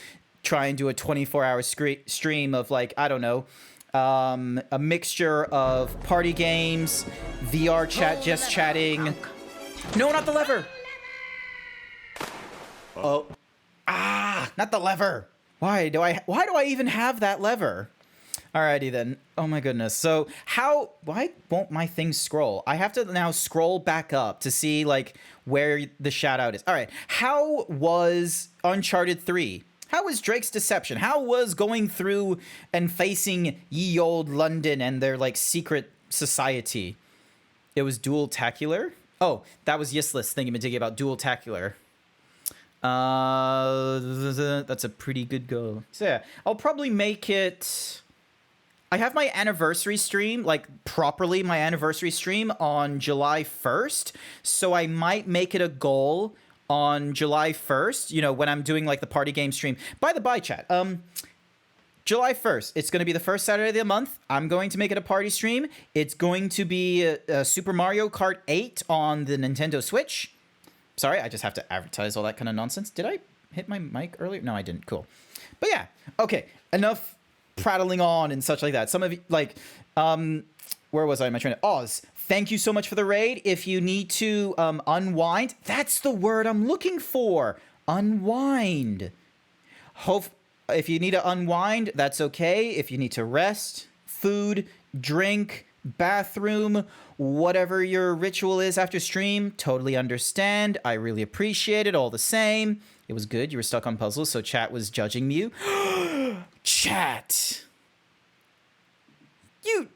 try and do a 24-hour stream of like, I don't know, a mixture of party games, VR chat, just chatting. No, not the lever. Oh. Ah, not the lever. Why do I even have that lever? Alrighty then. Oh my goodness. So why won't my thing scroll? I have to now scroll back up to see like where the shout out is. All right. How was Uncharted 3? How was Drake's Deception? How was going through and facing ye old London and their like secret society? It was Dual-tacular? Oh, that was useless thingy-majiggy about Dual-tacular. That's a pretty good go. So yeah, I'll probably make it... I have my anniversary stream, like properly my anniversary stream on July 1st. So I might make it a goal on July 1st, you know, when I'm doing like the party game stream. By the by, chat, July 1st, it's going to be the first Saturday of the month. I'm going to make it a party stream. It's going to be Super Mario Kart 8 on the Nintendo Switch. Sorry, I just have to advertise all that kind of nonsense. Did I hit my mic earlier? No, I didn't. Cool. But yeah, okay, enough prattling on and such like that. Some of you, like, where was I? Am I trying to... Oz, thank you so much for the raid. If you need to unwind, that's the word I'm looking for. Unwind. If you need to unwind, that's okay. If you need to rest, food, drink, bathroom, whatever your ritual is after stream, totally understand. I really appreciate it all the same. It was good. You were stuck on puzzles, so chat was judging you. Chat. You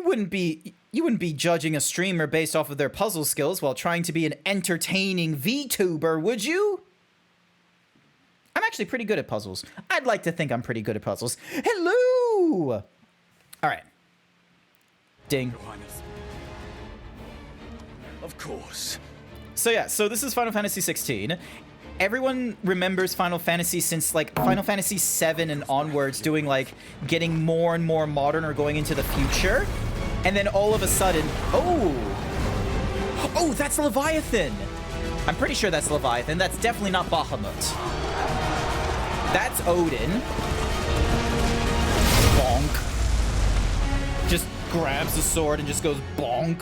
wouldn't be judging a streamer based off of their puzzle skills while trying to be an entertaining VTuber, would you? I'm actually pretty good at puzzles. I'd like to think I'm pretty good at puzzles. Hello! All right. Ding. Of course. So yeah, so this is Final Fantasy 16. Everyone remembers Final Fantasy since like Final Fantasy 7 and onwards doing like getting more and more modern or going into the future. And then all of a sudden, oh, that's Leviathan. I'm pretty sure that's Leviathan. That's definitely not Bahamut. That's Odin. Bonk. Just grabs the sword and just goes bonk.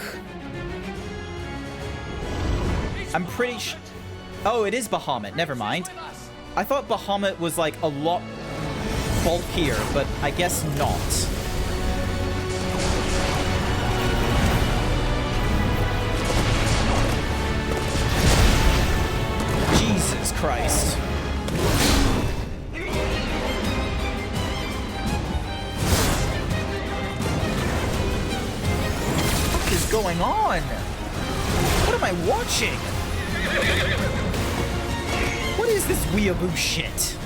I'm pretty sure... Oh, it is Bahamut. Never mind. I thought Bahamut was like a lot bulkier, but I guess not. Jesus Christ. What is going on? What am I watching? What is this weeaboo shit?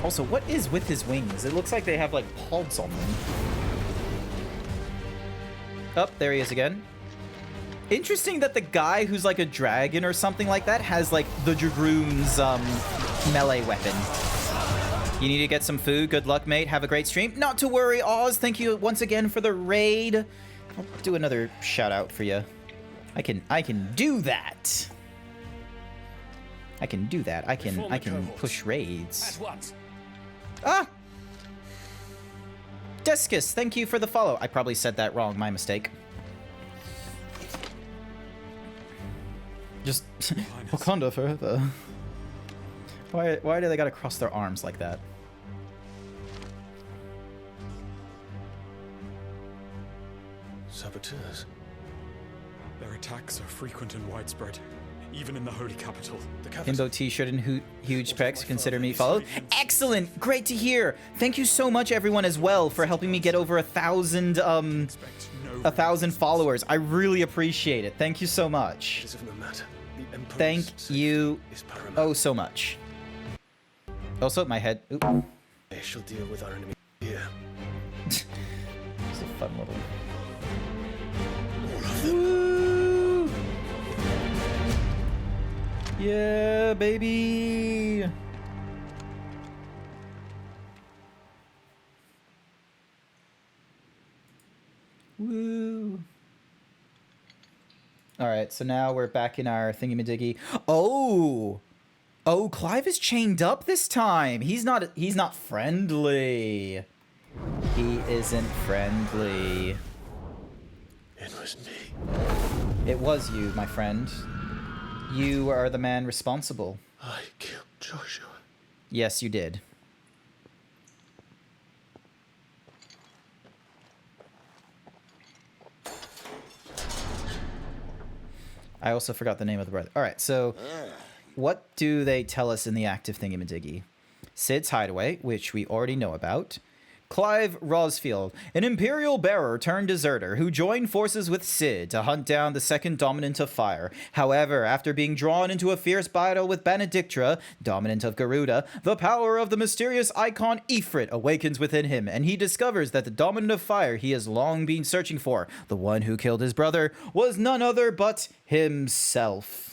Also, what is with his wings? It looks like they have like pods on them. Oh, there he is again. Interesting that the guy who's like a dragon or something like that has like the Dragoon's melee weapon. You need to get some food. Good luck, mate. Have a great stream. Not to worry, Oz. Thank you once again for the raid. I'll do another shout out for you. I can do that. I can do that. I can push raids. Ah! Descus, thank you for the follow. I probably said that wrong. My mistake. Just Wakanda forever. Why do they gotta cross their arms like that? Saboteurs. Their attacks are frequent and widespread. even in the holy capital. The capital. Himbo t-shirt and huge pecs. Consider me followed. Excellent. Great to hear. Thank you so much, everyone, as well, for helping me get over 1,000 followers. I really appreciate it. Thank you so much. Thank you oh so much. Also, my head. Oop. I shall deal with our enemy here. It's a fun little. Woo! Yeah, baby. Woo. All right, so now we're back in our thingy-majiggy. Oh, Clive is chained up this time. He's not friendly. He isn't friendly. It was me. It was you, my friend. You are the man responsible. I killed Joshua. Yes, you did. I also forgot the name of the brother. All right, so what do they tell us in the active thingy-majiggy? Sid's hideaway, which we already know about. Clive Rosfield, an Imperial bearer turned deserter who joined forces with Sid to hunt down the second Dominant of Fire. However, after being drawn into a fierce battle with Benedictra, Dominant of Garuda, the power of the mysterious icon Ifrit awakens within him, and he discovers that the Dominant of Fire he has long been searching for, the one who killed his brother, was none other but himself.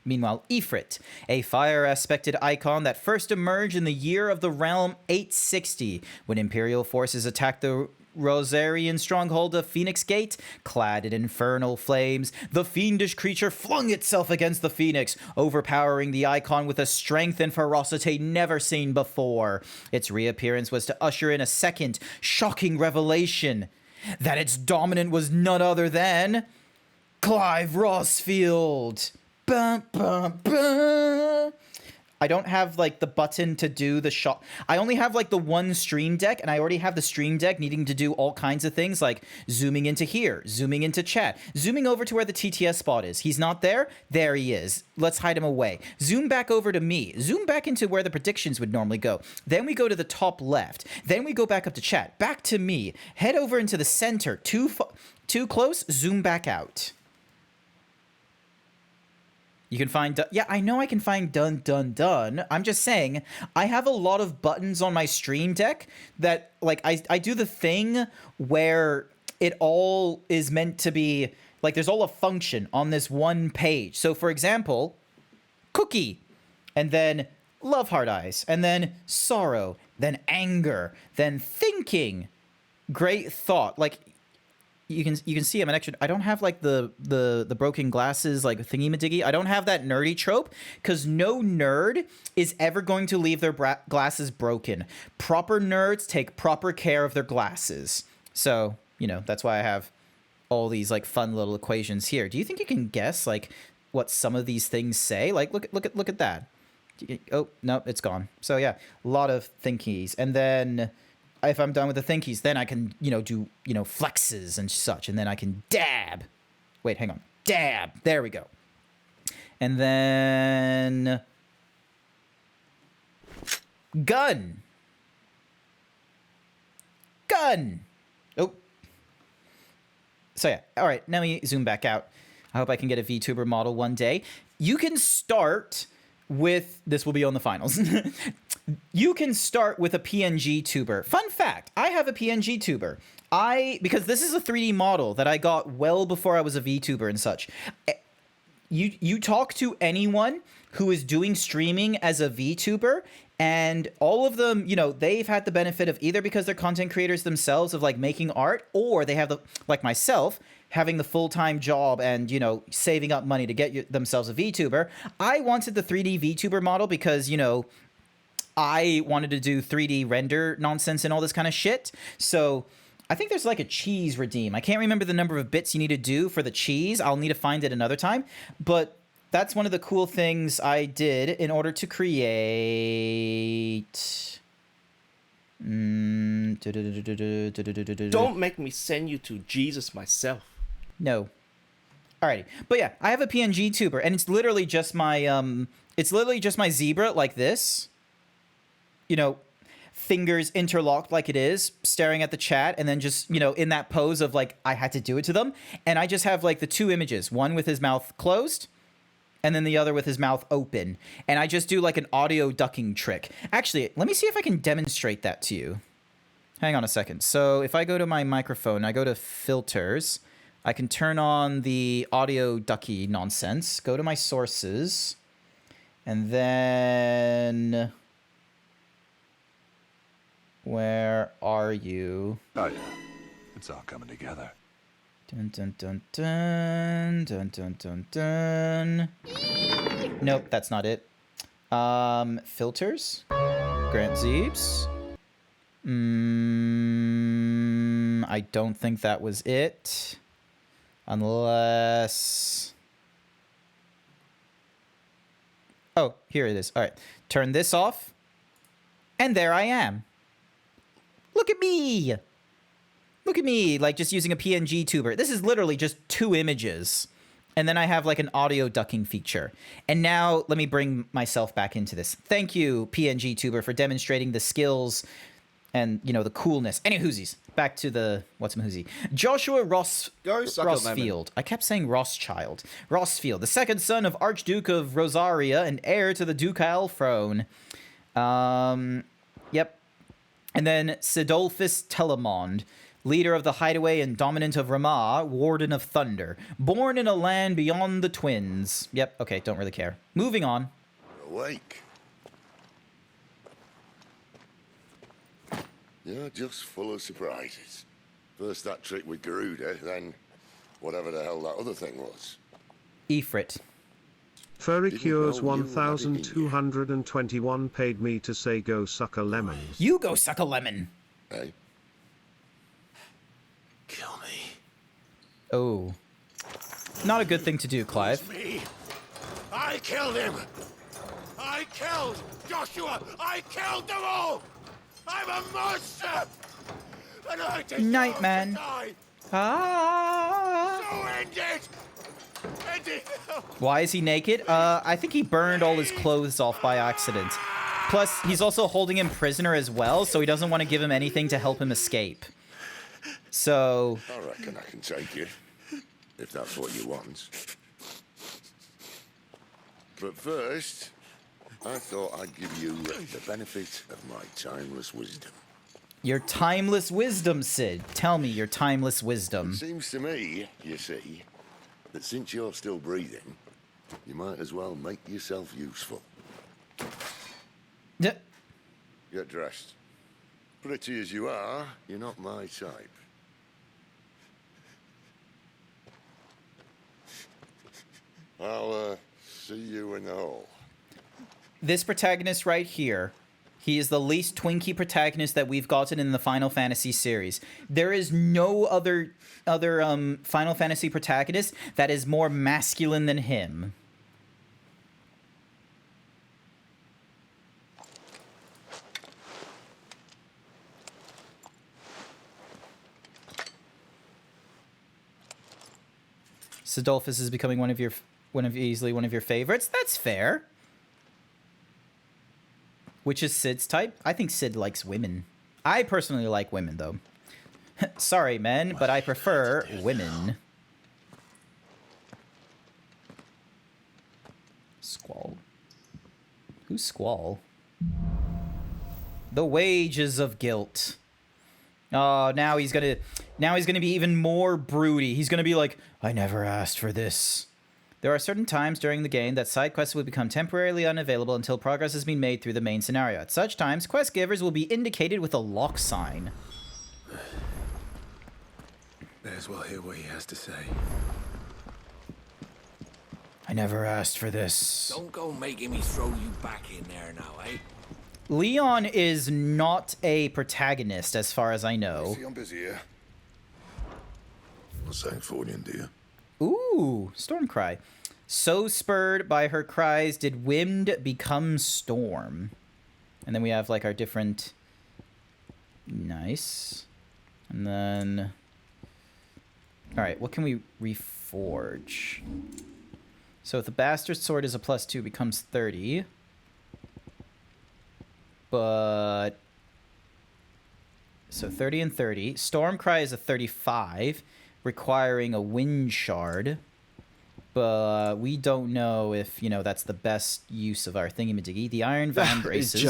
Meanwhile, Ifrit, a fire-aspected icon that first emerged in the year of the realm 860, when Imperial forces attacked the Rosarian stronghold of Phoenix Gate. Clad in infernal flames, the fiendish creature flung itself against the Phoenix, overpowering the icon with a strength and ferocity never seen before. Its reappearance was to usher in a second, shocking revelation, that its dominant was none other than Clive Rosfield. Bum, bum, bum. I don't have like the button to do the shot. I only have like the one stream deck, and I already have the stream deck needing to do all kinds of things like zooming into here, zooming into chat, zooming over to where the TTS spot is. He's not there. There he is. Let's hide him away. Zoom back over to me. Zoom back into where the predictions would normally go. Then we go to the top left. Then we go back up to chat. Back to me. Head over into the center. Too close. Zoom back out. You can find, yeah, I know I can find done. I'm just saying, I have a lot of buttons on my stream deck that, like, I do the thing where it all is meant to be, like, there's all a function on this one page. So, for example, cookie, and then love heart eyes, and then sorrow, then anger, then thinking, great thought, like, you can see I'm an extra. I don't have like the broken glasses like thingy-majiggy. I don't have that nerdy trope because no nerd is ever going to leave their glasses broken. Proper nerds take proper care of their glasses. So, you know, that's why I have all these like fun little equations here. Do you think you can guess like what some of these things say? Like look at that. Oh, no, it's gone. So yeah, a lot of thinkies. And then if I'm done with the thinkies, then I can, you know, do, you know, flexes and such. And then I can dab. Wait, hang on. Dab. There we go. And then gun. Oh. So yeah. All right. Now we zoom back out. I hope I can get a VTuber model one day. You can start with, this will be on the finals. You can start with a PNG tuber. Fun fact, I have a PNG tuber. Because this is a 3D model that I got well before I was a VTuber and such. You talk to anyone who is doing streaming as a VTuber, and all of them, you know, they've had the benefit of either because they're content creators themselves of like making art, or they have the, like myself, having the full-time job and, you know, saving up money to get themselves a VTuber. I wanted the 3D VTuber model because, you know, I wanted to do 3D render nonsense and all this kind of shit. So I think there's like a cheese redeem. I can't remember the number of bits you need to do for the cheese. I'll need to find it another time. But that's one of the cool things I did in order to create... Don't make me send you to Jesus myself. No. Alrighty. But yeah, I have a PNG tuber, and it's literally just my zebra like this. You know, fingers interlocked like it is, staring at the chat, and then just, you know, in that pose of like I had to do it to them. And I just have like the two images, one with his mouth closed and then the other with his mouth open. And I just do like an audio ducking trick. Actually, let me see if I can demonstrate that to you. Hang on a second. So if I go to my microphone, I go to filters, I can turn on the audio ducky nonsense, go to my sources, and then... Where are you? Oh yeah, it's all coming together. Dun dun dun dun dun dun dun dun. Nope, that's not it. Filters. GrantZeebs. I don't think that was it. Unless... Oh, here it is. All right. Turn this off. And there I am. Look at me. Look at me, like just using a PNG tuber. This is literally just two images. And then I have like an audio ducking feature. And now let me bring myself back into this. Thank you, PNG tuber, for demonstrating the skills and, you know, the coolness. Any whoosies. Back to the what's-a-hoosie. Joshua Rossfield. I kept saying Rothschild. Rossfield, the second son of Archduke of Rosaria and heir to the ducal throne. Yep. And then Sidolphus Telamond, leader of the Hideaway and dominant of Ramah, Warden of Thunder. Born in a land beyond the twins. Yep, okay, don't really care. Moving on. Awake. You're just full of surprises. First that trick with Garuda, then whatever the hell that other thing was. Ifrit. Furrycures 1221 paid me to say go suck a lemon. You go suck a lemon. Hey. Kill me. Oh. Not a good thing to do, Clive. It's me. I killed him. I killed Joshua. I killed them all. I'm a monster. And I deserve Nightman. to die. Ah. So end it. End it now. Why is he naked? I think he burned all his clothes off by accident. Plus, he's also holding him prisoner as well, so he doesn't want to give him anything to help him escape. So... I reckon I can take you, if that's what you want. But first, I thought I'd give you the benefit of my timeless wisdom. Your timeless wisdom, Sid. Tell me your timeless wisdom. It seems to me, you see, that since you're still breathing, you might as well make yourself useful. Yeah. Get dressed. Pretty as you are, you're not my type. I'll see you in the hall. This protagonist right here, he is the least twinky protagonist that we've gotten in the Final Fantasy series. There is no other Final Fantasy protagonist that is more masculine than him. Sidolphus is becoming easily one of your favorites. That's fair. Which is Sid's type? I think Sid likes women. I personally like women, though. Sorry, men, but I prefer women. Squall. Who's Squall? The wages of guilt. Oh, now he's gonna be even more broody. He's gonna be like, I never asked for this. There are certain times during the game that side quests will become temporarily unavailable until progress has been made through the main scenario. At such times, quest givers will be indicated with a lock sign. May as well hear what he has to say. I never asked for this. Don't go making me throw you back in there now, eh? Leon is not a protagonist, as far as I know. See, I'm busy here. What's that for you, dear? Ooh, Stormcry. So spurred by her cries did Wind become Storm. And then we have like our different... Nice. And then... All right, what can we reforge? So if the bastard sword is a +2, it becomes 30. But so 30 and 30. Stormcry is a 35, requiring a wind shard. But we don't know if, you know, that's the best use of our thingy-majiggy. The Iron Van Braces.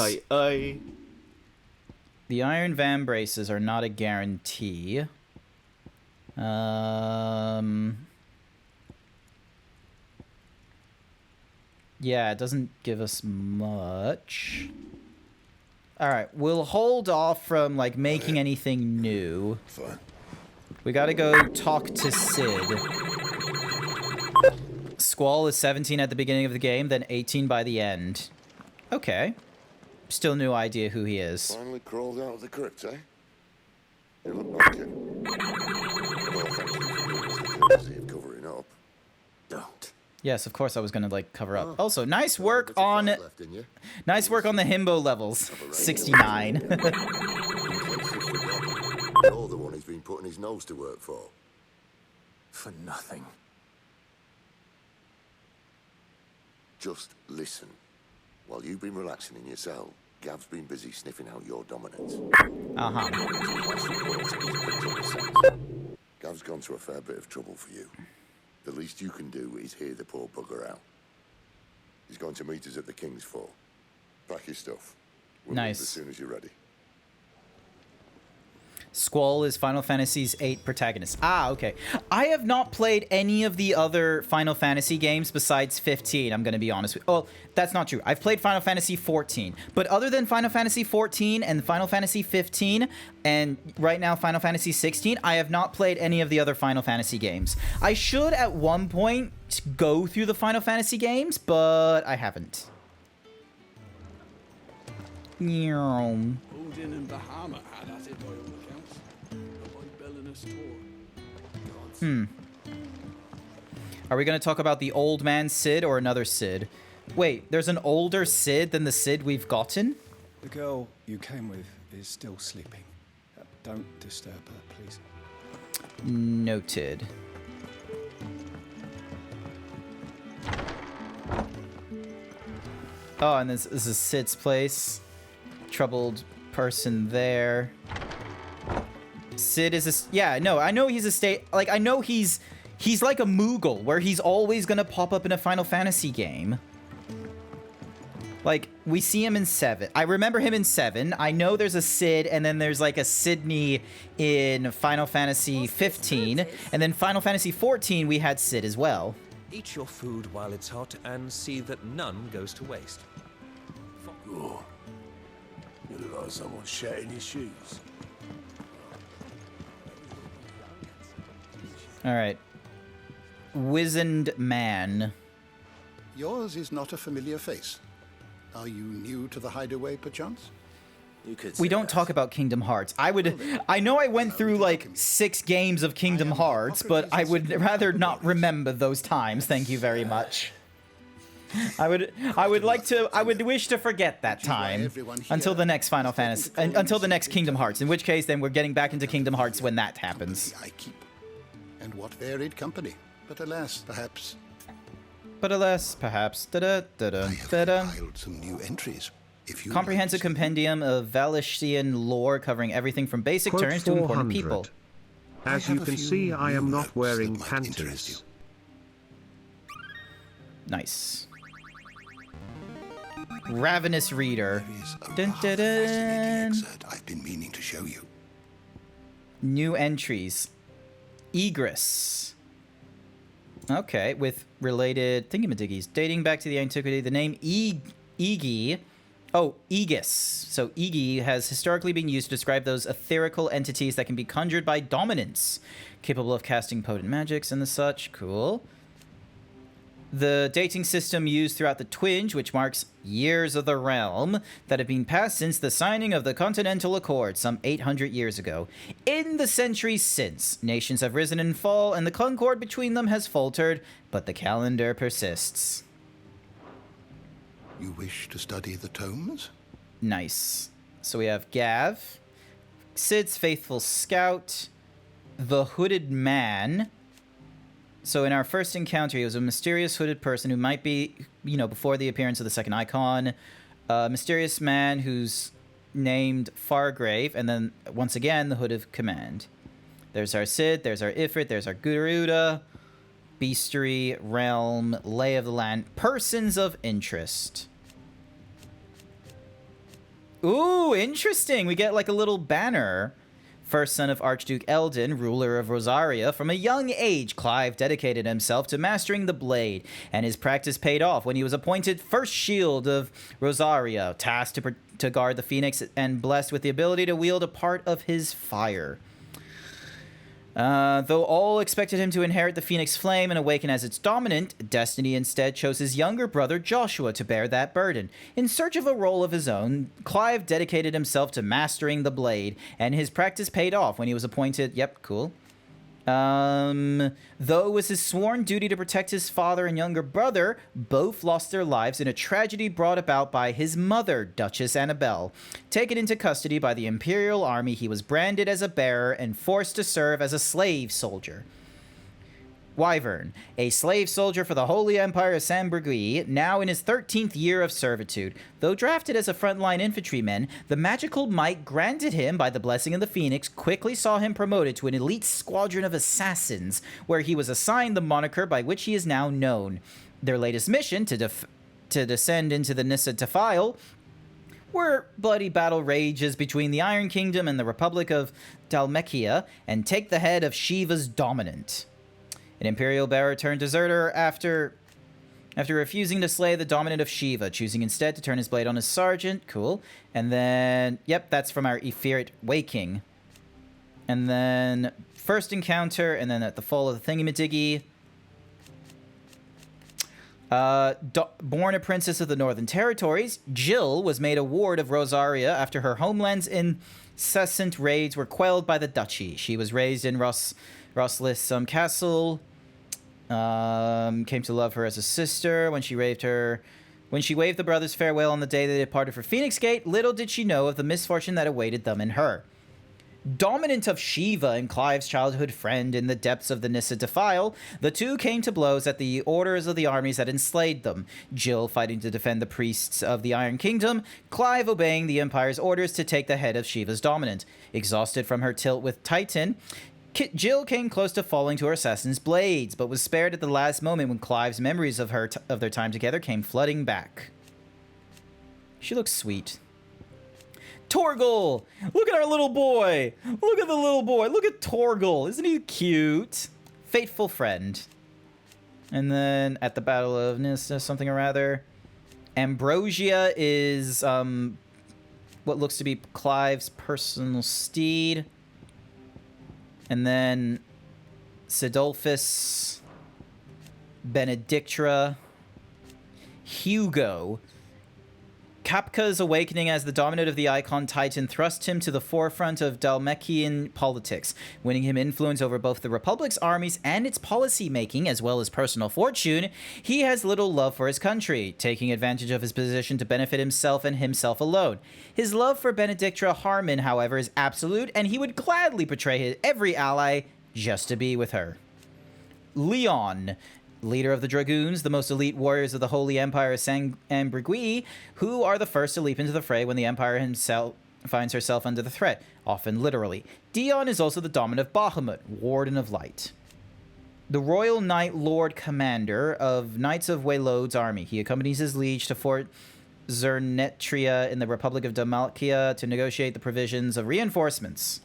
The Iron Van Braces are not a guarantee. Yeah, it doesn't give us much. All right, we'll hold off from, like, making anything new. We gotta go talk to Sid. Squall is 17 at the beginning of the game, then 18 by the end. Okay. Still no idea who he is. Finally crawled out of the crypt, eh? You look knocking. Well, thank you for doing us the courtesy of covering up. Don't. Yes, of course I was gonna, like, cover up. Also, nice work on... Nice work on the Himbo levels. 69. You're the one he's been putting his nose to work for. For nothing. Just listen. While you've been relaxing in your cell, Gav's been busy sniffing out your dominance. Uh-huh. Gav's gone to a fair bit of trouble for you. The least you can do is hear the poor bugger out. He's going to meet us at the King's Fall. Pack your stuff. We'll Nice. leave as soon as you're ready. Squall is Final Fantasy's 8 protagonist. Ah, okay. I have not played any of the other Final Fantasy games besides 15, I'm going to be honest with you. Oh, that's not true. I've played Final Fantasy 14. But other than Final Fantasy 14 and Final Fantasy 15, and right now Final Fantasy 16, I have not played any of the other Final Fantasy games. I should at one point go through the Final Fantasy games, but I haven't. Odin and Bahama had at it by all accounts. By Belinus Tor. Are we going to talk about the old man Sid or another Sid? Wait, there's an older Sid than the Sid we've gotten? The girl you came with is still sleeping. Don't disturb her, please. Noted. Oh, and this is Sid's place. Troubled person there. Sid is a... Yeah, no, I know he's a state... Like, I know he's like a Moogle, where he's always gonna pop up in a Final Fantasy game. Like, we see him in 7. I remember him in 7. I know there's a Sid, and then there's, like, a Sydney in Final Fantasy 15. And then Final Fantasy 14, we had Sid as well. Eat your food while it's hot, and see that none goes to waste. Oh. You look like someone shat in his shoes. Alright. Wizened Man. Yours is not a familiar face. Are you new to the hideaway, perchance? We don't talk about Kingdom Hearts. I know I went through like 6 games of Kingdom Hearts, but I would rather not remember those times. Thank you very much. I would wish to forget that time until the next Final Fantasy, until the next Kingdom Hearts. In which case, then we're getting back into Kingdom Hearts when that happens. I keep. And what varied company. But alas, perhaps. Da-da, da-da, da-da. Filed some new entries. If you Comprehensive compendium of Valician lore covering everything from basic Quote terms to important 400. people. As you can see, I am not wearing panties. Nice. Ravenous Reader. Dun, dun, dun. excerpt I've been meaning to show you. New entries. Egress. Okay, with related thingamadiggies. Dating back to the antiquity, the name Egi. Oh, Aegis. So Egi has historically been used to describe those etherical entities that can be conjured by dominance, capable of casting potent magics and the such. Cool. The dating system used throughout the Twinge, which marks years of the realm that have been passed since the signing of the Continental Accord some 800 years ago. In the centuries since, nations have risen and fall, and the concord between them has faltered, but the calendar persists. You wish to study the tomes? Nice. So we have Gav, Sid's faithful scout, the hooded man, So in our first encounter, he was a mysterious hooded person who might be, you know, before the appearance of the second icon, a mysterious man who's named Fargrave, and then once again the Hood of Command. There's our Cid, there's our Ifrit, there's our Garuda, Beastery, Realm, Lay of the Land, Persons of Interest. Ooh, interesting. We get like a little banner. First son of Archduke Eldon, ruler of Rosaria, from a young age, Clive dedicated himself to mastering the blade, and his practice paid off when he was appointed First Shield of Rosaria, tasked to guard the Phoenix and blessed with the ability to wield a part of his fire. Though all expected him to inherit the Phoenix Flame and awaken as its dominant, Destiny instead chose his younger brother Joshua to bear that burden. In search of a role of his own, Clive dedicated himself to mastering the blade, and his practice paid off when he was appointed... Yep, cool. Though it was his sworn duty to protect his father and younger brother, both lost their lives in a tragedy brought about by his mother, Duchess Annabelle. Taken into custody by the Imperial Army, he was branded as a bearer and forced to serve as a slave soldier. Wyvern, a slave soldier for the Holy Empire of San Brigui, now in his 13th year of servitude. Though drafted as a frontline infantryman, the magical might granted him by the blessing of the Phoenix quickly saw him promoted to an elite squadron of assassins, where he was assigned the moniker by which he is now known. Their latest mission, to descend into the Nissa Defile, where bloody battle rages between the Iron Kingdom and the Republic of Dhalmekia, and take the head of Shiva's dominant. An Imperial bearer turned deserter after refusing to slay the dominant of Shiva, choosing instead to turn his blade on his sergeant. Cool. And then, yep, that's from our Ephirate Waking. And then, first encounter, and then at the fall of the Thingamadiggy. Born a princess of the Northern Territories, Jill was made a ward of Rosaria after her homeland's incessant raids were quelled by the duchy. She was raised in Roslis Castle. Came to love her as a sister when she waved the brothers farewell on the day they departed for Phoenix Gate. Little did she know of the misfortune that awaited them and her. Dominant of Shiva and Clive's childhood friend in the depths of the Nissa Defile, the two came to blows at the orders of the armies that enslaved them. Jill fighting to defend the priests of the Iron Kingdom, Clive obeying the Empire's orders to take the head of Shiva's dominant. Exhausted from her tilt with Titan, Jill came close to falling to her assassin's blades, but was spared at the last moment when Clive's memories of their time together came flooding back. She looks sweet. Torgal! Look at our little boy! Look at the little boy! Look at Torgal! Isn't he cute? Faithful friend. And then at the Battle of Nissa something or rather, Ambrosia is what looks to be Clive's personal steed. And then Sidolphus, Benedictra, Hugo. Kapka's awakening as the dominant of the Icon Titan thrust him to the forefront of Dhalmekian politics, winning him influence over both the Republic's armies and its policy-making, as well as personal fortune. He has little love for his country, taking advantage of his position to benefit himself and himself alone. His love for Benedictra Harmon, however, is absolute, and he would gladly betray every ally just to be with her. Leon, leader of the Dragoons, the most elite warriors of the Holy Empire of San Brigui, who are the first to leap into the fray when the Empire himself finds herself under the threat, often literally. Dion is also the dominant of Bahamut, Warden of Light. The Royal Knight Lord Commander of Knights of Waylod's army. He accompanies his liege to Fort Zernetria in the Republic of Dhalmekia to negotiate the provisions of reinforcements.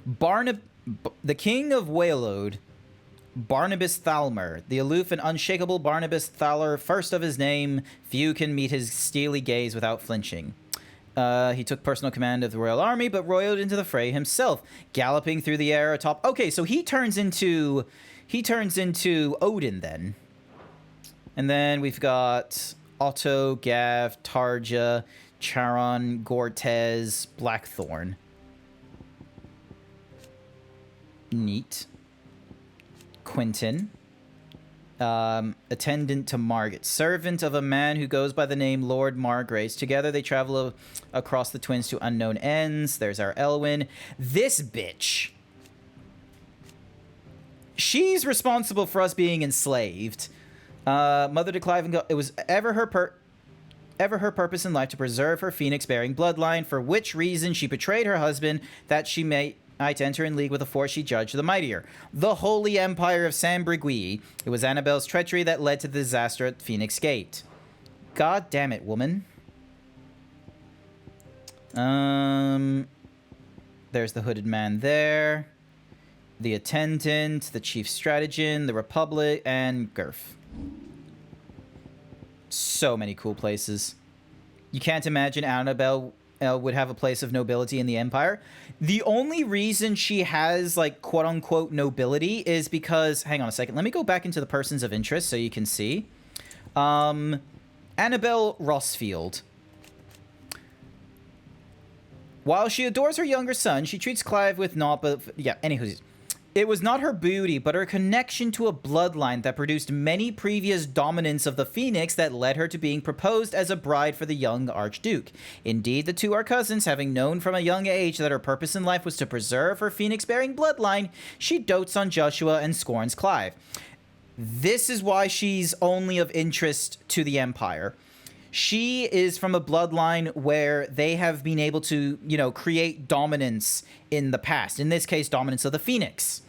The King of Waylod, Barnabas Thalmer, the aloof and unshakable Barnabas Thaler, first of his name, few can meet his steely gaze without flinching. He took personal command of the royal army, but roiled into the fray himself, galloping through the air atop... Okay, so he turns into Odin then. And then we've got Otto, Gav, Tarja, Charon, Gortez, Blackthorn. Neat. Quentin, attendant to Margit, servant of a man who goes by the name Lord Margrace. Together they travel across the Twins to unknown ends. There's our Elwyn. This bitch. she's responsible for us being enslaved. Mother to Clive and it was ever her purpose in life to preserve her phoenix-bearing bloodline, for which reason she betrayed her husband, that she might enter in league with a force she judged the mightier. The Holy Empire of San Brigui. It was Annabelle's treachery that led to the disaster at Phoenix Gate. God damn it, woman. There's the hooded man there. The attendant, the chief strategist, the Republic, and Gurf. So many cool places. You can't imagine Annabelle would have a place of nobility in the Empire. The only reason she has, like, quote-unquote nobility is because... Hang on a second. Let me go back into the persons of interest so you can see. Annabelle Rossfield. While she adores her younger son, she treats Clive with not but... Yeah, anywho. It was not her beauty, but her connection to a bloodline that produced many previous dominants of the Phoenix that led her to being proposed as a bride for the young Archduke. Indeed, the two are cousins, having known from a young age that her purpose in life was to preserve her Phoenix-bearing bloodline. She dotes on Joshua and scorns Clive. This is why she's only of interest to the Empire. She is from a bloodline where they have been able to, you know, create dominance in the past. In this case, dominance of the Phoenix.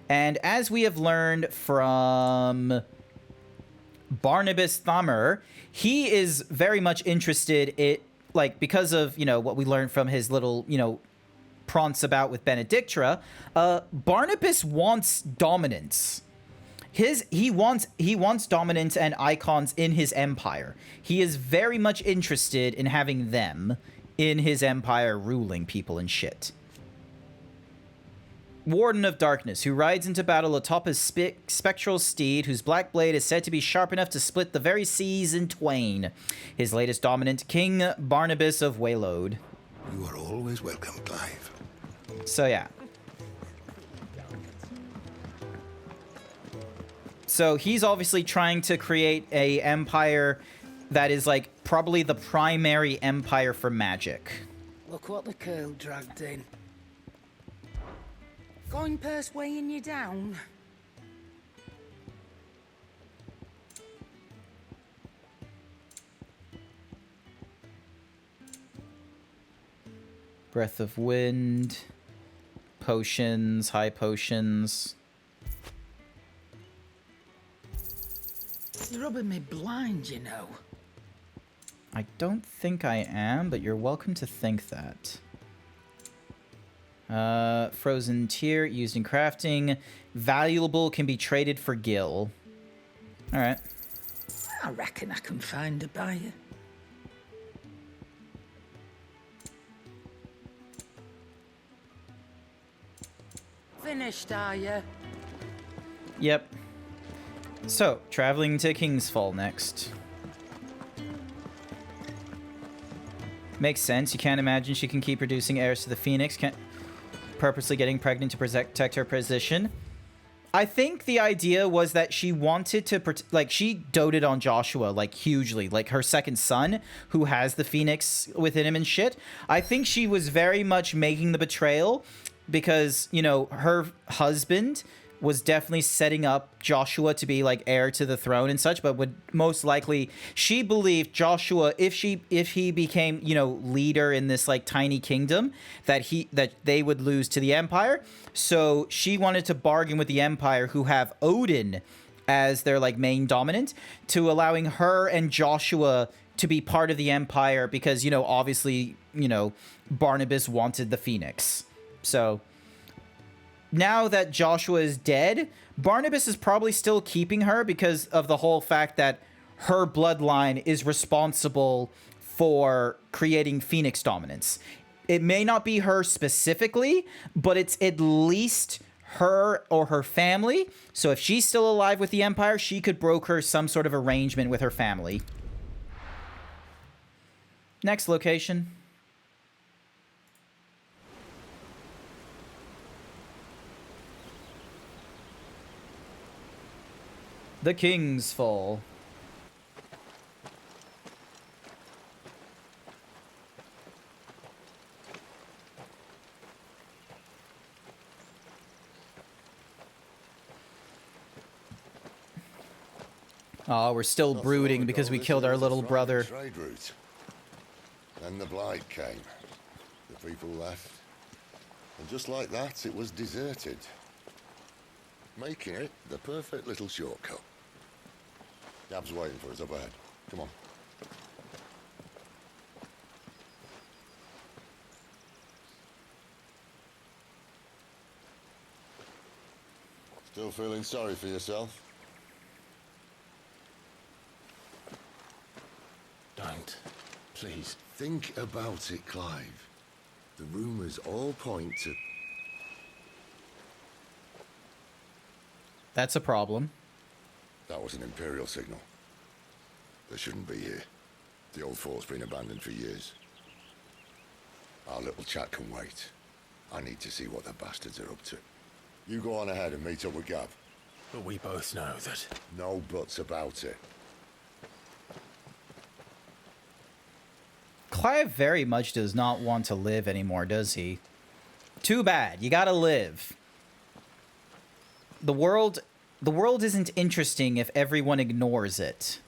And as we have learned from Barnabas Thammer, he is very much interested in, like, because of, you know, what we learned from his little, you know, prompts about with Benedictra, Barnabas wants dominance. He wants dominance and icons in his empire. He is very much interested in having them in his empire ruling people and shit. Warden of Darkness, who rides into battle atop his spectral steed, whose black blade is said to be sharp enough to split the very seas in twain. His latest dominant, King Barnabas of Waylode. You are always welcome, Clive. So yeah. So he's obviously trying to create a empire that is, like, probably the primary empire for magic. Look what the curl dragged in. Coin purse weighing you down. Breath of Wind. Potions, high potions. You're rubbing me blind, you know. I don't think I am, but you're welcome to think that. Frozen Tear, used in crafting. Valuable, can be traded for gil. Alright. I reckon I can find a buyer. Finished, are you? Yep. So, traveling to Kingsfall next. Makes sense. You can't imagine she can keep producing heirs to the Phoenix. Can't purposely getting pregnant to protect her position. I think the idea was that she wanted to, like, she doted on Joshua, like, hugely. Like, her second son, who has the Phoenix within him and shit. I think she was very much making the betrayal because, you know, her husband was definitely setting up Joshua to be, like, heir to the throne and such, but would most likely, she believed Joshua, if he became, you know, leader in this, like, tiny kingdom, that they would lose to the Empire. So she wanted to bargain with the Empire, who have Odin as their, like, main dominant, to allowing her and Joshua to be part of the Empire because, you know, obviously, you know, Barnabas wanted the Phoenix. So now that Joshua is dead, Barnabas is probably still keeping her because of the whole fact that her bloodline is responsible for creating Phoenix dominance. It may not be her specifically, but it's at least her or her family. So if she's still alive with the Empire, she could broker some sort of arrangement with her family. Next location. The King's Fall. Oh, we're still brooding because we killed our little brother. Trade route. Then the blight came. The people left. And just like that, it was deserted. Making it the perfect little shortcut. Gab's waiting for us up ahead. Come on. Still feeling sorry for yourself? Don't. Please. Think about it, Clive. The rumors all point to... That's a problem. That was an Imperial signal. They shouldn't be here. The old fort's been abandoned for years. Our little chat can wait. I need to see what the bastards are up to. You go on ahead and meet up with Gab. But we both know that... No buts about it. Clive very much does not want to live anymore, does he? Too bad. You gotta live. The world isn't interesting if everyone ignores it.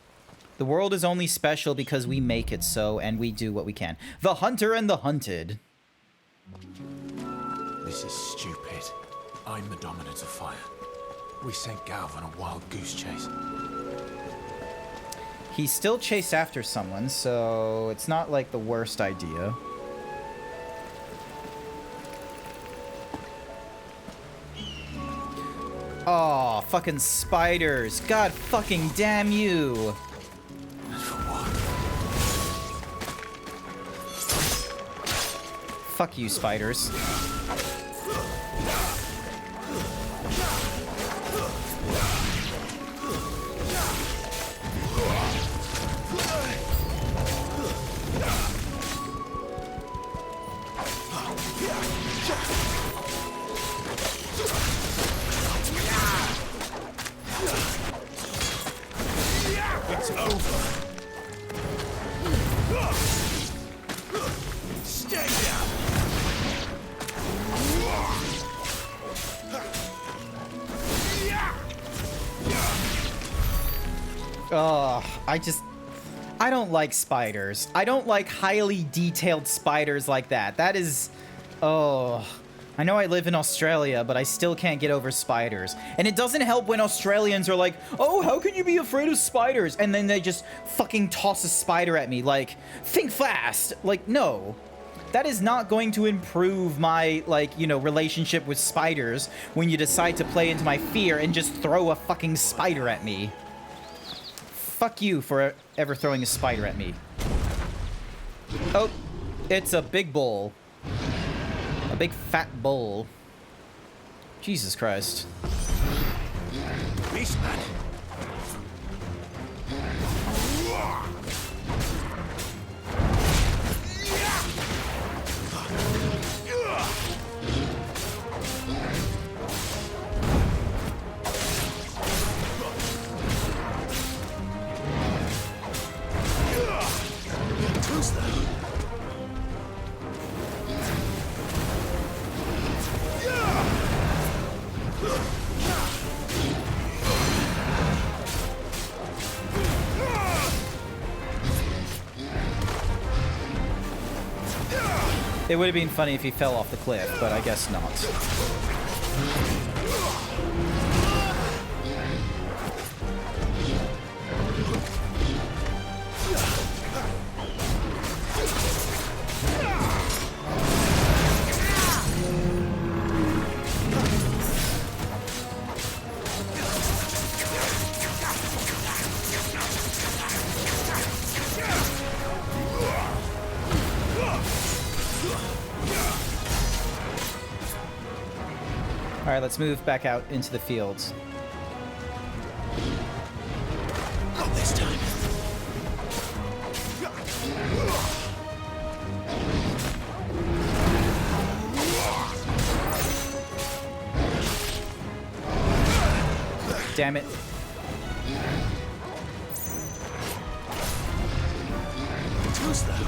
The world is only special because we make it so, and we do what we can. The hunter and the hunted. This is stupid. I'm the dominant of fire. We sent Gav on a wild goose chase. He still chased after someone, so it's not like the worst idea. Oh, fucking spiders. God fucking damn you. Fuck you, spiders. It's over. Stay down. Oh, I don't like spiders. I don't like highly detailed spiders like that. That is... Oh... I know I live in Australia, but I still can't get over spiders. And it doesn't help when Australians are like, oh, how can you be afraid of spiders? And then they just fucking toss a spider at me. Like, think fast. Like, no. That is not going to improve my, like, you know, relationship with spiders when you decide to play into my fear and just throw a fucking spider at me. Fuck you for ever throwing a spider at me. Oh, it's a big bull. A big fat bowl. Jesus Christ. Beastman. Who's that? It would have been funny if he fell off the cliff, but I guess not. Alright, let's move back out into the fields. Not this time. Damn it. Who's that?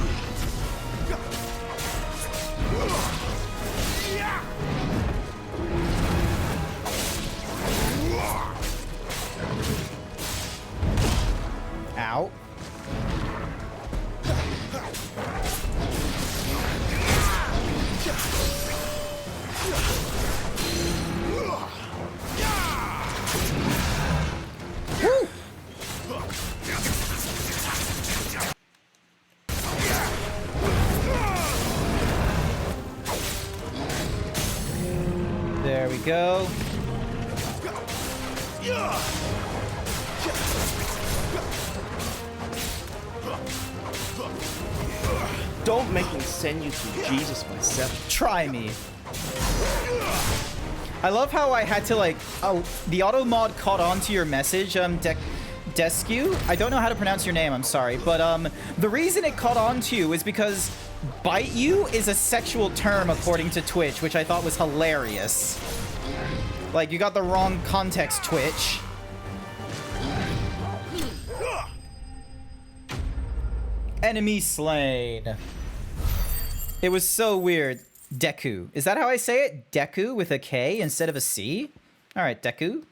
go. Don't make me send you to Jesus myself. Try me. I love how I had to like, oh, the auto mod caught on to your message, Descu. I don't know how to pronounce your name, I'm sorry, but the reason it caught on to you is because bite you is a sexual term according to Twitch, which I thought was hilarious. Like, you got the wrong context, Twitch. Enemy slain. It was so weird. Deku. Is that how I say it? Deku with a K instead of a C? Alright, Deku.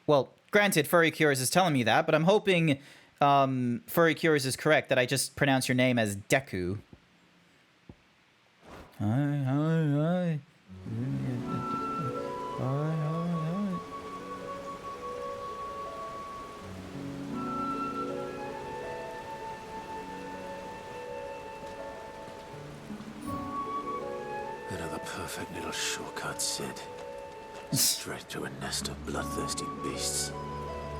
Well, granted, Furry Cures is telling me that, but I'm hoping Furry Cures is correct, that I just pronounce your name as Deku. Hi, hi, hi. Hi, hi, hi. Another perfect little shortcut, Sid. Straight to a nest of bloodthirsty beasts.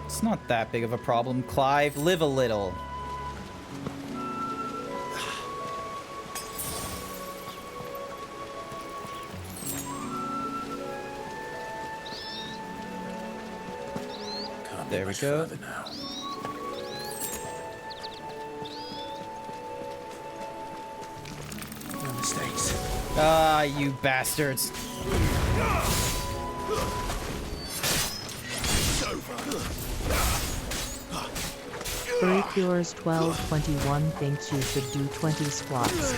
It's not that big of a problem, Clive. Live a little. There we go. No mistakes. Ah, you bastards. Furry Cures 1221 thinks you should do 20 squats.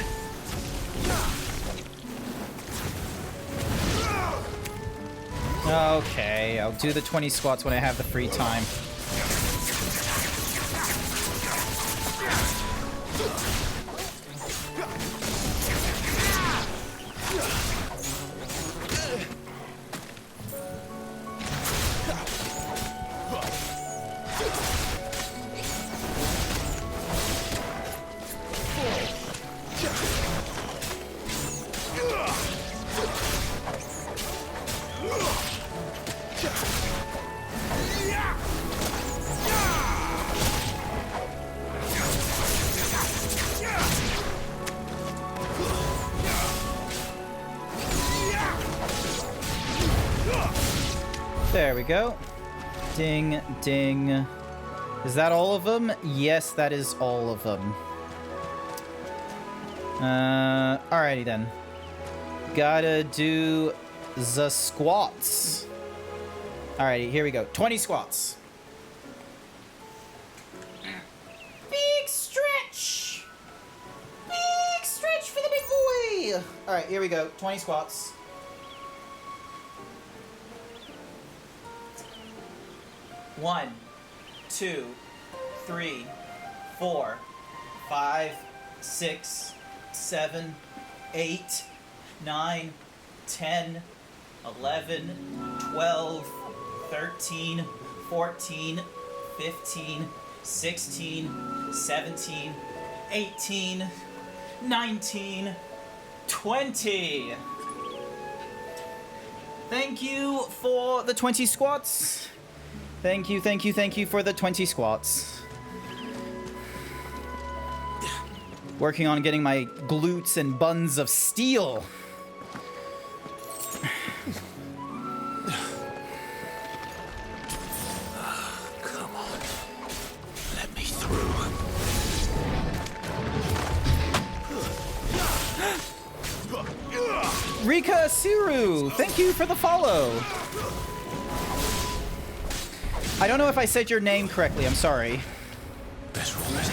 Okay, I'll do the 20 squats when I have the free time. There we go. Ding, ding. Is that all of them? Yes, that is all of them. Alrighty then. Gotta do the squats. Alrighty, here we go. 20 squats. Big stretch! Big stretch for the big boy! Alright, here we go. 20 squats. 1, 2, 3, 4, 5, 6, 7, 8, 9, 10, 11, 12, 13, 14, 15, 16, 17, 18, 19, 20. Thank you for the 20 squats. Thank you, thank you, thank you for the 20 squats. Working on getting my glutes and buns of steel. Come on. Let me through. Rika Suru, thank you for the follow. I don't know if I said your name correctly, I'm sorry. Better already.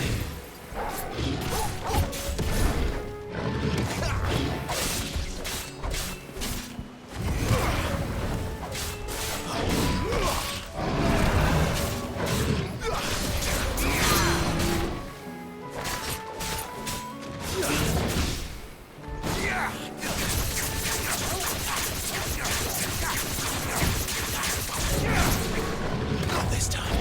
Not this time.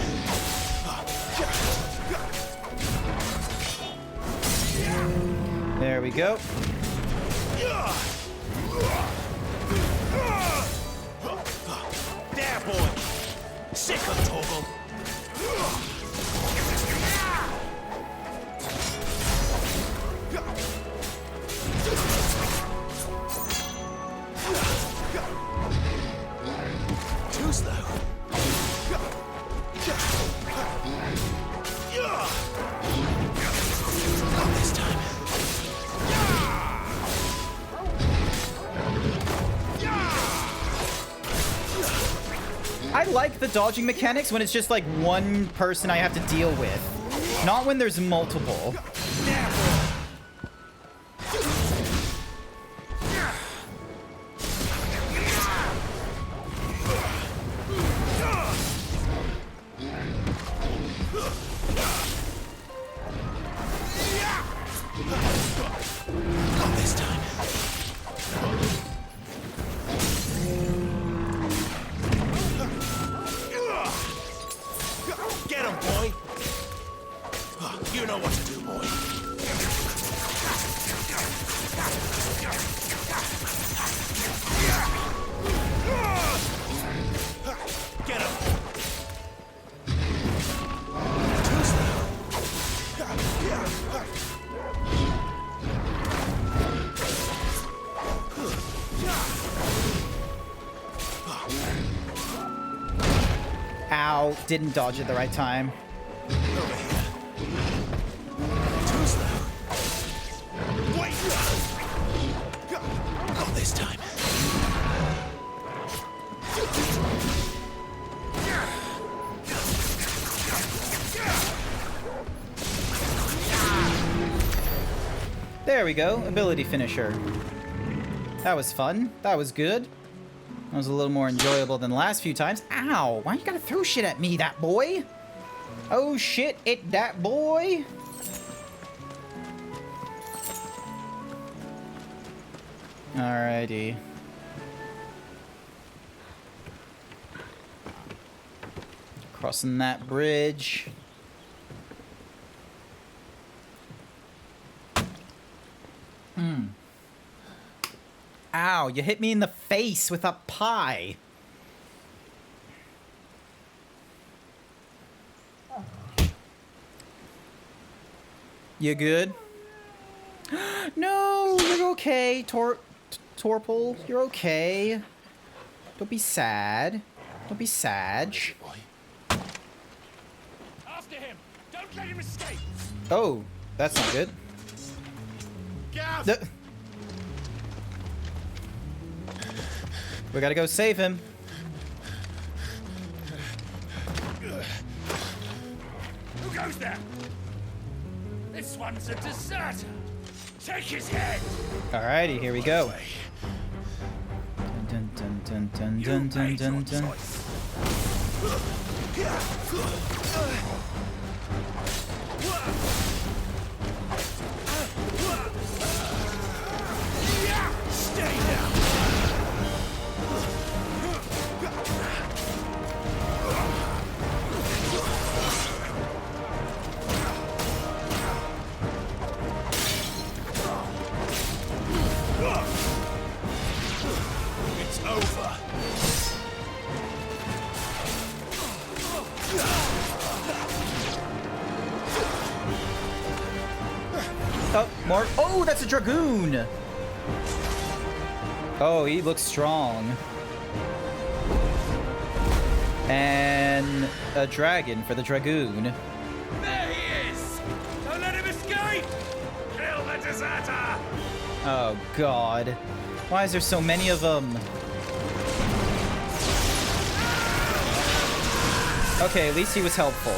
There we go. sick of Torgal. Too slow. Not this time. I like the dodging mechanics when it's just like one person I have to deal with. Not when there's multiple. Not this time. Get him, boy. You know what to do, boy. Get him. Too slow. Ow, didn't dodge at the right time. Over here. Too slow. Wait. Not this time. There we go, ability finisher. That was fun. That was good. That was a little more enjoyable than the last few times. Ow! Why you gotta throw shit at me, that boy? Oh shit, it that boy? Alrighty. Crossing that bridge. Ow, you hit me in the face with a pie. You good? No, you're okay, Torpal. You're okay. Don't be sad. Don't be sad. After him. Don't let him escape. Oh, that's not good. Gav! We gotta go save him. Who goes there? This one's a deserter. Take his head. Alrighty, here we go. Dun dun dun dun dun dun dun dun. Stay down. It's over. Oh, more. Oh, that's a Dragoon. Oh, he looks strong. And a dragon for the Dragoon. There he is! Don't let him escape! Kill the deserter! Oh, God. Why is there so many of them? Okay, at least he was helpful.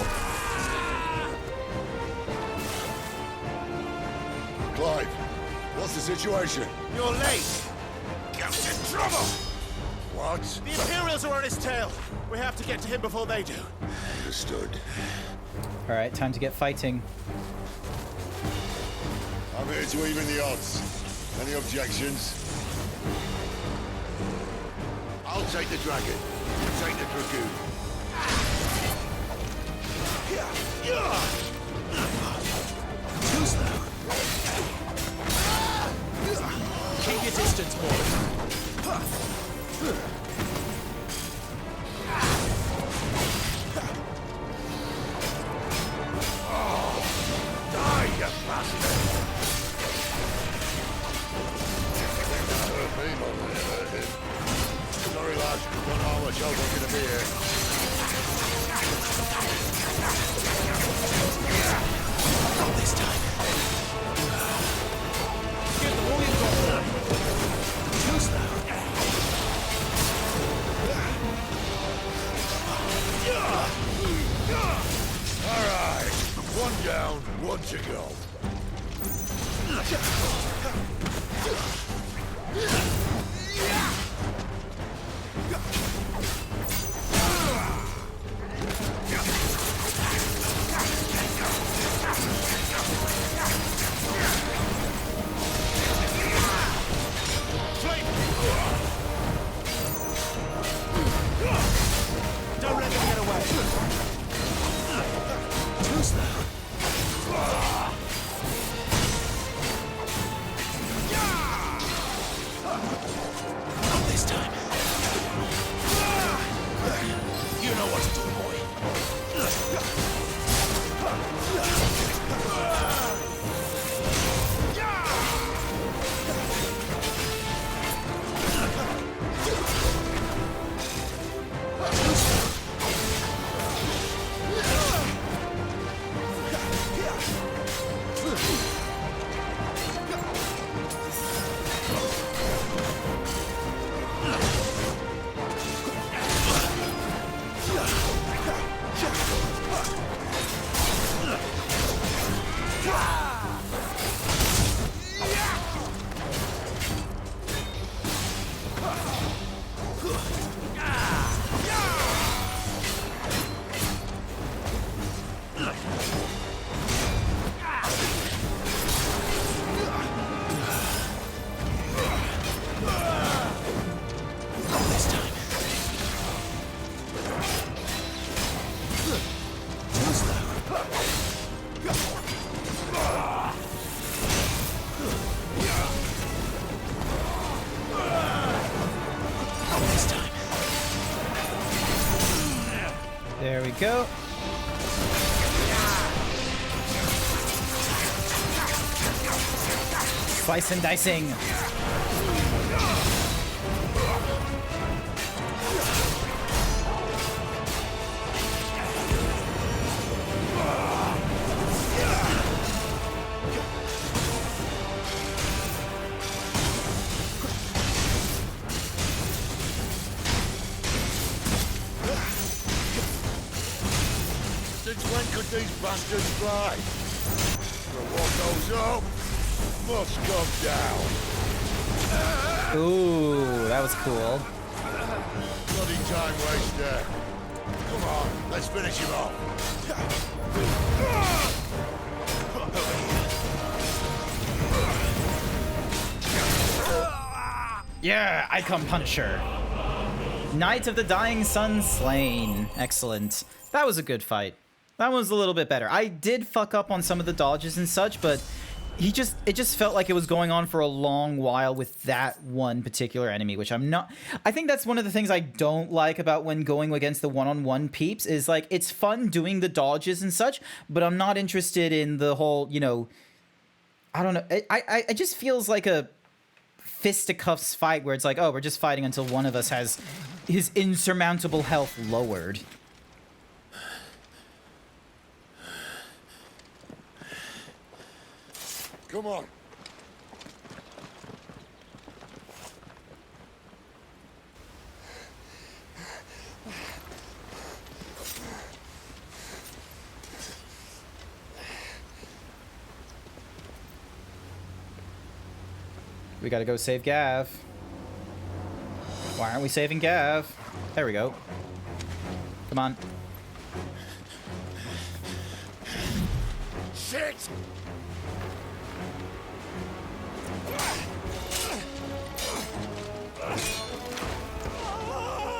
Clive, what's the situation? You're late! Ghost in trouble! What? The Imperials are on his tail! We have to get to him before they do. Understood. Alright, time to get fighting. I'm here to even the odds. Any objections? I'll take the dragon. You take the dragoon. Too slow. Keep your distance, boy. down, one to go. Don't let them get away. Too slow. Not this time. You know what to do, boy. There we go. Slice and dicing. Since when could these bastards fly? But what goes up must come down. Ooh, that was cool. Bloody time waster. Come on, let's finish him off. Yeah, Icon Punisher. Knight of the Dying Sun slain. Excellent. That was a good fight. That was a little bit better. I did fuck up on some of the dodges and such, but it just felt like it was going on for a long while with that one particular enemy, which I'm not... I think that's one of the things I don't like about when going against the one-on-one peeps is, like, it's fun doing the dodges and such, but I'm not interested in the whole, you know... I don't know. It just feels like a fisticuffs fight where it's like, oh, we're just fighting until one of us has his insurmountable health lowered. Come on. We gotta go save Gav. Why aren't we saving Gav? There we go. Come on. Shit!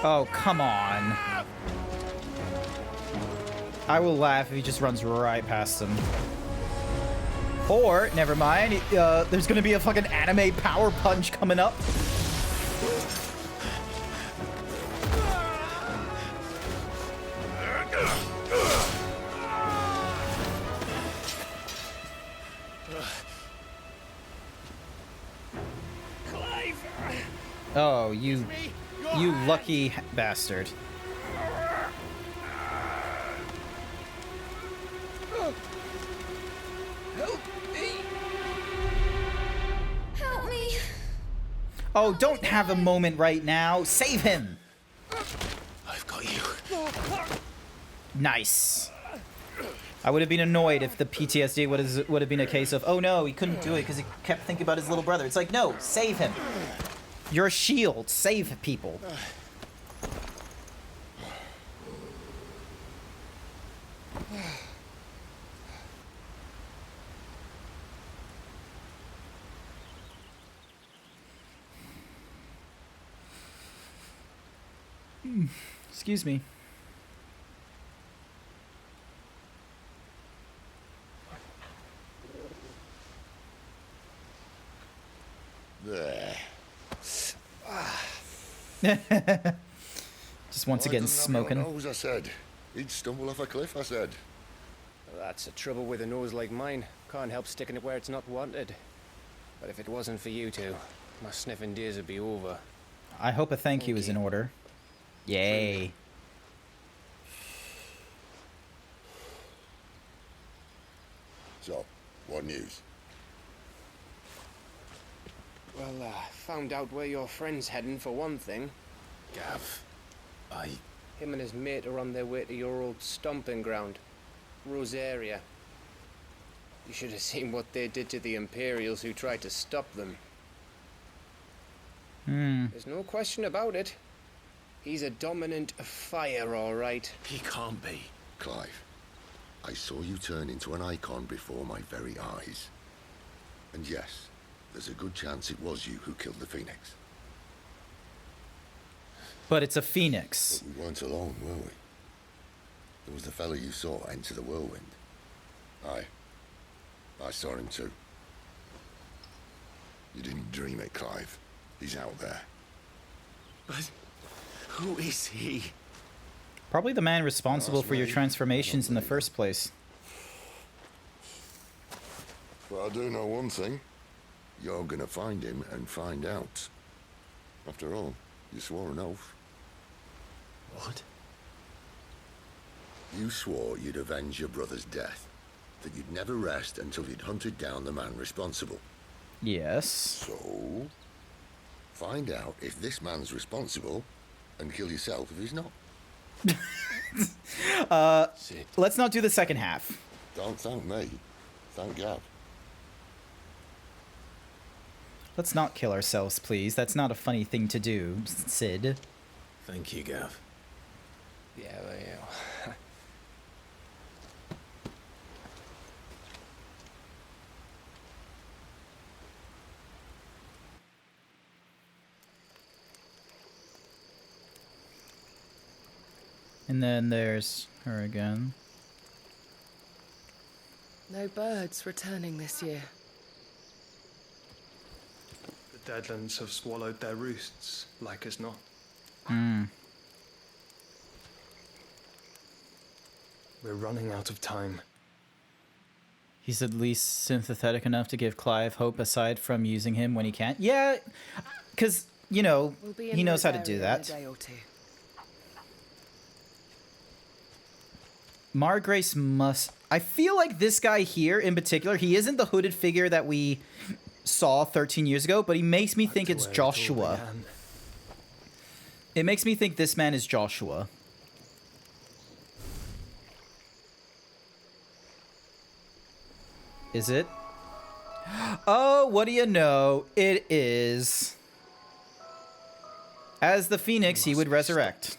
Oh, come on. I will laugh if he just runs right past him. Or, never mind, there's gonna be a fucking anime power punch coming up. Oh, you lucky bastard. Help me. Oh, don't have a moment right now. Save him. I've got you. Nice. I would have been annoyed if the PTSD would have been a case of, oh no, he couldn't do it because he kept thinking about his little brother. It's like, no, save him. You're a shield. Save people. Excuse me. There. Just once again smoking. Nose, I said. He'd stumble off a cliff, I said. That's the trouble with a nose like mine. Can't help sticking it where it's not wanted. But if it wasn't for you two, my sniffing days would be over. I hope a thank you is in order. Yay. So, what news? Well, found out where your friend's heading for one thing. Gav, Him and his mate are on their way to your old stomping ground, Rosaria. You should have seen what they did to the Imperials who tried to stop them. There's no question about it. He's a dominant fire, all right. He can't be. Clive, I saw you turn into an icon before my very eyes. And yes, there's a good chance it was you who killed the Phoenix. But it's a phoenix. But we weren't alone, were we? There was the fellow you saw enter the whirlwind. I saw him too. You didn't dream it, Clive. He's out there. But who is he? Probably the man responsible for your transformations in the first place. But I do know one thing. You're gonna find him and find out. After all, you swore an oath. What? You swore you'd avenge your brother's death. That you'd never rest until you'd hunted down the man responsible. Yes. So, find out if this man's responsible and kill yourself if he's not. Let's not do the second half. Don't thank me. Thank Gav. Let's not kill ourselves, please. That's not a funny thing to do, Sid. Thank you, Gav. Yeah, well, yeah. And then there's her again. No birds returning this year. The Deadlands have swallowed their roosts, like as not. We're running out of time. He's at least sympathetic enough to give Clive hope aside from using him when he can't. Yeah, because, you know, he knows how to do that. Margrace must... I feel like this guy here in particular, he isn't the hooded figure that we saw 13 years ago, but he makes me think it's Joshua. It makes me think this man is Joshua. Is it? Oh, what do you know? It is. As the Phoenix, he would resurrect.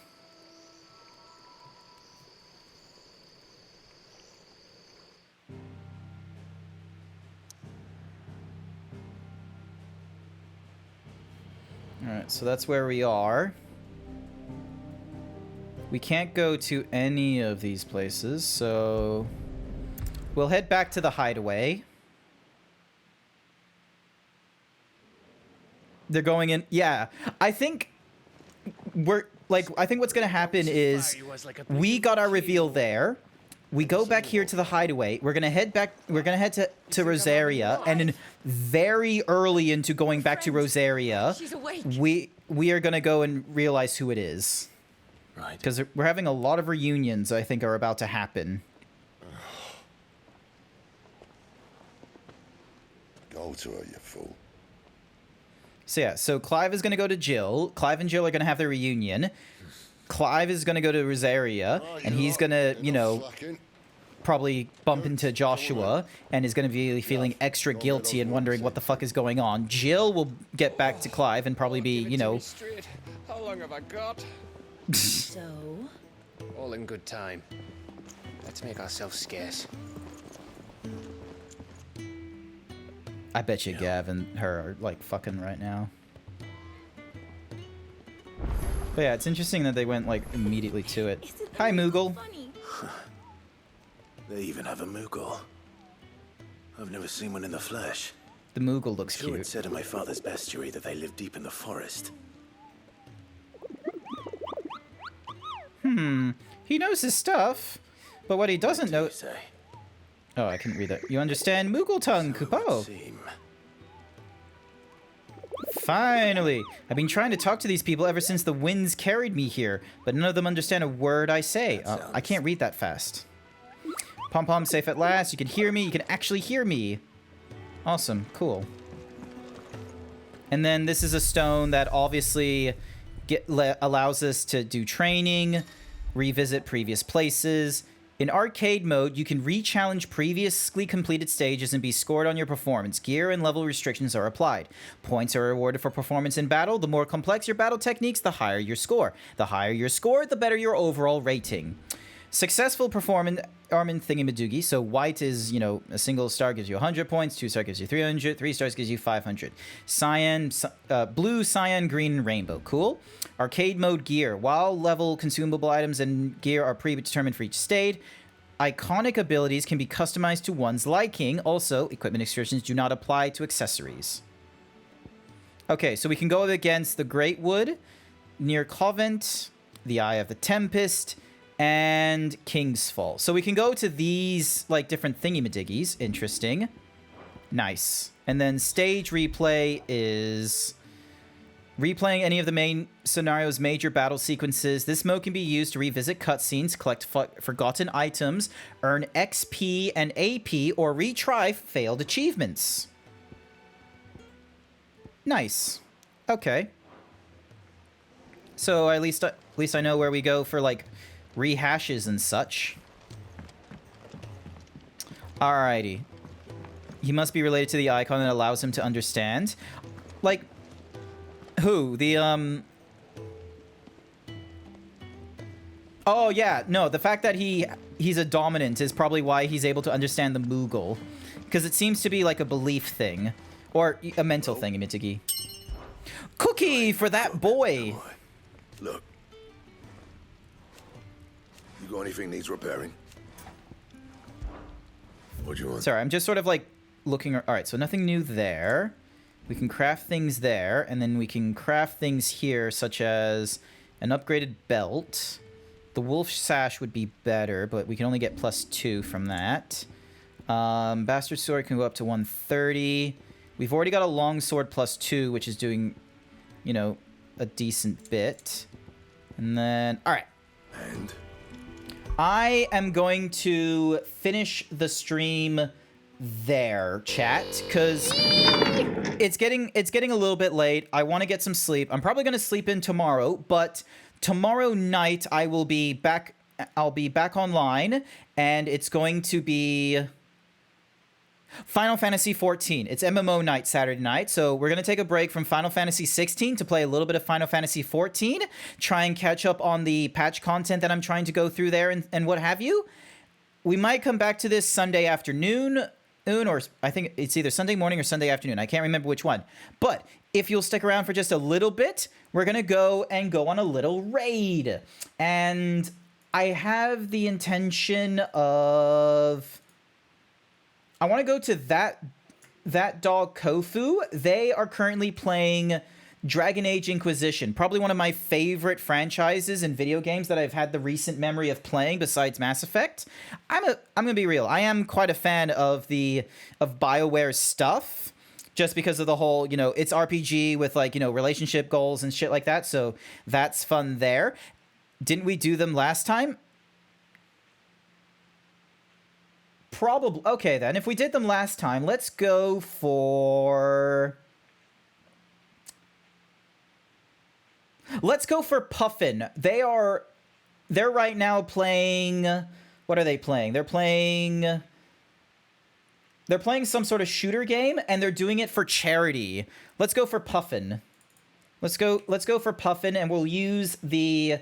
Alright, so that's where we are. We can't go to any of these places, so we'll head back to the hideaway. They're going in. Yeah, I think I think what's going to happen is we got our reveal there. We go back here to the hideaway. We're going to head back. We're going to head to Rosaria, and then very early into going back to Rosaria, we are going to go and realize who it is. Right. Because we're having a lot of reunions, I think, are about to happen. Go to her, you fool. So yeah, so Clive is going to go to Jill. Clive and Jill are going to have their reunion. Clive is going to go to Rosaria, and he's going to, you know... probably bump into Joshua and is going to be feeling extra guilty and wondering what the fuck is going on. Jill will get back to Clive and probably be, you know... How long have I got? So? All in good time. Let's make ourselves scarce. I bet you Gav and her are, like, fucking right now. But yeah, it's interesting that they went, like, immediately to it. Hi, Moogle. They even have a Moogle. I've never seen one in the flesh. The Moogle looks Sure, cute. it said in my father's bestiary that they live deep in the forest. He knows his stuff, but what he doesn't know... Oh, I couldn't read that. You understand Moogle tongue, Kupo? Finally! I've been trying to talk to these people ever since the winds carried me here, but none of them understand a word I say. I can't read that fast. Pom-Pom, safe at last. You can hear me. You can actually hear me. Awesome. Cool. And then this is a stone that obviously allows us to do training, revisit previous places. In arcade mode, you can re-challenge previously completed stages and be scored on your performance. Gear and level restrictions are applied. Points are awarded for performance in battle. The more complex your battle techniques, the higher your score. The higher your score, the better your overall rating. Successful performance Armin Thingamadoogie. So white is, you know, a single star gives you 100 points, 2 stars gives you 300, 3 stars gives you 500. Cyan, blue, cyan, green, and rainbow. Cool. Arcade mode gear. While level consumable items and gear are predetermined for each stage, iconic abilities can be customized to one's liking. Also, equipment restrictions do not apply to accessories. Okay, so we can go against the Great Wood, near Covent, the Eye of the Tempest, and King's Fall. So we can go to these, like, different thingy-madiggies. Interesting. Nice. And then stage replay is replaying any of the main scenario's major battle sequences. This mode can be used to revisit cutscenes, collect forgotten items, earn XP and AP, or retry failed achievements. Nice. Okay. So at least I know where we go for, like, rehashes and such. Alrighty. He must be related to the icon that allows him to understand. Like, who? The, Oh, yeah. No, the fact that he's a dominant is probably why he's able to understand the Moogle. Because it seems to be like a belief thing. Or a mental thing, Mitsuki. Cookie for that boy! Look. You got anything needs repairing? What do you want? Sorry, I'm just sort of like looking... Alright, so nothing new there. We can craft things there, and then we can craft things here, such as an upgraded belt. The wolf sash would be better, but we can only get +2 from that. Bastard sword can go up to 130. We've already got a long sword +2, which is doing, you know, a decent bit. And then... Alright. And? I am going to finish the stream there, chat, because it's getting a little bit late. I want to get some sleep. I'm probably going to sleep in tomorrow, but tomorrow night I will be back. I'll be back online, and it's going to be Final Fantasy 14. It's MMO night Saturday night, so we're going to take a break from Final Fantasy 16 to play a little bit of Final Fantasy 14, try and catch up on the patch content that I'm trying to go through there and what have you. We might come back to this Sunday afternoon, or I think it's either Sunday morning or Sunday afternoon. I can't remember which one. But if you'll stick around for just a little bit, we're going to go on a little raid. And I have the intention of... I want to go to that dog Kofu. They are currently playing Dragon Age Inquisition, probably one of my favorite franchises in video games that I've had the recent memory of playing besides Mass Effect. I'm gonna be real. I am quite a fan of BioWare's stuff, just because of the whole, you know, it's RPG with, like, you know, relationship goals and shit like that. So that's fun there. Didn't we do them last time? Probably. Okay, then. If we did them last time, let's go for... Let's go for Puffin. They're right now playing... What are they playing? They're playing some sort of shooter game, and they're doing it for charity. Let's go for Puffin. Let's go for Puffin, and we'll use the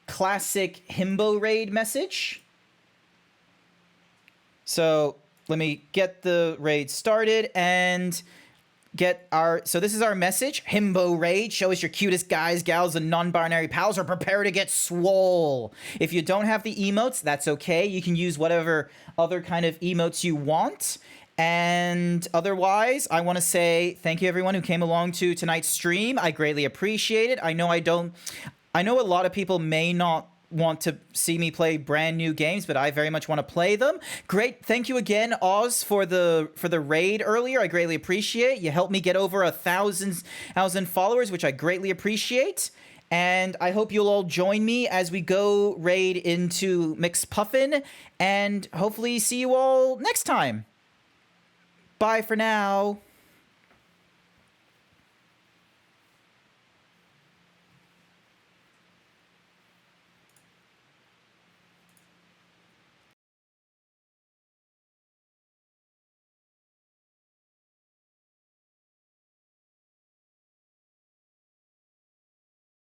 classic Himbo raid message. So let me get the raid started and get our... So this is our message. Himbo raid. Show us your cutest guys, gals, and non-binary pals, or prepare to get swole. If you don't have the emotes, that's okay. You can use whatever other kind of emotes you want. And otherwise, I want to say thank you everyone who came along to tonight's stream. I greatly appreciate it. I know a lot of people may not want to see me play brand new games, but I very much want to play them. Great. Thank you again, Oz, for the raid earlier. I greatly appreciate. You helped me get over 1,000 followers, which I greatly appreciate. And I hope you'll all join me as we go raid into Mix Puffin, and hopefully see you all next time. Bye for now.